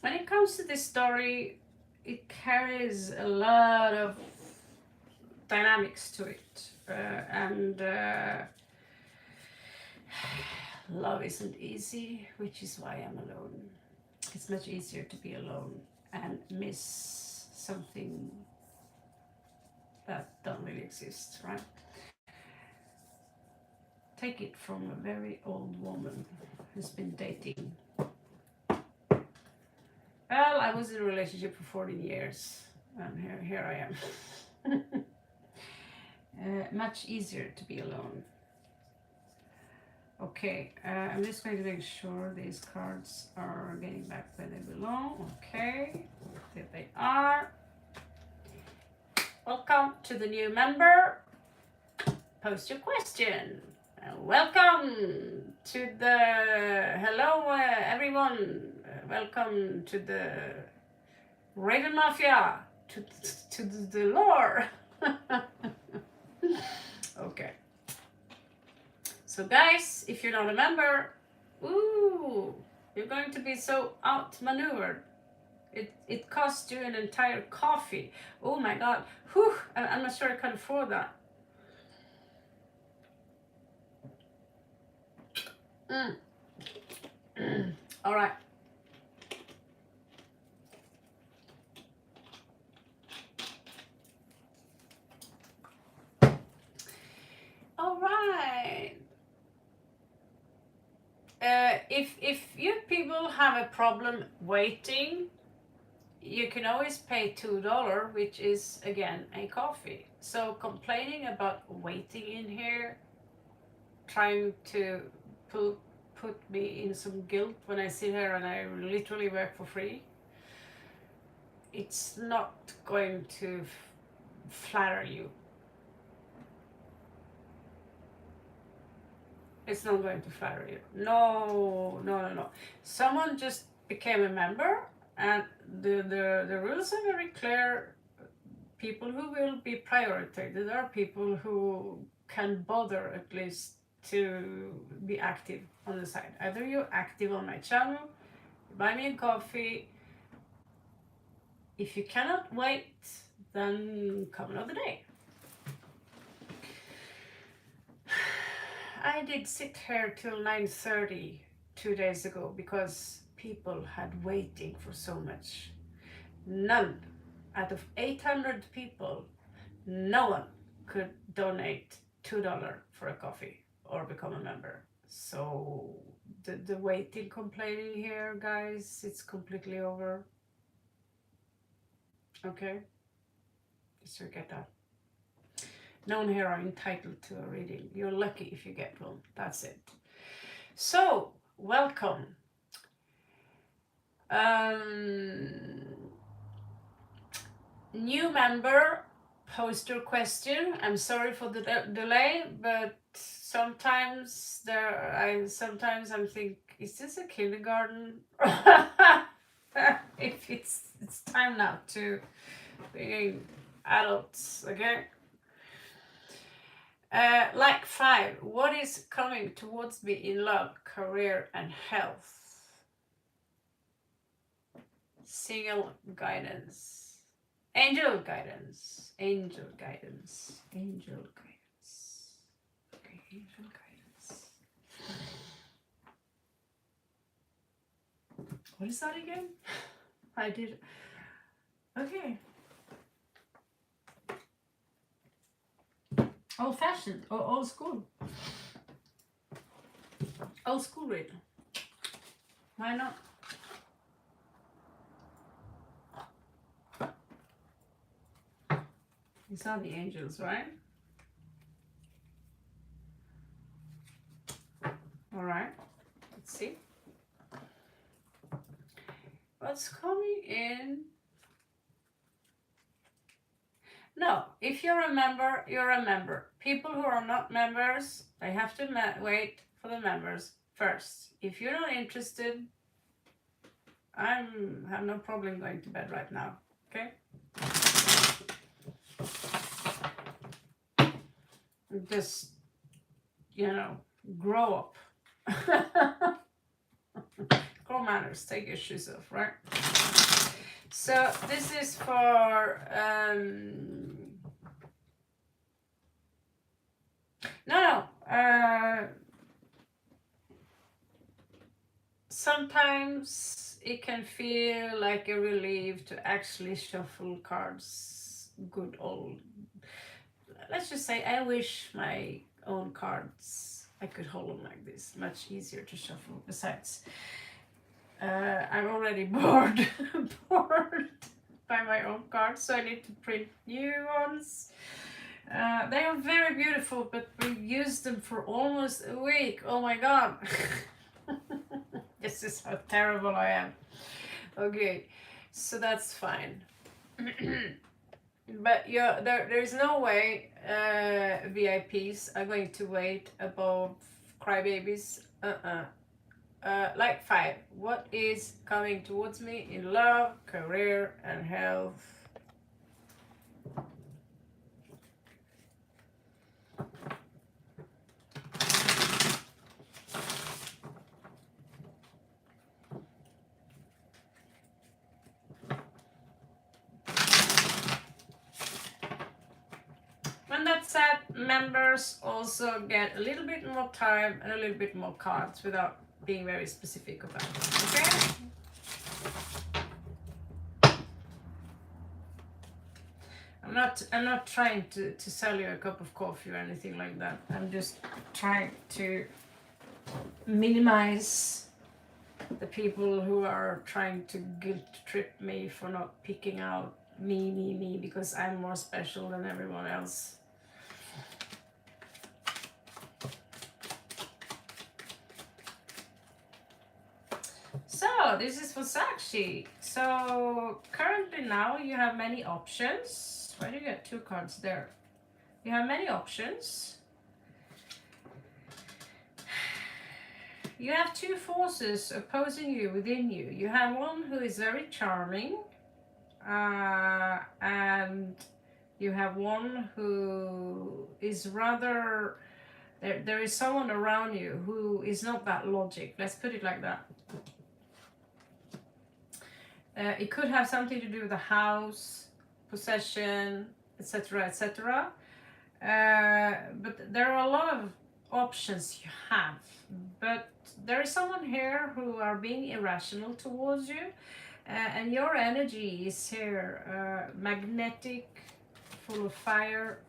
When it comes to this story, it carries a lot of dynamics to it. Love isn't easy, which is why I'm alone. It's much easier to be alone and miss something that don't really exist, right? Take it from a very old woman who's been dating. Well, I was in a relationship for 14 years, and here I am. Much easier to be alone. Okay, I'm just going to make sure these cards are getting back where they belong. Okay, there they are. Welcome to the new member. Post your question. Welcome to the, hello everyone. Welcome to the Raven Mafia, to the lore. Okay. So guys, if you're not a member, ooh, you're going to be so outmaneuvered. It costs you an entire coffee. Oh my God, whew, I'm not sure I can afford that. All right. All right. If you people have a problem waiting, you can always pay $2, which is again a coffee. So complaining about waiting in here, trying to put put me in some guilt when I sit here and I literally work for free. It's not going to flatter you. It's not going to flatter you. No, no, no, no. Someone just became a member, and the rules are very clear. People who will be prioritized are people who can bother at least to be active on the side. Either you're active on my channel, buy me a coffee. If you cannot wait, then come another day. I did sit here till 9:30 2 days ago because people had waiting for so much. None out of 800 people, no one could donate $2 for a coffee or become a member. So the waiting complaining here, guys, it's completely over. Okay, just forget that. No one here are entitled to a reading. You're lucky if you get one. That's it. So, welcome. New member, post your question. I'm sorry for the delay, but sometimes I'm think, is this a kindergarten? If it's time now to be adults, okay? Like 5, what is coming towards me in love, career, and health? Single guidance, angel guidance, angel guidance, angel guidance. Okay, angel guidance. What is that again? I did. Okay. Old fashioned or old school? Old school read. Why not? These are the angels, right? All right. Let's see. What's coming in? No, if you're a member, you're a member. People who are not members, they have to wait for the members first. If you're not interested, I have no problem going to bed right now, okay? Just, grow up. Grow manners, take your shoes off, right? So this is for sometimes it can feel like a relief to actually shuffle cards. Good old, let's just say, I wish my own cards I could hold them like this. Much easier to shuffle. Besides, I'm already bored by my own cards, so I need to print new ones. They are very beautiful, but we used them for almost a week. Oh my god. This is how terrible I am. Okay, so that's fine. But yeah, there is no way VIPs are going to wait above crybabies. Like 5, what is coming towards me in love, career, and health? When that's said, members also get a little bit more time and a little bit more cards without being very specific about it, okay? I'm not trying to sell you a cup of coffee or anything like that. I'm just trying to minimize the people who are trying to guilt trip me for not picking out me because I'm more special than everyone else. Oh, this is for Sakshi. So currently now you have many options. Why do you get 2 cards there? You have many options. You have 2 forces opposing you within you. You have one who is very charming, and you have one who is rather, there is someone around you who is not that logic. Let's put it like that. It could have something to do with the house, possession, etc., etc. But there are a lot of options you have. But there is someone here who are being irrational towards you, and your energy is here magnetic, full of fire,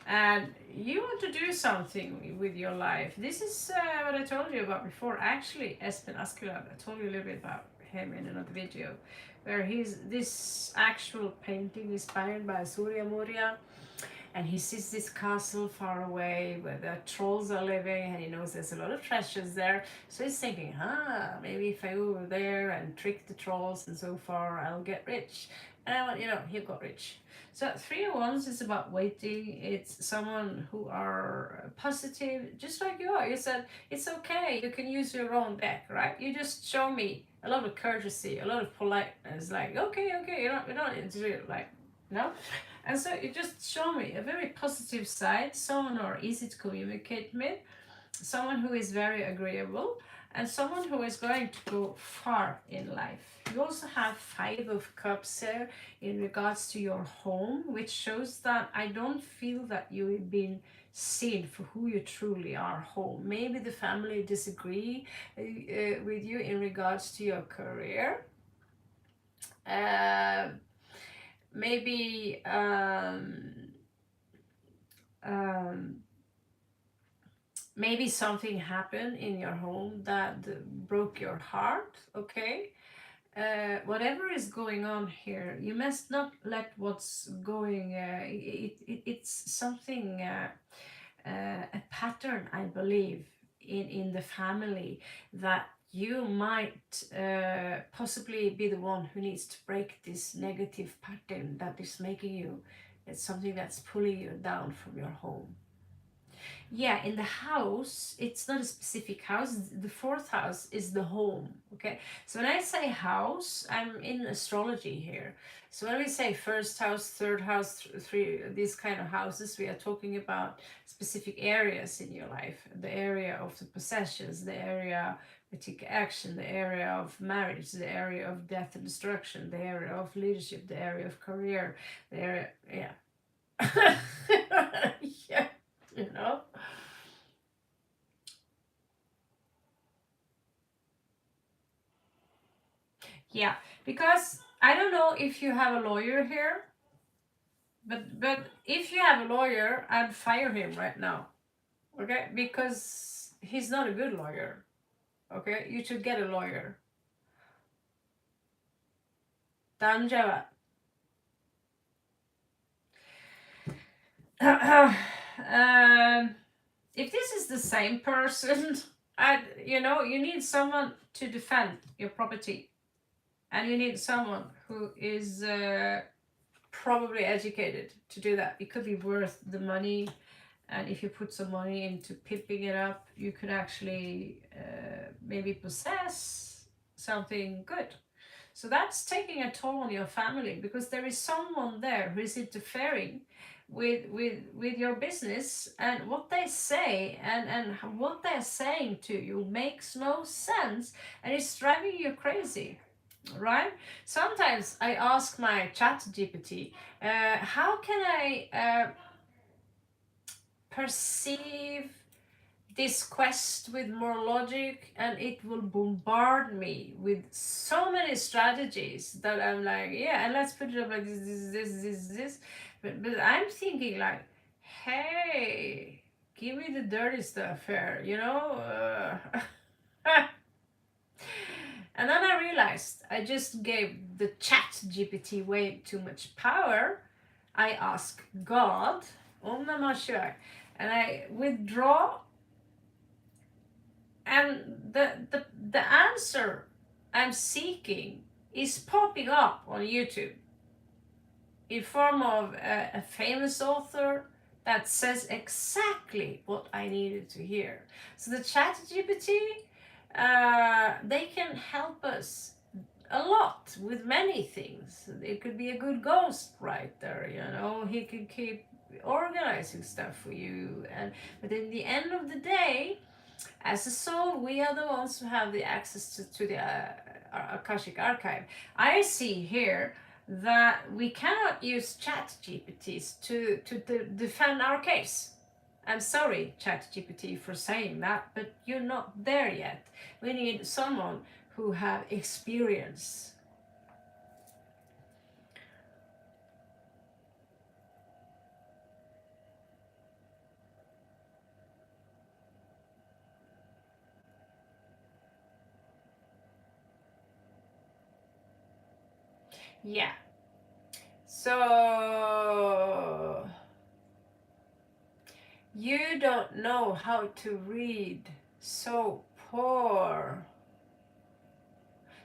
and you want to do something with your life. This is what I told you about before. Actually, Espen Askeladd, I told you a little bit about him in another video, where he's this actual painting inspired by Surya, and he sees this castle far away where the trolls are living, and he knows there's a lot of treasures there. So he's thinking, maybe if I go over there and trick the trolls and so far, I'll get rich. And he got rich. So 3 of Wands is about waiting. It's someone who are positive, just like you are. You said, it's okay, you can use your own deck, right? You just show me a lot of courtesy, a lot of politeness, like, okay, you don't need to do it, like, no? And so you just show me a very positive side, someone who are easy to communicate with, someone who is very agreeable, and someone who is going to go far in life. You also have 5 of Cups here in regards to your home, which shows that I don't feel that you've been seen for who you truly are home. Maybe the family disagree with you in regards to your career. Maybe maybe something happened in your home that broke your heart, okay? Whatever is going on here, you must not let what's going, it's something, a pattern, I believe, in the family, that you might possibly be the one who needs to break this negative pattern that is making you, it's something that's pulling you down from your home. Yeah, in the house, it's not a specific house. The 4th house is the home, okay? So when I say house, I'm in astrology here. So when we say 1st house, 3rd house, 3, these kind of houses, we are talking about specific areas in your life. The area of the possessions, the area we take action, the area of marriage, the area of death and destruction, the area of leadership, the area of career, the area, yeah. Yeah, you know? Yeah, because I don't know if you have a lawyer here, but if you have a lawyer, I'd fire him right now, okay? Because he's not a good lawyer, okay? You should get a lawyer. Danjava. If this is the same person, you need someone to defend your property, and you need someone who is probably educated to do that. It could be worth the money, and if you put some money into pimping it up, you could actually maybe possess something good. So that's taking a toll on your family, because there is someone there who is interfering with your business, and what they say and what they're saying to you makes no sense, and it's driving you crazy, right? Sometimes I ask my chat GPT, how can I perceive this quest with more logic, and it will bombard me with so many strategies that I'm like, yeah, and let's put it up like this. But I'm thinking like, hey, give me the dirty stuff here, And then I realized I just gave the chat GPT way too much power. I ask God, Om Namah Shivaya, and I withdraw, and the answer I'm seeking is popping up on YouTube in form of a famous author that says exactly what I needed to hear. So the ChatGPT, they can help us a lot with many things. It could be a good ghostwriter, you know, he could keep organizing stuff for you. But in the end of the day, as a soul, we are the ones who have the access to the Akashic archive. I see here that we cannot use chat GPTs to defend our case. I'm sorry, ChatGPT, for saying that, but you're not there yet. We need someone who have experience. Yeah. So you don't know how to read. So poor.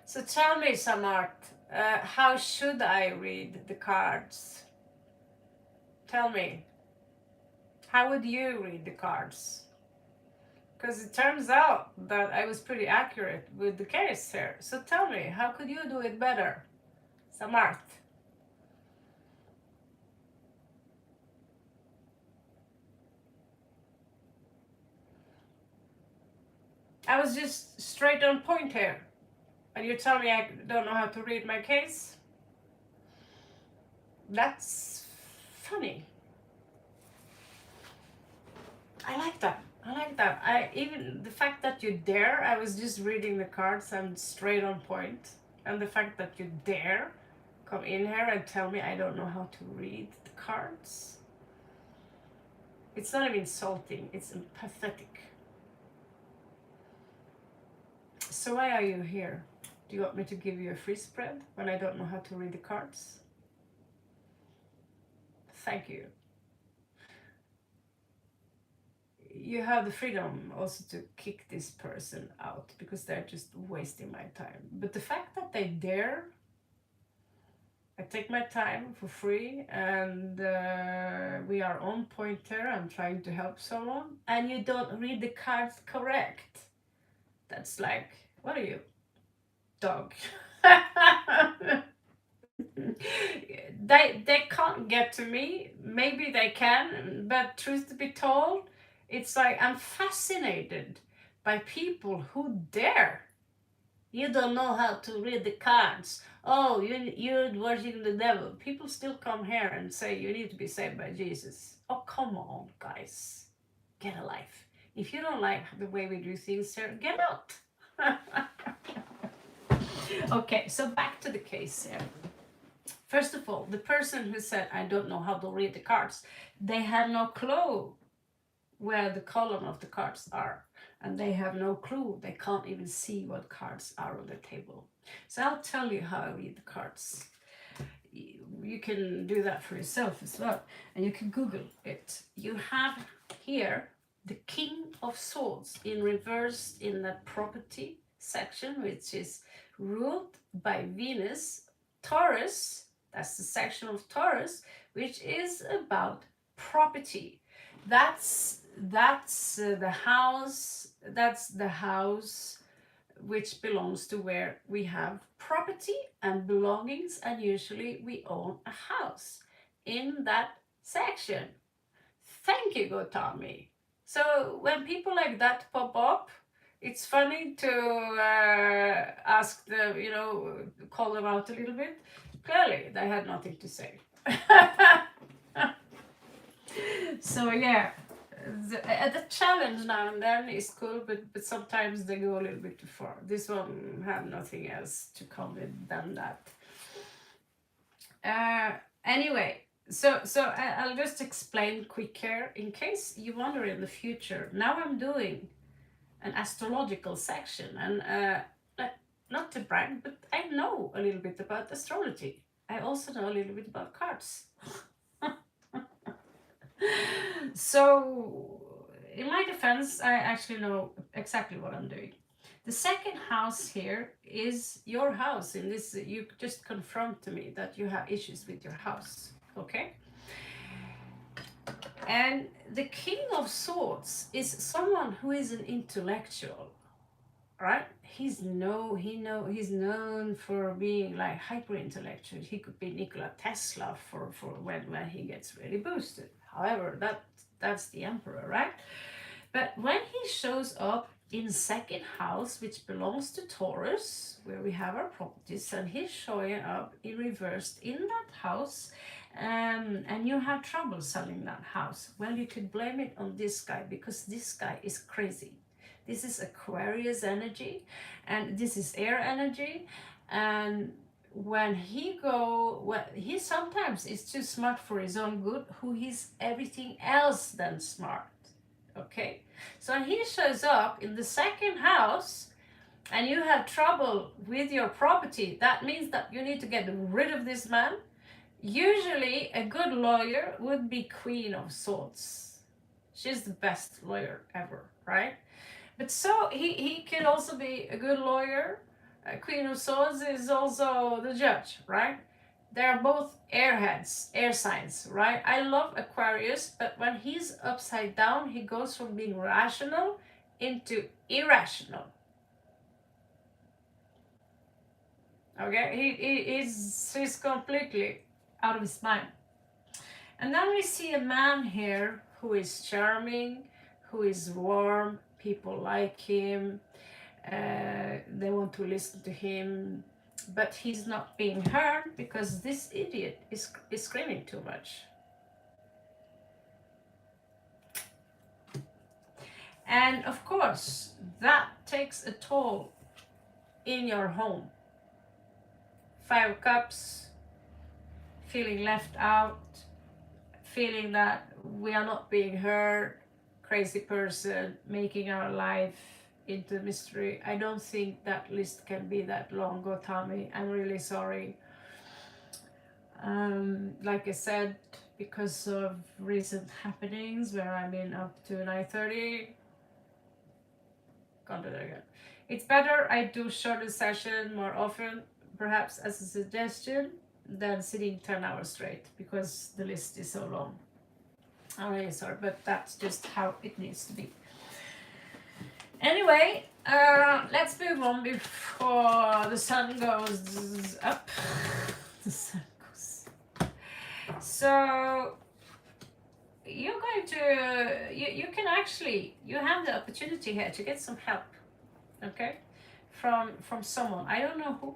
So tell me, Samart, how should I read the cards? Tell me, how would you read the cards? Because it turns out that I was pretty accurate with the case here. So tell me, how could you do it better, Samart? I was just straight on point here. And you tell me I don't know how to read my case? That's funny. I like that. I like that. I even the fact that you dare, I was just reading the cards and straight on point. And the fact that you dare come in here and tell me I don't know how to read the cards. It's not even insulting, it's pathetic. So why are you here? Do you want me to give you a free spread when I don't know how to read the cards? Thank you. You have the freedom also to kick this person out because they're just wasting my time. But the fact that they dare, I take my time for free and we are on point here. I'm trying to help someone and you don't read the cards correct. That's like, what are you? Dog. They can't get to me. Maybe they can, but truth to be told, it's like I'm fascinated by people who dare. You don't know how to read the cards. Oh, you're worshiping the devil. People still come here and say you need to be saved by Jesus. Oh, come on, guys. Get a life. If you don't like the way we do things here, get out. Okay, so back to the case here. First of all, the person who said, I don't know how to read the cards, they have no clue where the column of the cards are. And they have no clue. They can't even see what cards are on the table. So I'll tell you how I read the cards. You can do that for yourself as well. And you can Google it. You have here the King of Swords in reverse in the property section, which is ruled by Venus. Taurus, that's the section of Taurus, which is about property. That's the house. That's the house which belongs to where we have property and belongings, and usually we own a house in that section. Thank you, Gotami. So when people like that pop up, it's funny to ask them, call them out a little bit. Clearly, they had nothing to say. So yeah, the challenge now and then is cool, but sometimes they go a little bit too far. This one had nothing else to comment than that. Anyway, so I'll just explain quick here in case you wonder in the future. Now I'm doing an astrological section, and not to brag, but I know a little bit about astrology. I also know a little bit about cards. So in my defense, I actually know exactly what I'm doing. The second house here is your house. In this, you just confirmed to me that you have issues with your house. Okay. And the King of Swords is someone who is an intellectual, right? He's known for being like hyper intellectual. He could be Nikola Tesla for when he gets really boosted. However, that's the emperor, right? But when he shows up in second house, which belongs to Taurus, where we have our properties, and he's showing up in reversed in that house, and you have trouble selling that house, well, you could blame it on this guy, because this guy is crazy. This is Aquarius energy, and this is air energy, and when he sometimes is too smart for his own good, who he's everything else than smart. Okay, so when he shows up in the second house and you have trouble with your property, that means that you need to get rid of this man. Usually a good lawyer would be Queen of Swords. She's the best lawyer ever, right? But so he can also be a good lawyer. Queen of Swords is also the judge, right? They're both airheads, air signs, right? I love Aquarius, but when he's upside down, he goes from being rational into irrational. Okay, he's completely out of his mind. And then we see a man here who is charming, who is warm, people like him, they want to listen to him, but he's not being heard because this idiot is screaming too much. And of course, that takes a toll in your home. 5 of Cups, feeling left out, feeling that we are not being heard, crazy person, making our life into mystery. I don't think that list can be that long, Gotami. I'm really sorry. Like I said, because of recent happenings where I'm in up to 9:30, can't do that again. It's better I do shorter session more often, perhaps as a suggestion, than sitting 10 hours straight, because the list is so long. I'm really sorry, but that's just how it needs to be. Anyway, let's move on before the sun goes up. The sun goes. So you're going to, you can actually, you have the opportunity here to get some help, okay, from someone. I don't know who,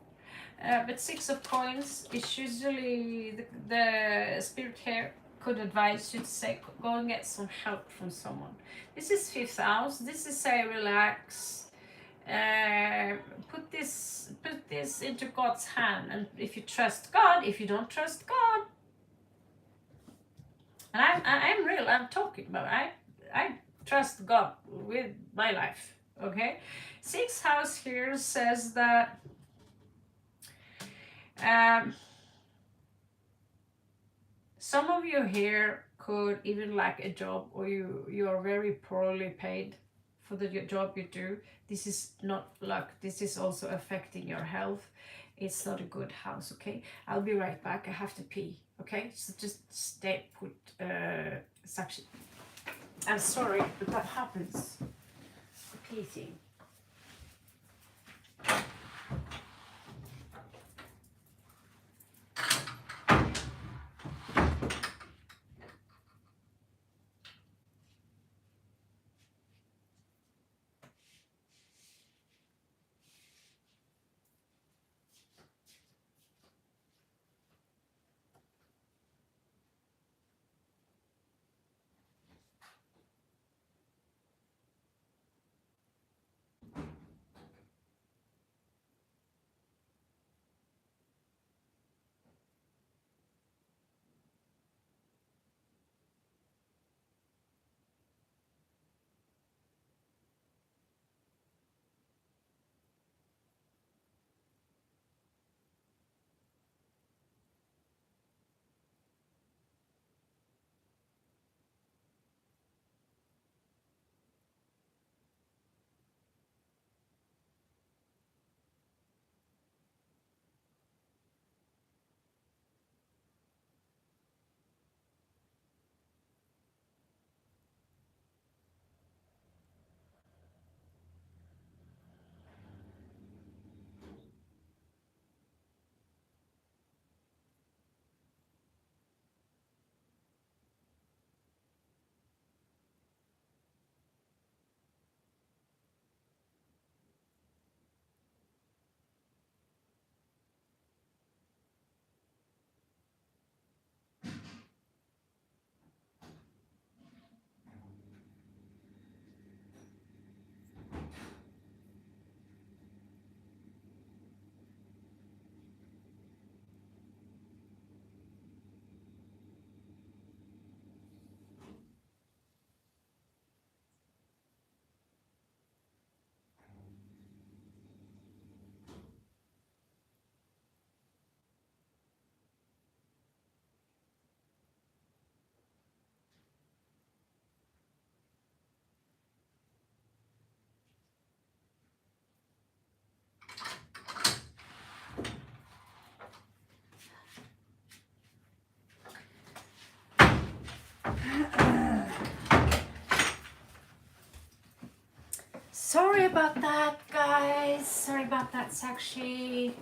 but 6 of Coins is usually the spirit here could advise you to say, go and get some help from someone. This is 5th house. This is say relax. Put this into God's hand, and if you trust God, if you don't trust God, and I'm real. I'm talking about I trust God with my life. Okay, 6th house here says that. Some of you here could even lack a job, or you are very poorly paid for the job you do. This is not luck. This is also affecting your health. It's not a good house, okay? I'll be right back. I have to pee, okay? So just stay put, Sakshi. I'm sorry, but that happens. The pee thing. Sorry about that, guys. Sorry about that, Sakshi.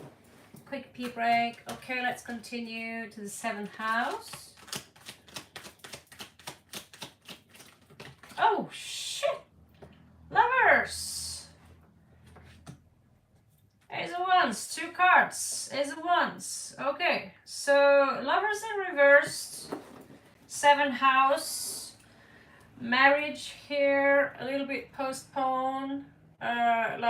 Quick pee break. Okay, let's continue to the 7th house. Oh, shit. Lovers. Ace of Wands, 2 cards. Ace of Wands. Okay, so Lovers in reversed. 7th house. Marriage here, a little bit postponed. I'm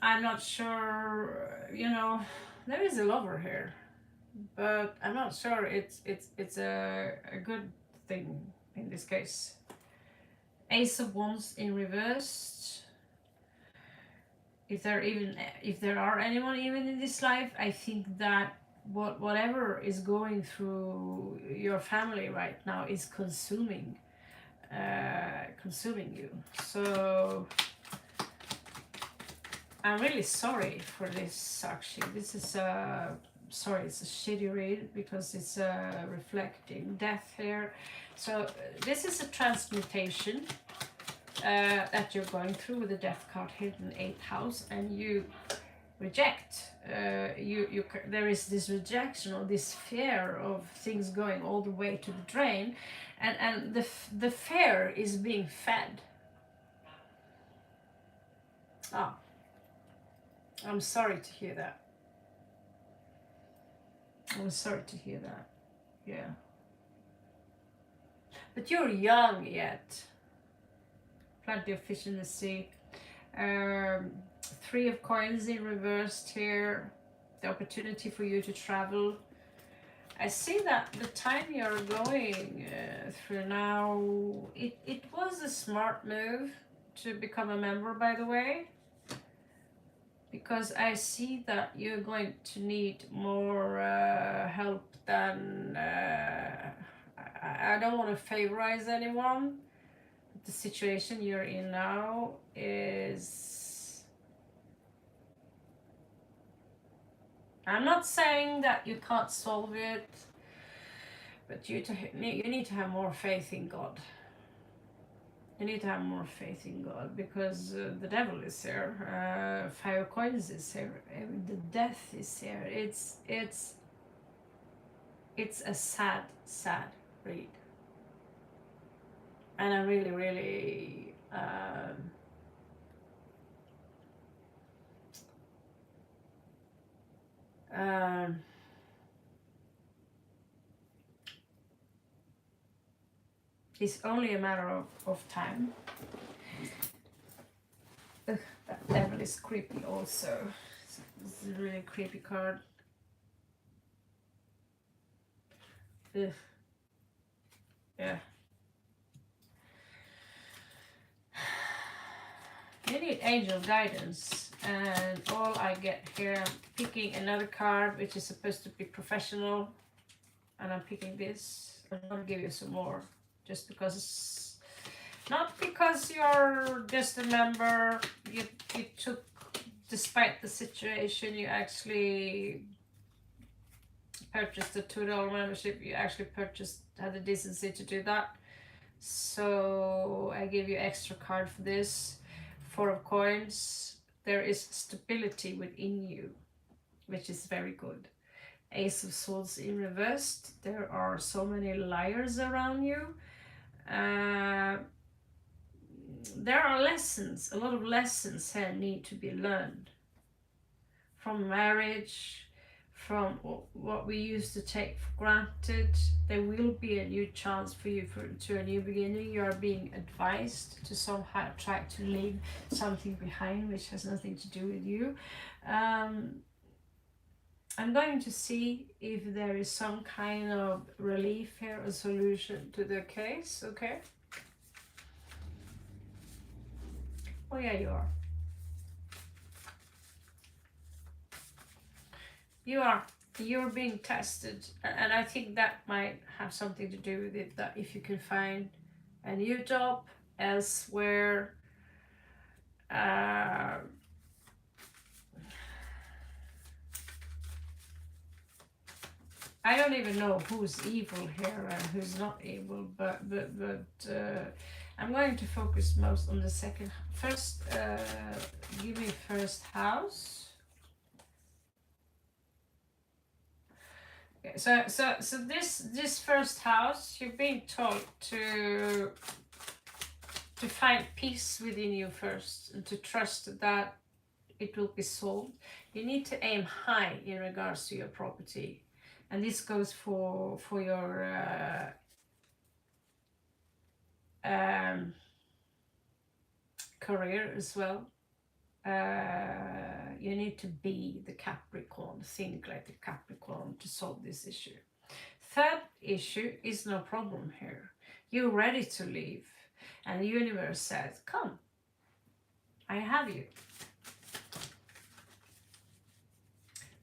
not sure, you know, there is a lover here, but I'm not sure it's a good thing in this case. Ace of Wands in reversed. If there are anyone even in this life, I think that whatever is going through your family right now is consuming you. So I'm really sorry for this, actually. This is sorry, it's a shitty read because it's reflecting death here. So this is a transmutation that you're going through with the death card here in the 8th house, and you reject. There is this rejection or this fear of things going all the way to the drain, and the fear is being fed. Oh, I'm sorry to hear that. I'm sorry to hear that. Yeah. But you're young yet. Plenty of fish in the sea. 3 of coins in reversed here. The opportunity for you to travel. I see that the time you're going through now, it was a smart move to become a member, by the way. Because I see that you're going to need more help than... I don't want to favorize anyone. The situation you're in now is... I'm not saying that you can't solve it, but you need to have more faith in God. You need to have more faith in God, because the devil is here. 5 of coins is here. The death is here. It's a sad, sad read. And I really, really it's only a matter of time. Ugh, that devil is creepy also. It's a really creepy card. Ugh. Yeah. You need angel guidance, and all I get here, I'm picking another card which is supposed to be professional, and I'm picking this. I'm gonna give you some more, just because, not because you're just a member. You took, despite the situation, you actually purchased a $2 membership. You actually had the decency to do that. So I give you extra card for this. 4 of coins. There is stability within you, which is very good. Ace of swords in reversed. There are so many liars around you. There are lessons, a lot of lessons here need to be learned. From marriage, from what we used to take for granted. There will be a new chance for you to a new beginning. You are being advised to somehow try to leave something behind which has nothing to do with you. I'm going to see if there is some kind of relief here, a solution to the case, okay? Oh yeah, you are. You're being tested, and I think that might have something to do with it, that if you can find a new job elsewhere, I don't even know who's evil here and who's not evil, but I'm going to focus most on the second. First, give me first house. Okay, so this first house, you're being told to find peace within you first and to trust that it will be solved. You need to aim high in regards to your property, and this goes for your career as well. You need to be the Capricorn, think like the Capricorn to solve this issue. Third issue is no problem here. You're ready to leave, and the universe says, come, I have you.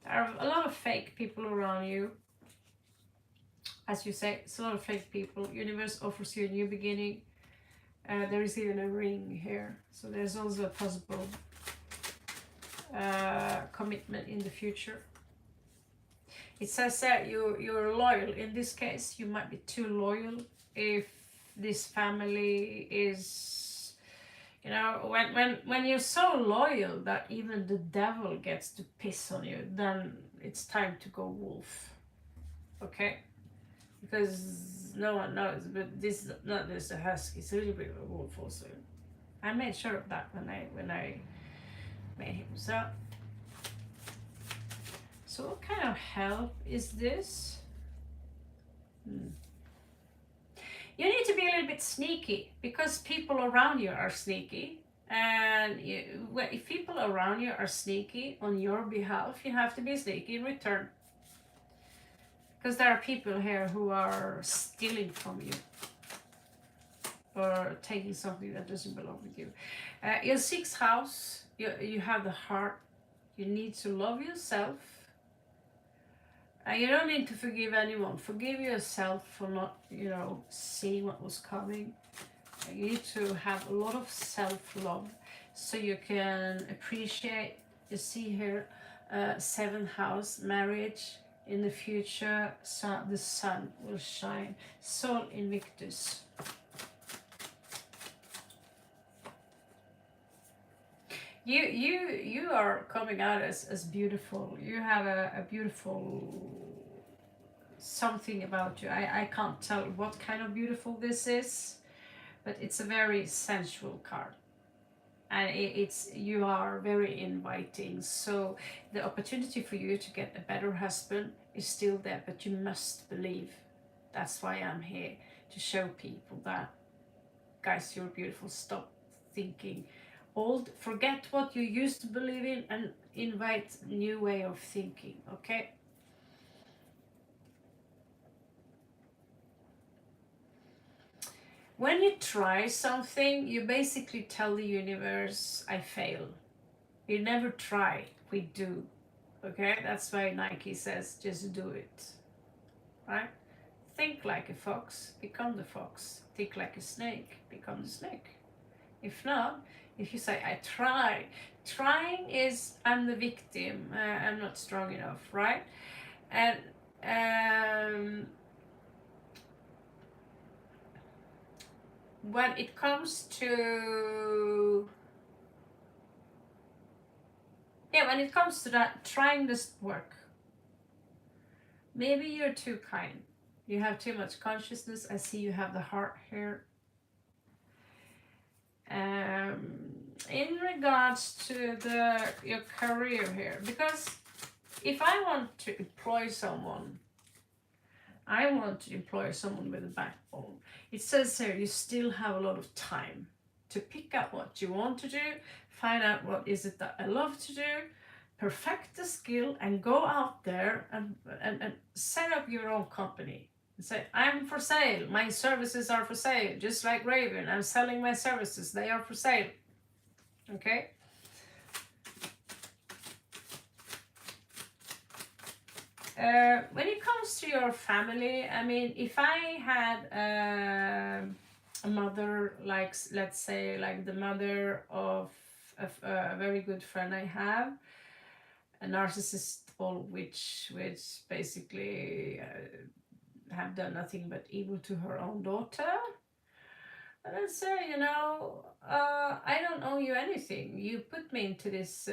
There are a lot of fake people around you. As you say, it's a lot of fake people. Universe offers you a new beginning. There is even a ring here. So there's also a possible commitment in the future. It says that you're loyal. In this case, you might be too loyal. If this family is, you know, when you're so loyal that even the devil gets to piss on you, then it's time to go wolf. Okay? Because no one knows, but this is not just a husky, it's a little bit of a wolf also. I made sure of that when I made him. So what kind of help is this? You need to be a little bit sneaky because people around you are sneaky. And if people around you are sneaky on your behalf, you have to be sneaky in return. Because there are people here who are stealing from you or taking something that doesn't belong with you. Your sixth house, you have the heart. You need to love yourself. You don't need to forgive anyone. Forgive yourself for not, seeing what was coming. You need to have a lot of self-love so you can appreciate. You see here, seventh house, marriage. In the future, the sun will shine. Sol Invictus. You are coming out as beautiful. You have a beautiful something about you. I can't tell what kind of beautiful this is, but it's a very sensual card. And you are very inviting. So the opportunity for you to get a better husband is still there, but you must believe. That's why I'm here, to show people that, guys, you're beautiful. Stop thinking old. Forget what you used to believe in and invite a new way of thinking, okay? When you try something, you basically tell the universe, I fail. You never try, we do. Okay, that's why Nike says, just do it. Right? Think like a fox, become the fox. Think like a snake, become the snake. If not, if you say, I try. Trying is, I'm the victim, I'm not strong enough, right? And when it comes to that, trying doesn't work. Maybe you're too kind. You have too much consciousness. I see you have the heart here. In regards to your career here, because if I want to employ someone, I want to employ someone with a backbone. It says here you still have a lot of time to pick up what you want to do, find out what is it that I love to do, perfect the skill, and go out there and set up your own company. And say, I'm for sale, my services are for sale, just like Raven, I'm selling my services, they are for sale. Okay? When it comes to your family, I mean, if I had a mother, like, let's say, like the mother of a very good friend I have, a narcissist people which basically have done nothing but evil to her own daughter. And I say, you know, I don't owe you anything. You put me into this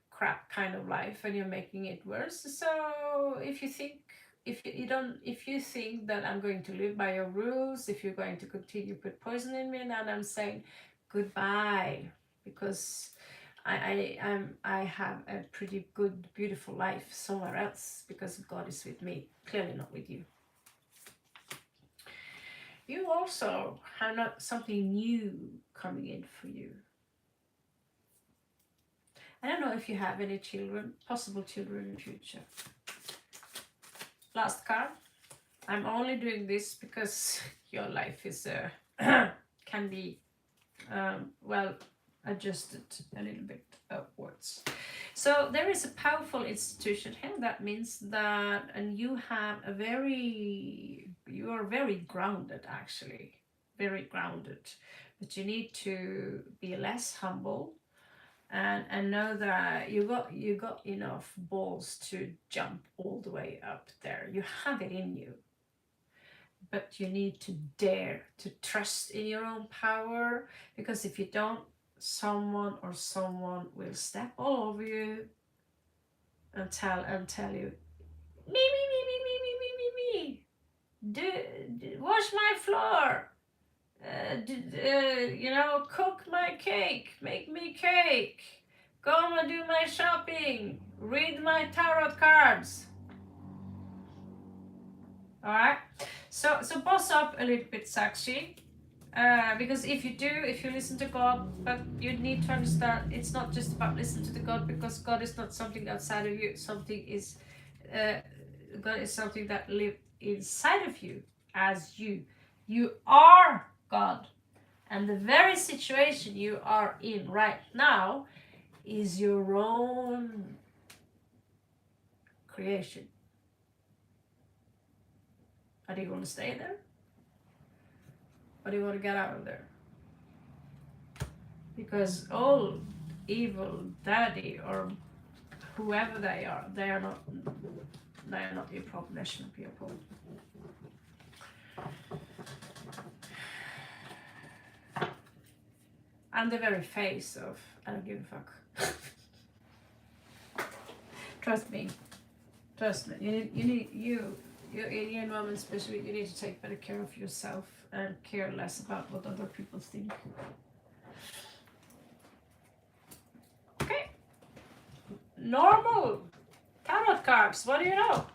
crap kind of life, and you're making it worse. So if you think, if you think that I'm going to live by your rules, if you're going to continue to put poison in me, then I'm saying goodbye, because I have a pretty good, beautiful life somewhere else, because God is with me, clearly not with you. You also have not something new coming in for you. I don't know if you have any children, possible children in the future. Last card. I'm only doing this because your life is can be well adjusted a little bit upwards. So there is a powerful institution here. That means that, and you have a you are very grounded, actually, very grounded, but you need to be less humble, and know that you got enough balls to jump all the way up there. You have it in you, but you need to dare to trust in your own power, because if you don't, someone will step all over you and tell you, me, wash my floor, you know, cook my cake, make me cake, go and do my shopping, read my tarot cards. All right, so boss up a little bit, Sakshi. Because if you listen to God, but you need to understand, it's not just about listening to the God, because God is not something outside of you. God is something that lives inside of you as you. You are God, and the very situation you are in right now is your own creation. How do you want to stay there? Or do you want to get out of there? Because all evil daddy or whoever they are not your problem. They shouldn't be your problem. I'm the very face of I don't give a fuck. Trust me. You Indian woman especially, you need to take better care of yourself and care less about what other people think. Okay. Normal tarot cards. What do you know?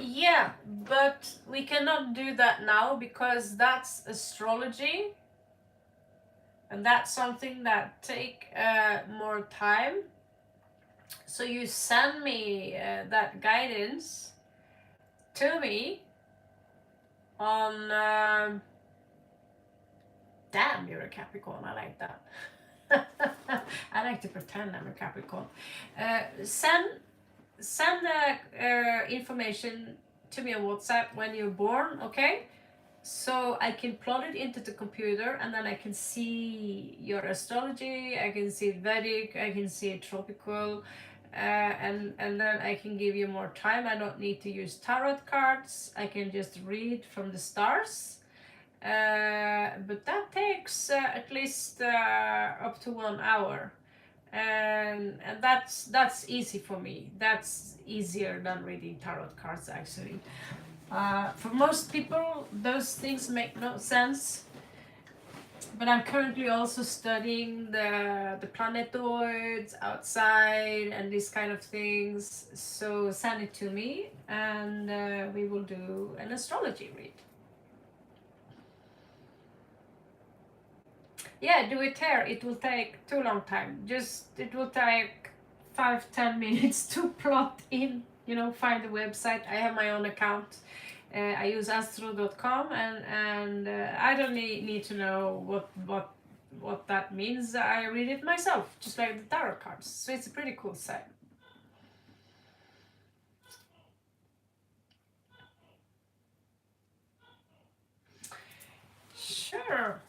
Yeah, but we cannot do that now because that's astrology, and that's something that take more time. So you send me that guidance to me on. Damn, you're a Capricorn. I like that. I like to pretend I'm a Capricorn. Send the information to me on WhatsApp when you're born, okay? So I can plot it into the computer, and then I can see your astrology, I can see Vedic, I can see tropical, and then I can give you more time. I don't need to use tarot cards. I can just read from the stars. But that takes at least up to 1 hour. And that's easy for me. That's easier than reading tarot cards, actually. For most people, those things make no sense. But I'm currently also studying the planetoids outside and these kind of things. So send it to me, and we will do an astrology read. Yeah, do it here. It will take too long time. It will take 5-10 minutes to plot in, find the website. I have my own account. I use astro.com, and I don't need to know what that means. I read it myself, just like the tarot cards. So it's a pretty cool site. Sure.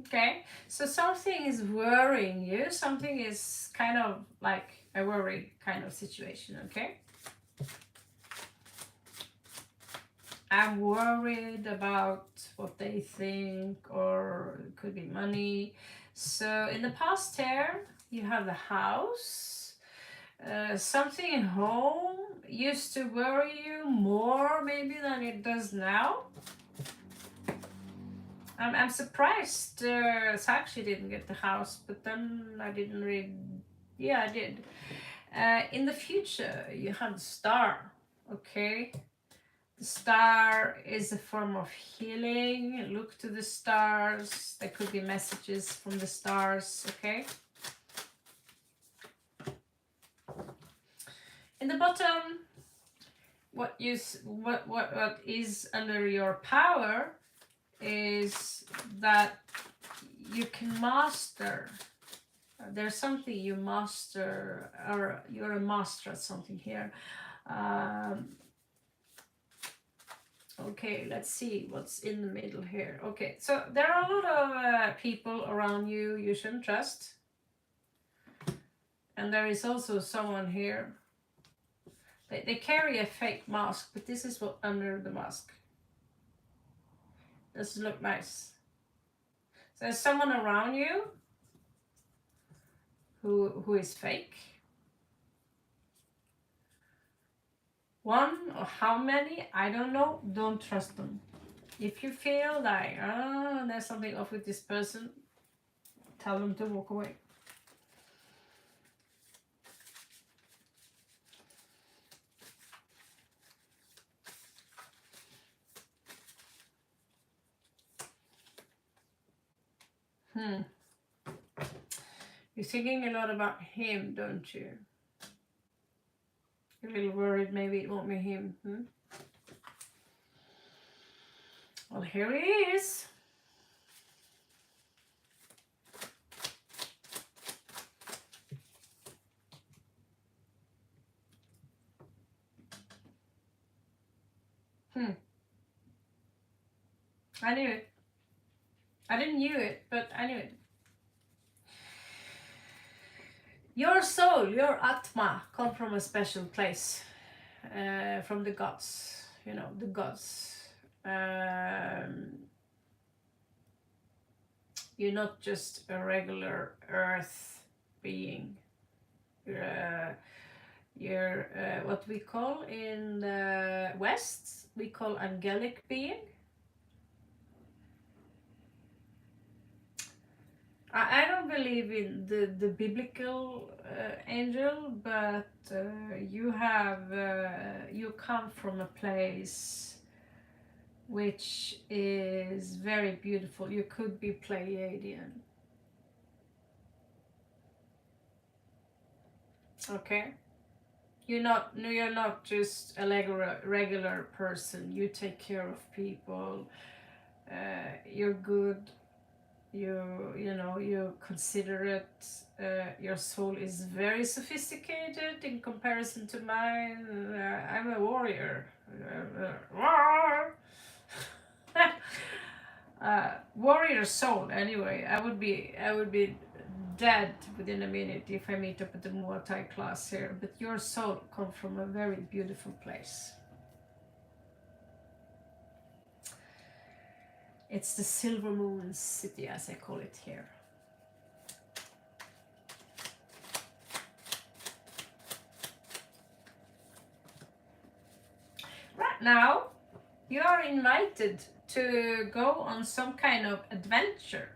Okay, so something is worrying you, something is kind of like a worry kind of situation, okay? I'm worried about what they think, or it could be money. So in the past here, you have the house. Something at home used to worry you more maybe than it does now. I'm surprised Sakshi didn't get the house, but then I didn't read. Yeah, I did. In the future, you have the star, okay? The star is a form of healing. Look to the stars. There could be messages from the stars, okay? In the bottom, what is under your power is that you can master. There's something you master, or you're a master at something here. Okay, let's see what's in the middle here. Okay, so there are a lot of people around you you shouldn't trust. And there is also someone here. They carry a fake mask, but this is what under the mask. Doesn't look nice. So there's someone around you who is fake. One or how many, I don't know. Don't trust them. If you feel like, oh, there's something off with this person, tell them to walk away. You're thinking a lot about him, don't you? You're a little worried maybe it won't be him. Well, here he is. I knew it. I didn't knew it, but I knew it. Your soul, your Atma, come from a special place, from the gods, you know, the gods. You're not just a regular earth being. You're what we call in the West, we call angelic being. I don't believe in the biblical angel, but you come from a place which is very beautiful. You could be Pleiadian. Okay? You're not just a regular person. You take care of people. You're good. You're considerate. Your soul is very sophisticated in comparison to mine. I'm a warrior. Warrior soul. Anyway, I would be dead within a minute if I meet up at the Muay Thai class here. But your soul comes from a very beautiful place. It's the Silver Moon City, as I call it here. Right now, you are invited to go on some kind of adventure.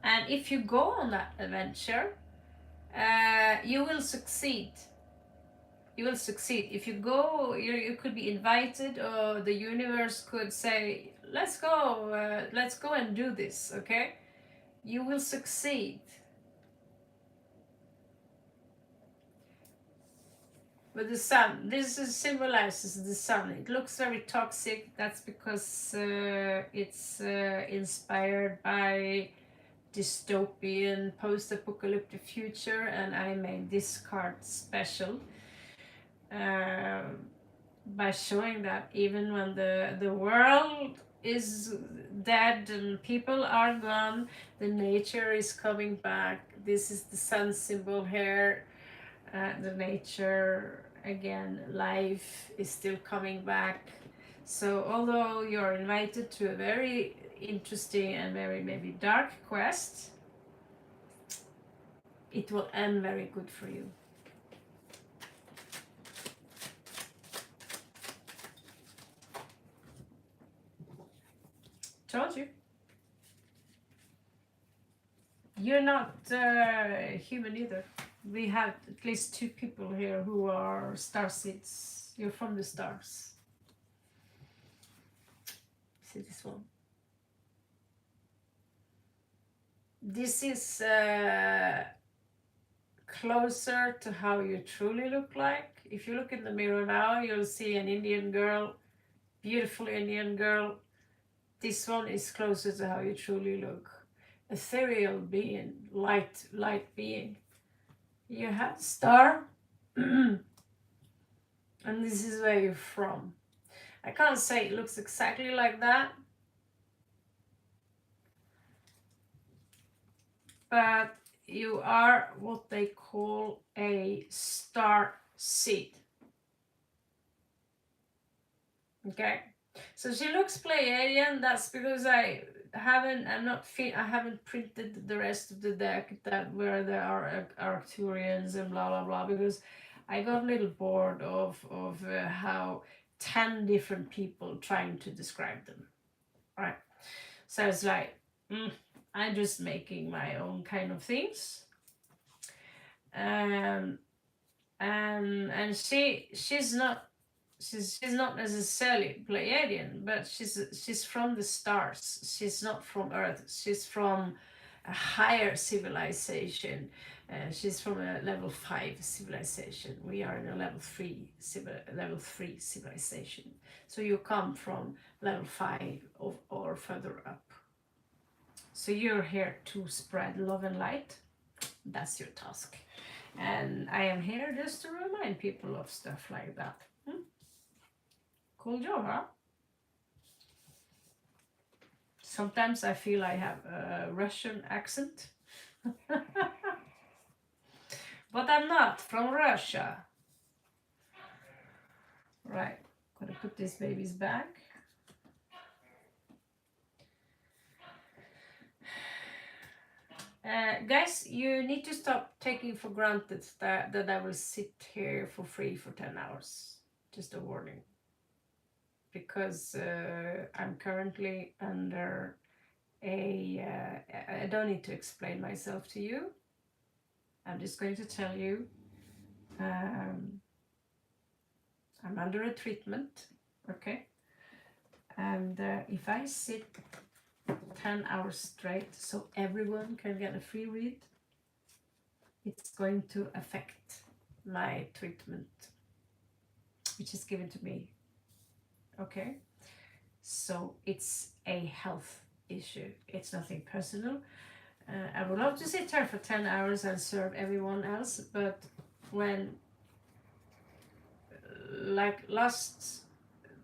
And if you go on that adventure, You will succeed. You will succeed. If you go, you could be invited, or the universe could say, let's go and do this, okay? You will succeed. With the sun, this is, symbolizes the sun. It looks very toxic. That's because it's inspired by dystopian post-apocalyptic future, and I made this card special by showing that even when the world is dead and people are gone, the nature is coming back. This is the sun symbol here. The nature, again, life is still coming back. So although you're invited to a very interesting and very maybe dark quest, it will end very good for you. Told you. You're not human either. We have at least 2 people here who are starseeds. You're from the stars. See this one? This is closer to how you truly look like. If you look in the mirror now, you'll see an Indian girl, beautiful Indian girl. This one is closer to how you truly look. Ethereal being, light being. You have star, and this is where you're from. I can't say it looks exactly like that, but you are what they call a star seed. Okay, so she looks Pleiadian. That's because I haven't printed the rest of the deck that where there are Arcturians and blah blah blah, because I got a little bored of how 10 different people trying to describe them, right? So it's like I'm just making my own kind of things, and she's not necessarily Pleiadian, but she's from the stars. She's not from Earth. She's from a higher civilization. She's from a level 5 civilization. We are in a level 3 civilization. So you come from level 5 or further up. So you're here to spread love and light. That's your task. And I am here just to remind people of stuff like that. Cool job, huh? Sometimes I feel I have a Russian accent. But I'm not from Russia. Right, gonna put these babies back. Guys, you need to stop taking for granted that I will sit here for free for 10 hours. Just a warning. Because I'm currently under I don't need to explain myself to you. I'm just going to tell you I'm under a treatment, okay? And if I sit 10 hours straight so everyone can get a free read, it's going to affect my treatment, which is given to me. Okay, so it's a health issue. It's nothing personal. I would love to sit here for 10 hours and serve everyone else, but when, like last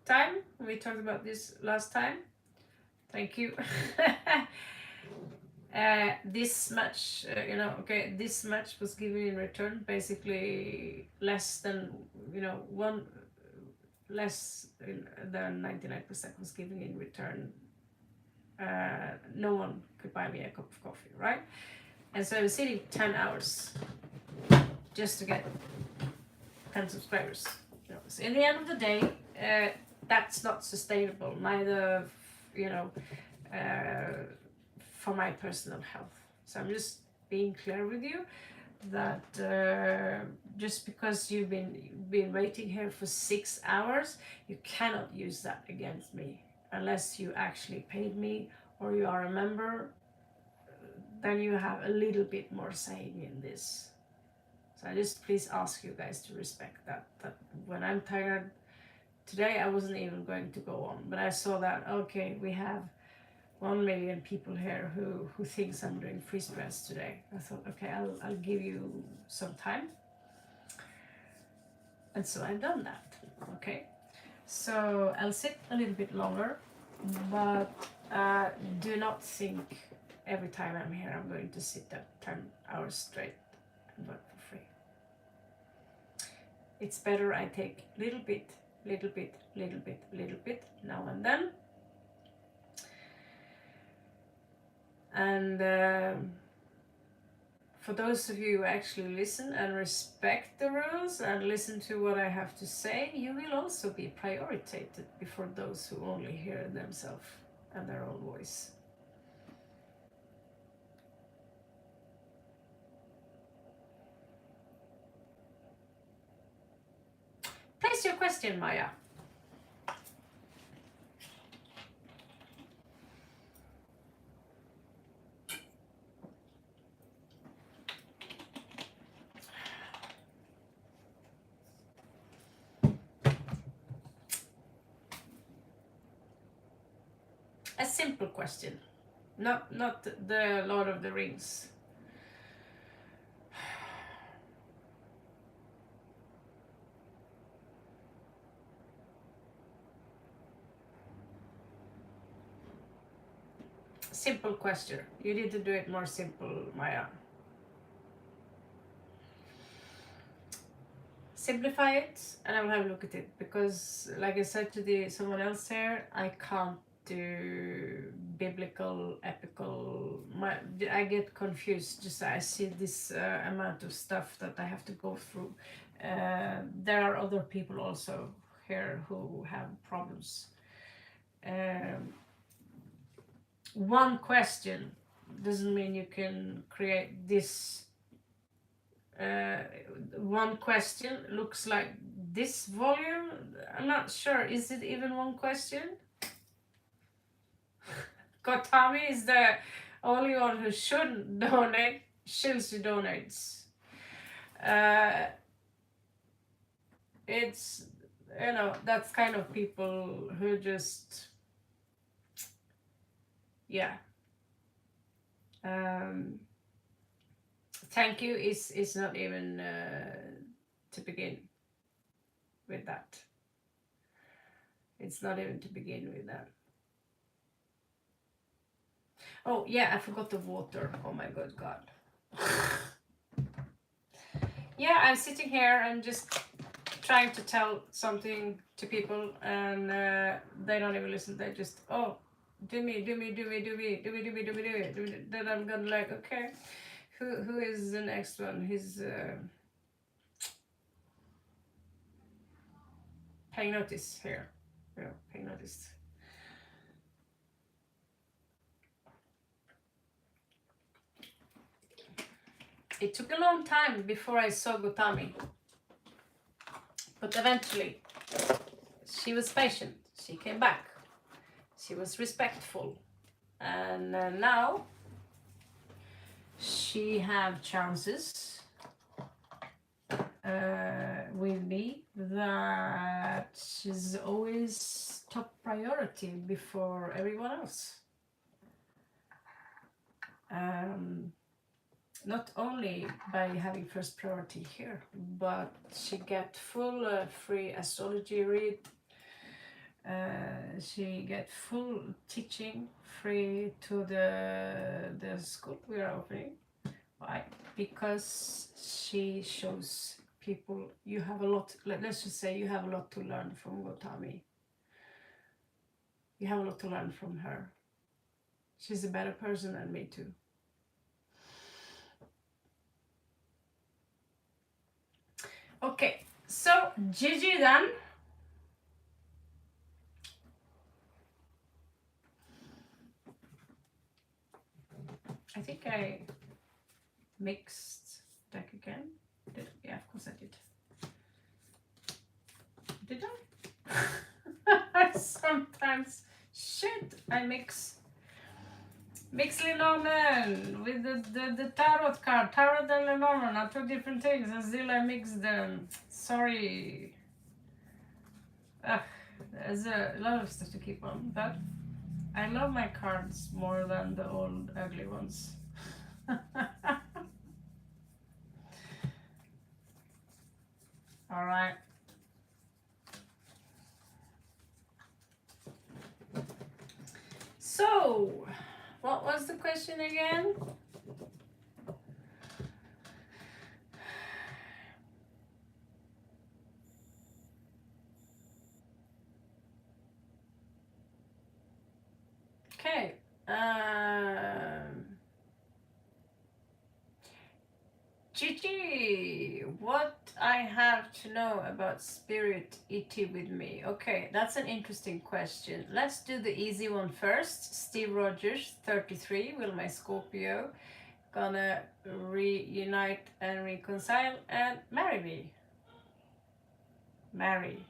time, we talked about this last time, thank you. This much, this much was given in return, basically less than, less than 99% was given in return. No one could buy me a cup of coffee, right? And so I was sitting 10 hours just to get 10 subscribers. So in the end of the day, that's not sustainable, neither, for my personal health. So I'm just being clear with you. that just because you've been waiting here for 6 hours, you cannot use that against me unless you actually paid me or you are a member. Then you have a little bit more saying in this. So I just please ask you guys to respect that. That when I'm tired, today I wasn't even going to go on, but I saw that, okay, we have 1 million people here who thinks I'm doing free spreads today. I thought, okay, I'll give you some time. And so I've done that, okay? So I'll sit a little bit longer, but do not think every time I'm here I'm going to sit at 10 hours straight and work for free. It's better I take little bit now and then. And for those of you who actually listen and respect the rules and listen to what I have to say, you will also be prioritized before those who only hear themselves and their own voice. Place your question, Maya. A simple question, not the Lord of the Rings. Simple question. You need to do it more simple, Maya. Simplify it, and I will have a look at it, because, like I said to someone else here, I can't do biblical, epical. I get confused. Just I see this amount of stuff that I have to go through. There are other people also here who have problems. One question doesn't mean you can create this. One question looks like this volume. I'm not sure. Is it even one question? Gotami is the only one who shouldn't donate. Shilsey donates. It's, that's kind of people who just, yeah. Thank you is not even to begin with that. It's not even to begin with that. Oh yeah, I forgot the water. Oh my good God. Yeah, I'm sitting here and just trying to tell something to people, and they don't even listen. They just, oh, do me. Then I'm gonna like, okay, who is the next one? He's paying notice here. Paying notice. It took a long time before I saw Gotami, but eventually she was patient. She came back. She was respectful, and now she have chances with me that she's always top priority before everyone else. Not only by having first priority here, but she get full free astrology read. She get full teaching free to the school we are opening. Why? Because she shows people you have a lot. Let's just say you have a lot to learn from Gotami. You have a lot to learn from her. She's a better person than me too. Okay, so Gigi then. I think I mixed deck again. Yeah, of course I did. Did I? Sometimes, shit, I mix Lenormand with the tarot card. Tarot and Lenormand are two different things, and still I mix them. Sorry. Ugh, there's a lot of stuff to keep on, but I love my cards more than the old ugly ones. All right. So, what was the question again? Okay. Gigi, what I have to know about Spirit ET with me? Okay, that's an interesting question. Let's do the easy one first. Steve Rogers, 33, will my Scorpio gonna reunite and reconcile and marry me? Marry.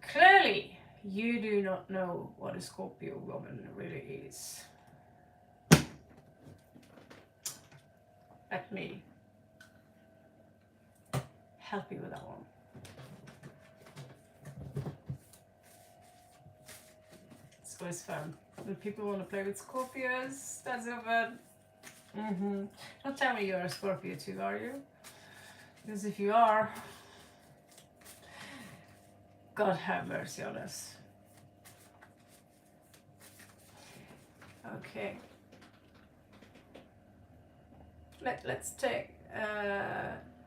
Clearly, you do not know what a Scorpio woman really is. Let me help you with that one. It's always fun when people want to play with Scorpios. That's so fun. Don't tell me you're a Scorpio too, are you? Because if you are, God have mercy on us. Okay. Let's take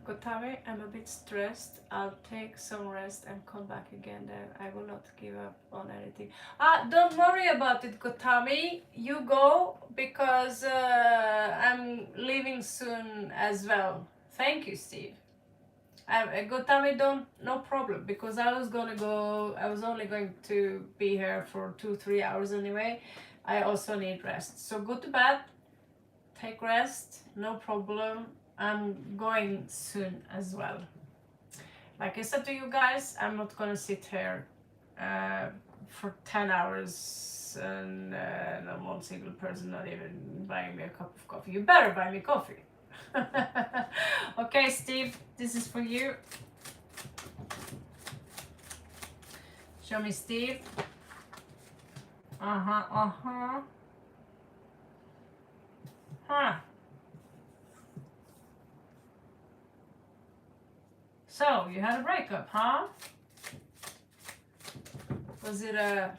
Gotami. I'm a bit stressed. I'll take some rest and come back again. Then I will not give up on anything. Don't worry about it, Gotami. You go, because I'm leaving soon as well. Thank you, Steve. Gotami, no problem, because I was only going to be here for 2-3 hours anyway. I also need rest. So go to bed. Take rest, no problem. I'm going soon as well. Like I said to you guys, I'm not gonna sit here for 10 hours and not one single person not even buying me a cup of coffee. You better buy me coffee. Okay, Steve, this is for you. Show me Steve. Huh. So, you had a breakup, huh? Was it a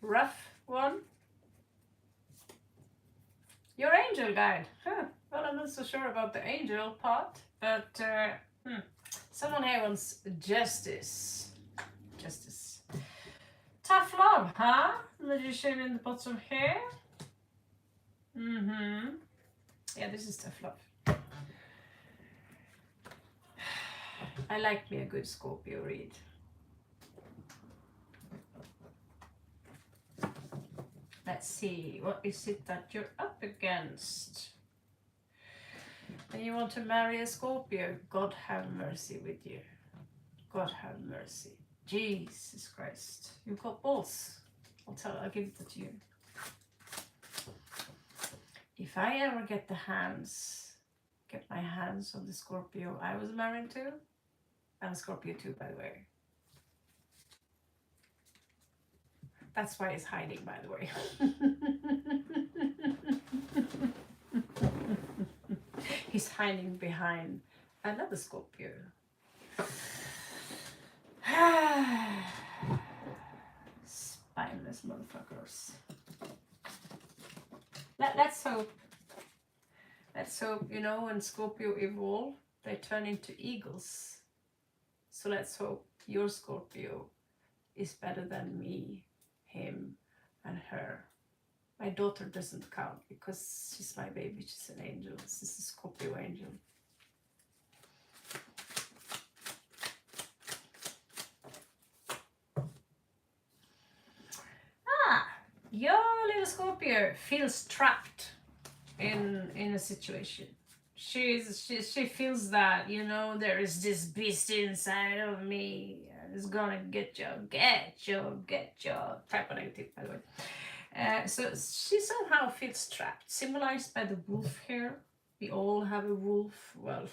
rough one? Your angel guide. Huh. Well, I'm not so sure about the angel part, but someone here wants justice. Justice. Tough love, huh? Magician in the bottom here. Yeah, this is tough love. I like me a good Scorpio read. Let's see, what is it that you're up against? And you want to marry a Scorpio? God have mercy with you. God have mercy. Jesus Christ. You've got balls. I'll give it to you. If I ever get my hands on the Scorpio I was married to, I'm a Scorpio too, by the way. That's why he's hiding, by the way. He's hiding behind another Scorpio. Spineless motherfuckers. Let's hope, when Scorpio evolve, they turn into eagles. So let's hope your Scorpio is better than me, him, and her. My daughter doesn't count because she's my baby, she's an angel. This is a Scorpio angel. Your little Scorpio feels trapped. in a situation. She feels that, you know, there is this beast inside of me and it's gonna get you type of negative, by the way. So she somehow feels trapped, symbolized by the wolf here. We all have a wolf. Well,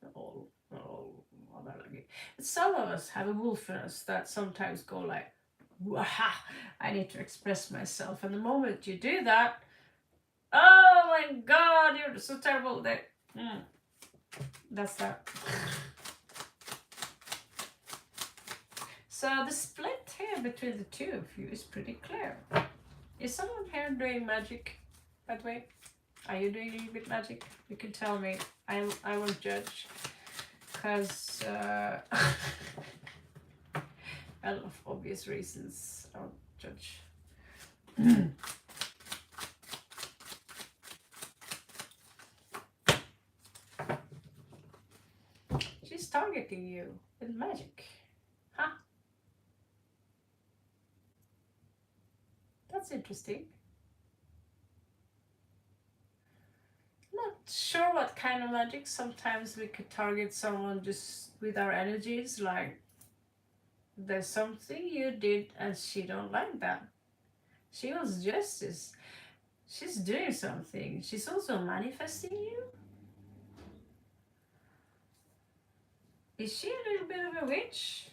not all, but some of us have a wolf in us that sometimes go like, "Waha! I need to express myself." And the moment you do that, oh my God, you're so terrible. That's that. So the split here between the two of you is pretty clear. Is someone here doing magic, by the way? Are you doing a little bit magic? You can tell me. I won't judge. Because, well, of obvious reasons, I won't judge. She's targeting you with magic. Huh? That's interesting. Not sure what kind of magic. Sometimes we could target someone just with our energies, like there's something you did and she don't like that. She wants justice. She's doing something. She's also manifesting you. Is she a little bit of a witch?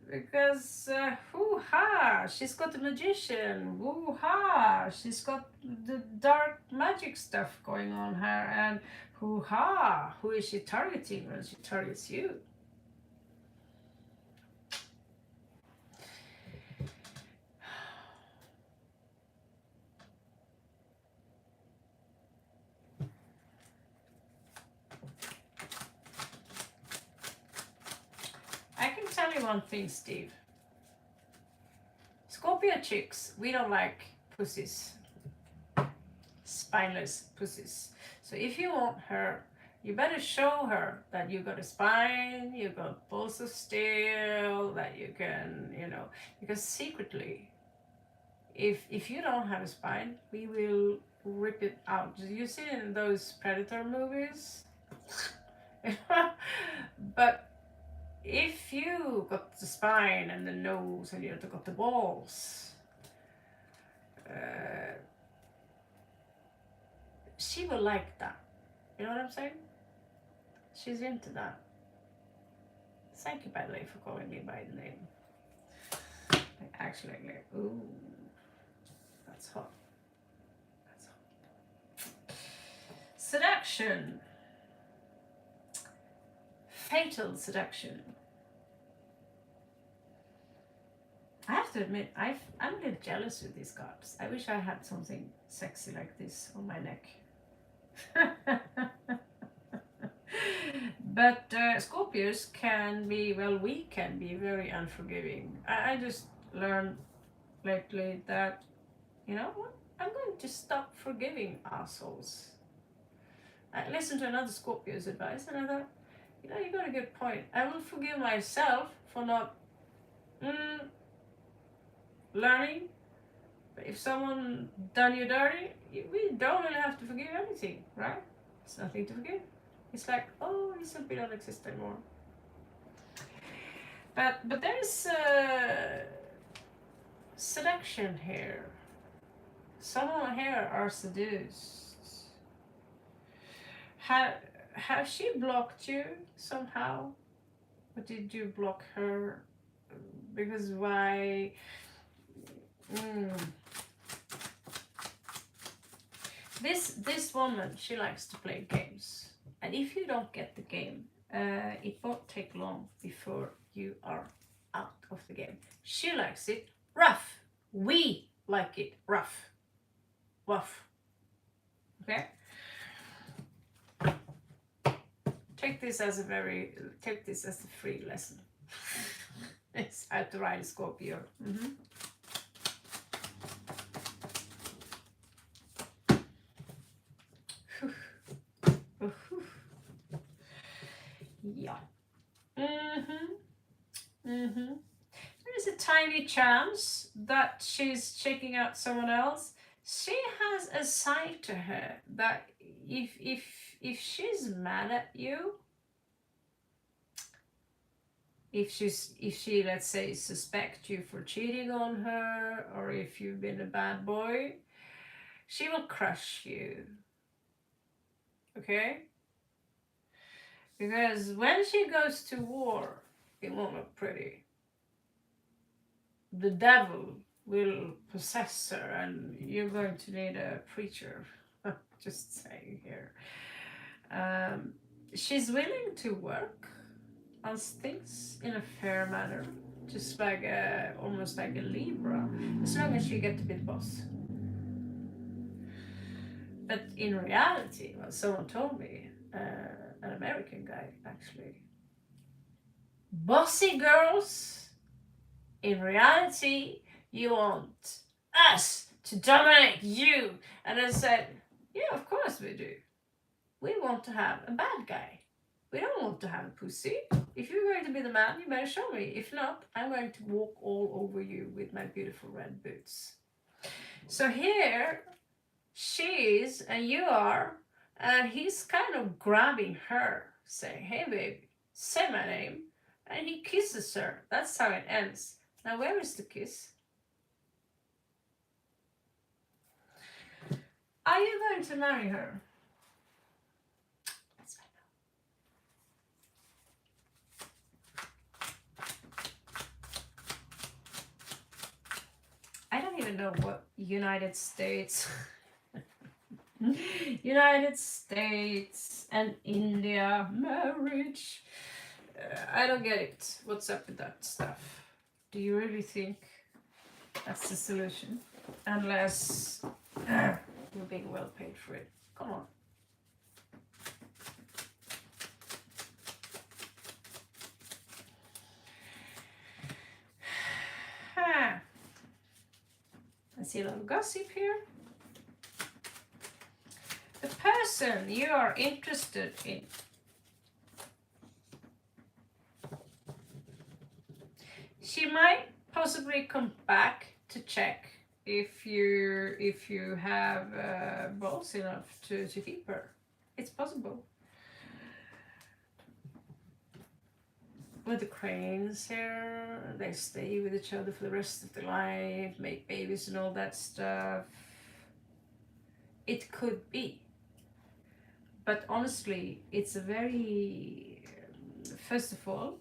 Because hoo-ha, she's got the magician, woo-ha, she's got the dark magic stuff going on here, and hoo-ha, who is she targeting when she targets you? I can tell you one thing, Steve. Scorpio chicks, we don't like pussies. Spineless pussies. So if you want her, you better show her that you got a spine, you got balls of steel, that you can, you know, because secretly, if you don't have a spine, we will rip it out. You see in those Predator movies? But if you got the spine and the nose and you got the balls, she will like that. You know what I'm saying? She's into that. Thank you, by the way, for calling me by the name. Actually, ooh, that's hot. That's hot. Seduction. Fatal seduction. I have to admit, I'm a little jealous with these cards. I wish I had something sexy like this on my neck. But Scorpios can be, well, we can be very unforgiving. I just learned lately that, you know what, I'm going to stop forgiving assholes. I listened to another Scorpio's advice and I thought, you know, you got a good point. I will forgive myself for not learning. But if someone done you dirty, we don't really have to forgive anything, right? It's nothing to forgive. It's like, oh, he simply don't exist anymore. But there's seduction here. Someone here are seduced. Has she blocked you somehow? Or did you block her? Because why? This woman, she likes to play games. And if you don't get the game, it won't take long before you are out of the game. She likes it rough. We like it rough. Rough. Okay? Take this as a free lesson. It's how to ride a Scorpio. Yeah. There is a tiny chance that she's checking out someone else She has a side to her that if she's mad at you, if she let's say suspect you for cheating on her, or if you've been a bad boy, she will crush you. Okay? Because when she goes to war, it won't look pretty. The devil will possess her, and you're going to need a preacher. Just saying here. She's willing to work on things in a fair manner, just like almost like a Libra, as long as you get to be the boss. But in reality, well, someone told me, an American guy actually, bossy girls, in reality, you want us to dominate you. And I said, yeah, of course we do. We want to have a bad guy. We don't want to have a pussy. If you're going to be the man, you better show me. If not, I'm going to walk all over you with my beautiful red boots. So here she is and you are, and he's kind of grabbing her, saying, hey baby, say my name. And he kisses her. That's how it ends. Now where is the kiss? Are you going to marry her? Let's find out. I don't even know what United States United States and India marriage. I don't get it. What's up with that stuff? Do you really think that's the solution? Unless you're being well paid for it. Come on. I see a lot of gossip here. The person you are interested in, she might possibly come back to check if you have balls enough to keep her. It's possible. With the cranes here, they stay with each other for the rest of their life, make babies and all that stuff. It could be. But honestly, it's a very, first of all,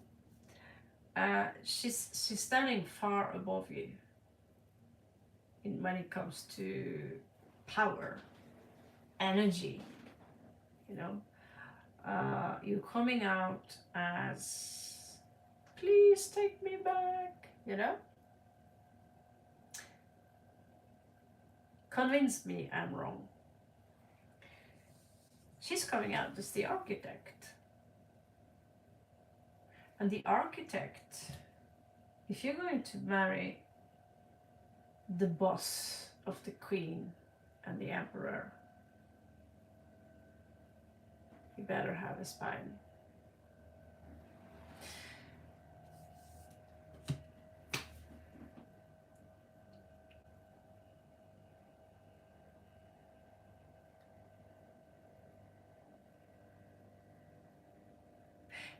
she's standing far above you when it comes to power, energy, you know. You're coming out as, please take me back, you know. Convince me I'm wrong. She's coming out as the architect. And the architect, if you're going to marry the boss of the queen and the emperor, you better have a spine.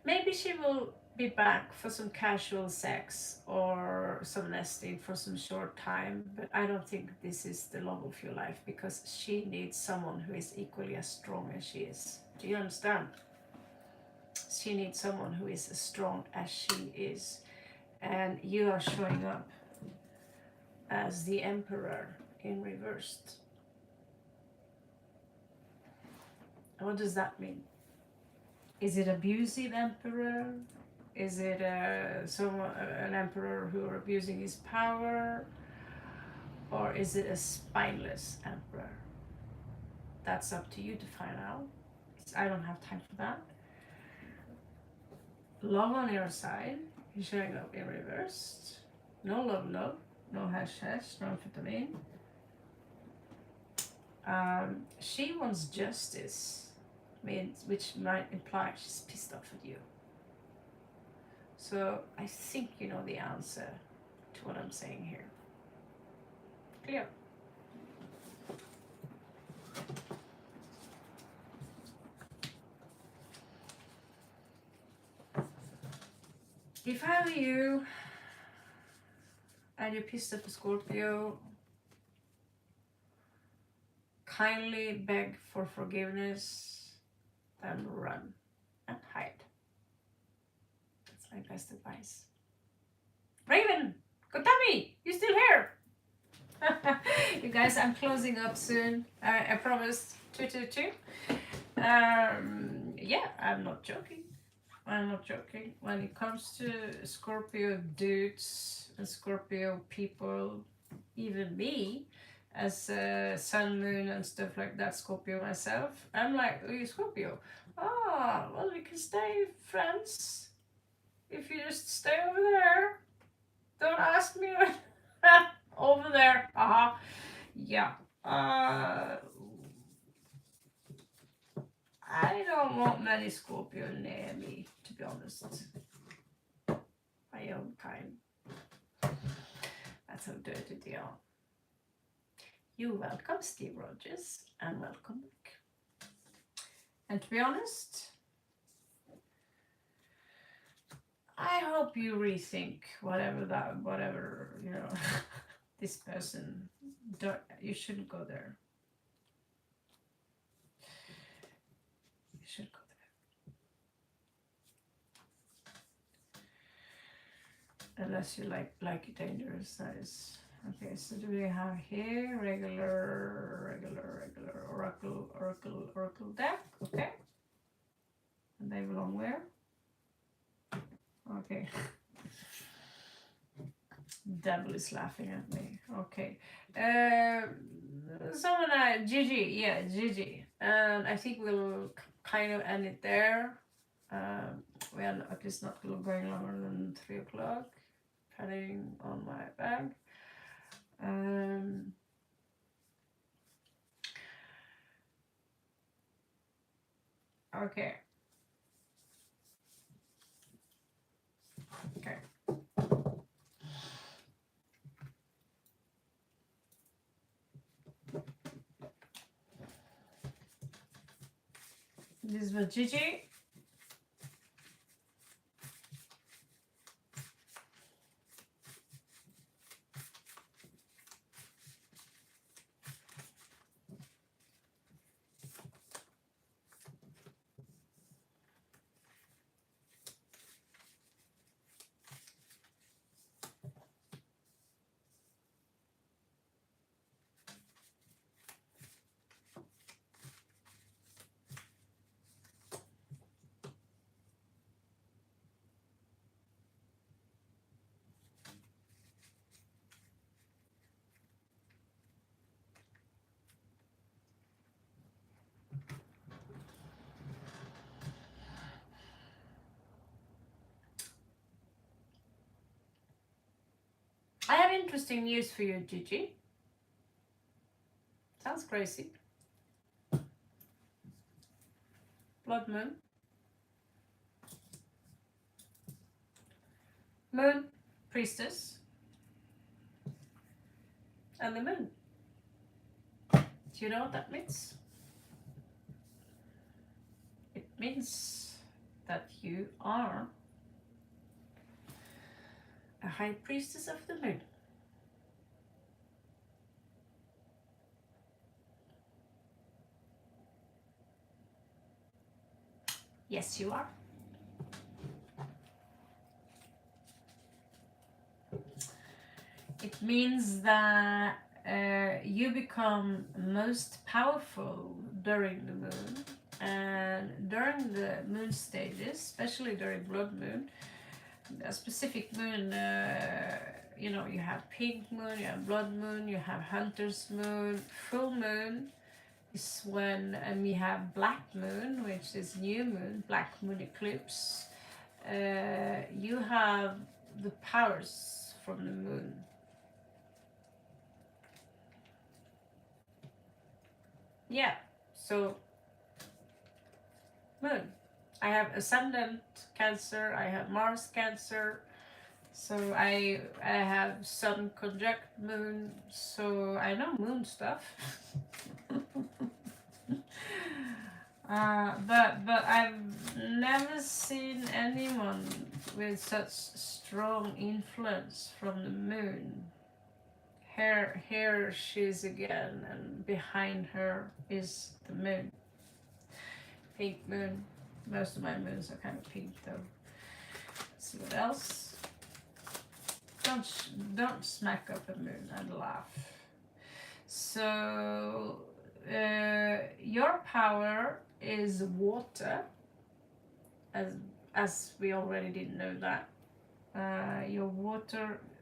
Maybe she will be back for some casual sex or some nesting for some short time, but I don't think this is the love of your life, because she needs someone who is equally as strong as she is. Do you understand? She needs someone who is as strong as she is, and you are showing up as the emperor in reversed. What does that mean? Is it abusive emperor? Is it an emperor who are abusing his power? Or is it a spineless emperor? That's up to you to find out. I don't have time for that. Love on your side. He's showing up in reversed. No love, no hash, no amphetamine. She wants justice, which might imply she's pissed off at you. So I think you know the answer to what I'm saying here. Clear? If I were you and you're pissed at the Scorpio, kindly beg for forgiveness, then run and hide. That's my best advice. Raven, Kotami, you still here? You guys, I'm closing up soon. I promised 222. Yeah, I'm not joking. I'm not joking. When it comes to Scorpio dudes and Scorpio people, even me, as sun, moon, and stuff like that, Scorpio myself, I'm like, oh, you Scorpio? Ah, well, we can stay friends if you just stay over there. Don't ask me over there. Yeah. I don't want many Scorpio near me, to be honest. My own kind. That's how dirty they are. You're welcome, Steve Rogers, and welcome back. And to be honest, I hope you rethink whatever, you know, this person, you shouldn't go there. You should go there. Unless you like it dangerous, that is. Okay, so do we have here regular oracle deck, okay. And they belong where? Okay. Devil is laughing at me. Okay. Someone, Gigi, yeah, Gigi. And I think we'll kind of end it there. We are at least not going longer than 3 o'clock. Padding on my bag. Okay. Okay. This was Gigi. I have interesting news for you, Gigi. Sounds crazy. Blood moon. Moon, priestess. And the moon. Do you know what that means? It means that you are a high priestess of the moon. Yes, you are. It means that you become most powerful during the moon, and during the moon stages, especially during blood moon, a specific moon, you know, you have pink moon, you have blood moon, you have hunter's moon. Full moon is when we have black moon, which is new moon, black moon eclipse. You have the powers from the moon. Yeah, so moon. I have ascendant Cancer, I have Mars Cancer, so I have Sun conjunct Moon, so I know moon stuff. But I've never seen anyone with such strong influence from the moon. Here she's again, and behind her is the moon. Pink moon. Most of my moons are kind of pink though. Let's see what else. Don't smack up a moon and laugh. So your power is water, as we already didn't know that.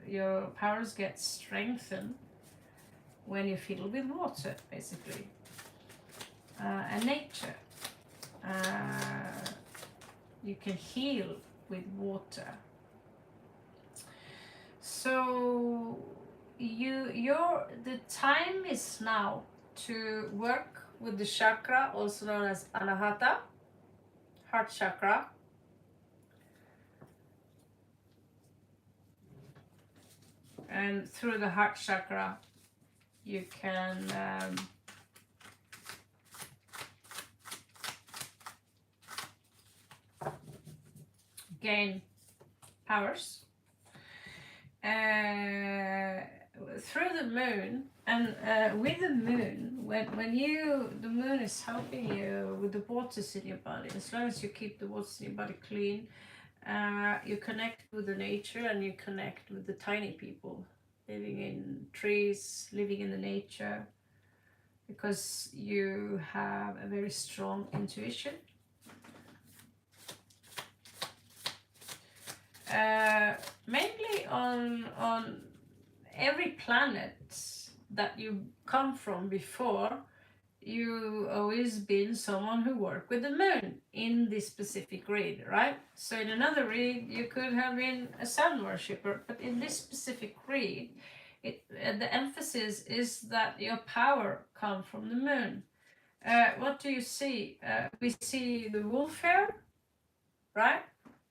Your powers get strengthened when you fill with water, basically. And nature. You can heal with water. So the time is now to work with the chakra, also known as Anahata, heart chakra. And through the heart chakra, you can gain powers. Through the moon, and with the moon, when the moon is helping you with the waters in your body, as long as you keep the waters in your body clean, you connect with the nature, and you connect with the tiny people living in trees, living in the nature, because you have a very strong intuition. Mainly on every planet that you come from before, you always been someone who worked with the moon in this specific read, right? So in another read, you could have been a sun worshipper, but in this specific read, the emphasis is that your power comes from the moon. What do you see? We see the wolf here, right?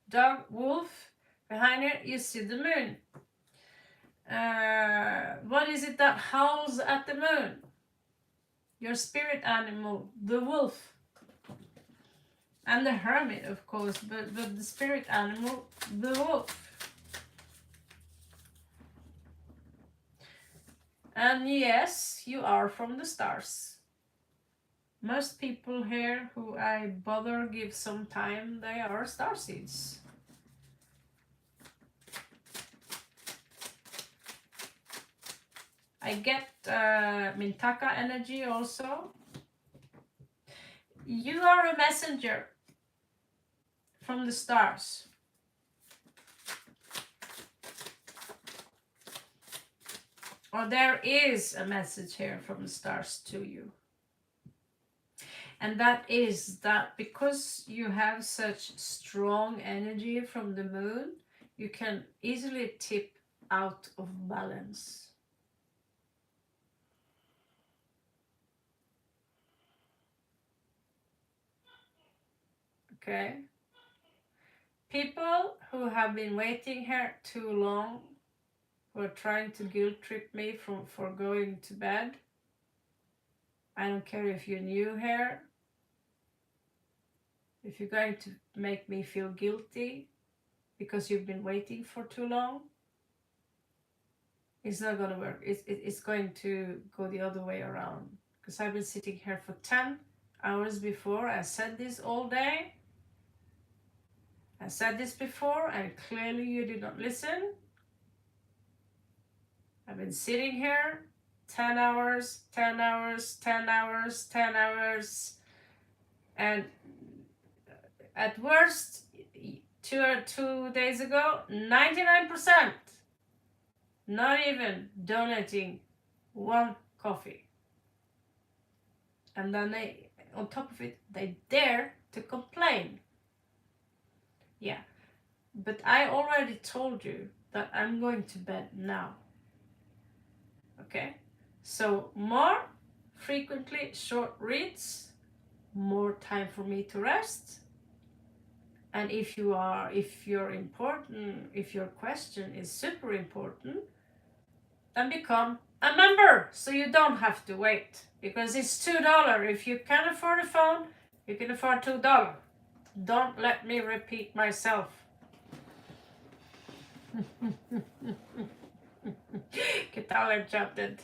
Dog, wolf. Behind it, you see the moon. What is it that howls at the moon? Your spirit animal, the wolf. And the hermit, of course, but the spirit animal, the wolf. And yes, you are from the stars. Most people here who I bother give some time, they are starseeds. I get Mintaka energy also. You are a messenger from the stars. Or there is a message here from the stars to you. And that is that because you have such strong energy from the moon, you can easily tip out of balance. Okay. People who have been waiting here too long, who are trying to guilt trip me for going to bed. I don't care if you're new here. If you're going to make me feel guilty because you've been waiting for too long, it's not going to work. It's going to go the other way around. Because I've been sitting here for 10 hours before. I said this all day. I said this before, and clearly you did not listen. I've been sitting here 10 hours, 10 hours, 10 hours, 10 hours, and at worst, 2 days ago, 99%, not even donating one coffee. And then they, on top of it, they dare to complain. Yeah, but I already told you that I'm going to bed now. Okay, so more frequently short reads, more time for me to rest. And if you're important, if your question is super important, then become a member so you don't have to wait, because it's $2. If you can afford a phone, You can afford $2. Don't let me repeat myself. ¿Qué tal el chatted?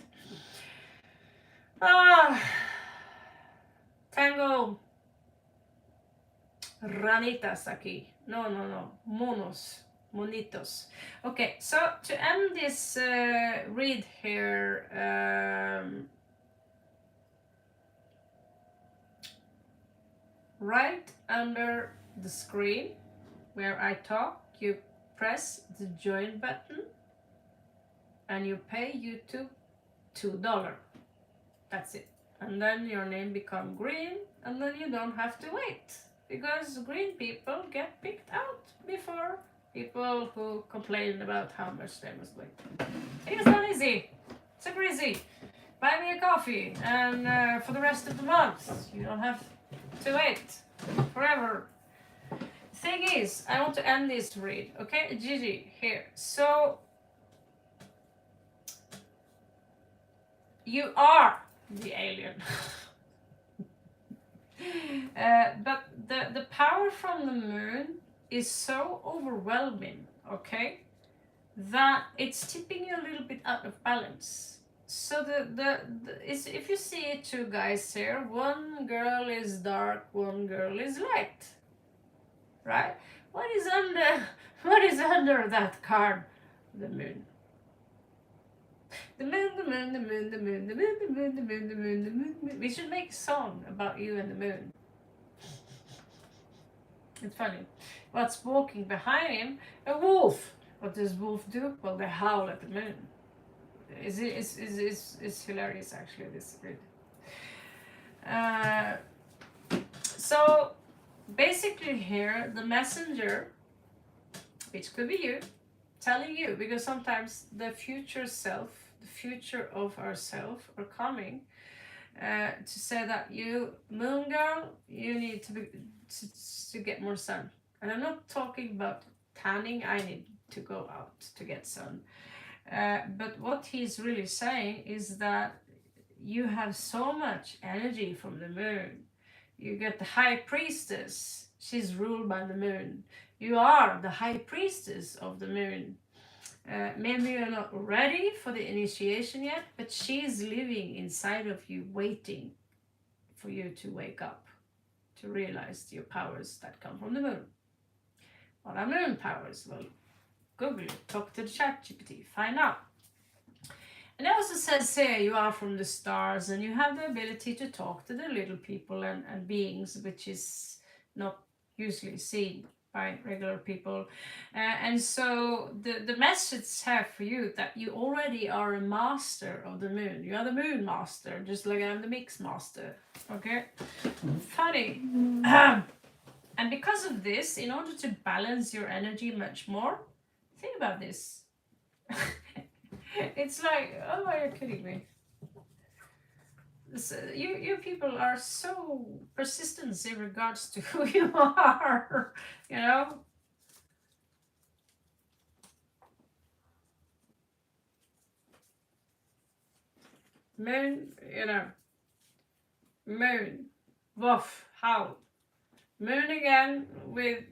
Tengo ranitas aquí. No. Monitos. Okay, so to end this read here, right under the screen where I talk, you press the join button and you pay YouTube $2. That's it. And then your name become green, and then you don't have to wait, because green people get picked out before people who complain about how much they must wait. It's not easy. Super easy. Buy me a coffee, and for the rest of the month, you don't have to wait forever. Thing is, I want to end this read, okay? Gigi, here. So, you are the alien. But the power from the moon is so overwhelming, okay, that it's tipping you a little bit out of balance. So if you see two guys here, one girl is dark, one girl is light, right? What is under that card? The moon. The moon, the moon, the moon, the moon, the moon, the moon, the moon, the moon, the moon. We should make a song about you and the moon. It's funny. What's walking behind him? A wolf. What does wolf do? Well, they howl at the moon. It's hilarious, actually, this read. So basically here, the messenger, which could be you, telling you, because sometimes the future self, the future of ourself are coming to say that you, moon girl, you need to get more sun. And I'm not talking about tanning. I need to go out to get sun. But what he's really saying is that you have so much energy from the moon. You get the high priestess. She's ruled by the moon. You are the high priestess of the moon. Maybe you're not ready for the initiation yet, but she's living inside of you, waiting for you to wake up, to realize your powers that come from the moon. What are moon powers? Well, Google it, talk to the ChatGPT, find out. And it also says here you are from the stars, and you have the ability to talk to the little people and beings, which is not usually seen by regular people. And so the message here for you that you already are a master of the moon. You are the moon master, just like I'm the mix master. Okay? Funny. And because of this, in order to balance your energy much more, think about this. It's like, oh, are you kidding me? So you people are so persistent in regards to who you are, you know? Moon, you know. Moon, woof, howl. Moon again with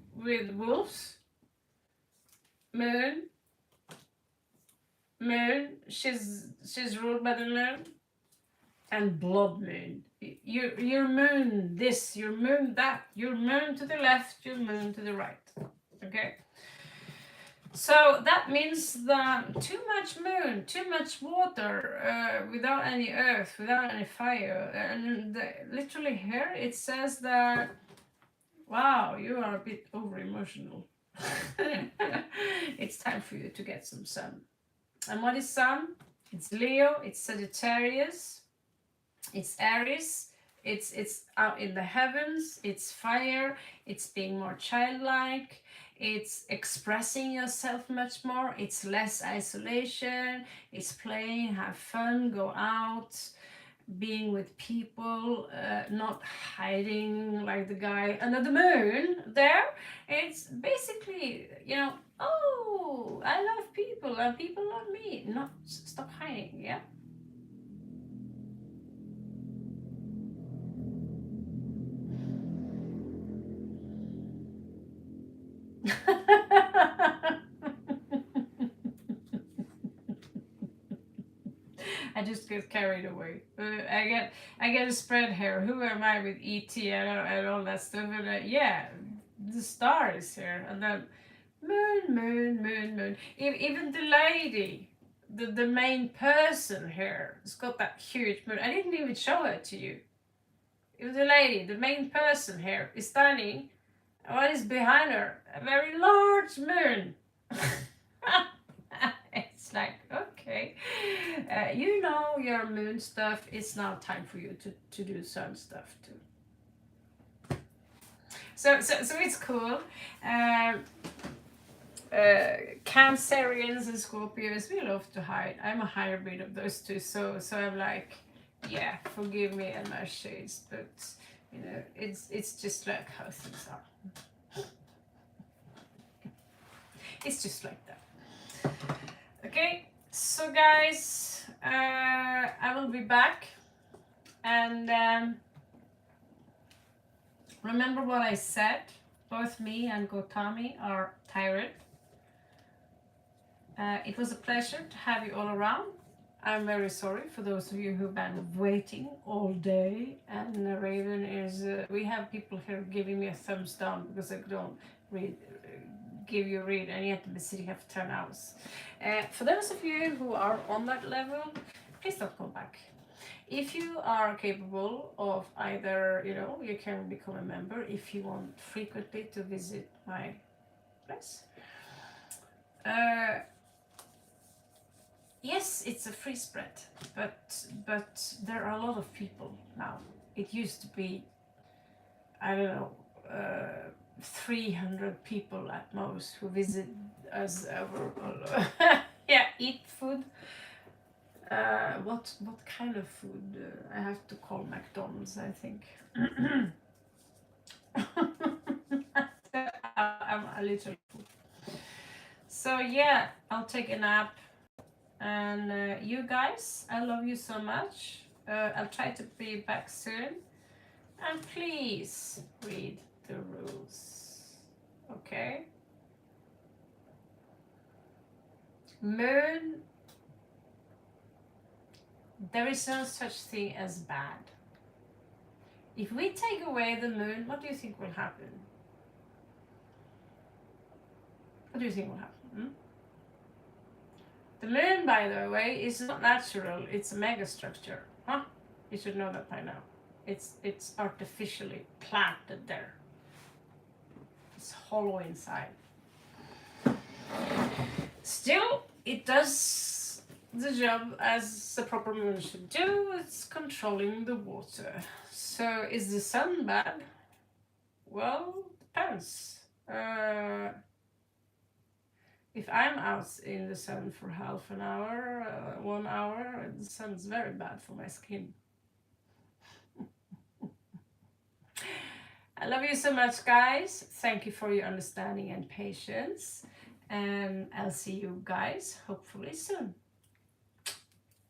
wolves. Moon, she's ruled by the moon. And blood moon. Your moon this, your moon that, your moon to the left, your moon to the right. Okay? So that means that too much moon, too much water, without any earth, without any fire. And literally here it says that, wow, you are a bit over emotional. It's time for you to get some sun. And what is sun? It's Leo, it's Sagittarius. It's Aries, it's out in the heavens, it's fire, it's being more childlike, it's expressing yourself much more, it's less isolation, it's playing, have fun, go out, being with people, not hiding like the guy under the moon there. It's basically, you know, oh, I love people and people love me. No, stop hiding, yeah? I just get carried away. I get a spread here. Who am I with ET and all that stuff? And yeah, the star is here, and then moon. Even the lady, the main person here, has got that huge moon. I didn't even show her to you. Even the lady, the main person here, is standing. What is behind her? A very large moon. It's like, okay, you know your moon stuff. It's now time for you to do sun stuff too. So it's cool. Cancerians and Scorpios, we love to hide. I'm a hybrid of those two, so I'm like, yeah, forgive me and my shades, but you know, it's just like how things are. It's just like that. Okay, so guys, I will be back, and remember what I said. Both me and Gotami are tired. It was a pleasure to have you all around. I'm very sorry for those of you who've been waiting all day. And Raven is, we have people here giving me a thumbs down because I don't give you a read, and you have to be sitting here for 10 hours. For those of you who are on that level, please don't come back. If you are capable of either, you know, you can become a member if you want frequently to visit my place. Yes, it's a free spread, but there are a lot of people now. It used to be, I don't know, 300 people at most who visit us over. Yeah, eat food. What kind of food? I have to call McDonald's, I think. I'm a little full. So yeah, I'll take a nap. And you guys, I love you so much. I'll try to be back soon. And please read the rules. Okay? Moon. There is no such thing as bad. If we take away the moon, what do you think will happen? What do you think will happen? The moon, by the way, is not natural. It's a megastructure. Huh? You should know that by now. It's artificially planted there. It's hollow inside. Still, it does the job as the proper moon should do. It's controlling the water. So is the sun bad? Well, depends. If I'm out in the sun for half an hour, 1 hour, the sun's very bad for my skin. I love you so much, guys. Thank you for your understanding and patience. And I'll see you guys hopefully soon.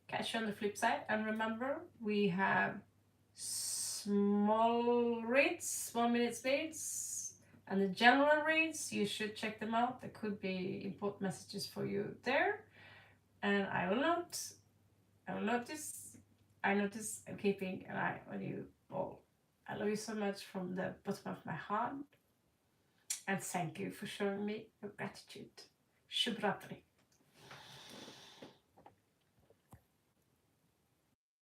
Catch you on the flip side. And remember, we have small reads, 1 minute reads, and the general reads. You should check them out. There could be important messages for you there. And I notice I'm keeping an eye on you all. I love you so much from the bottom of my heart. And thank you for showing me your gratitude. Shubh Ratri.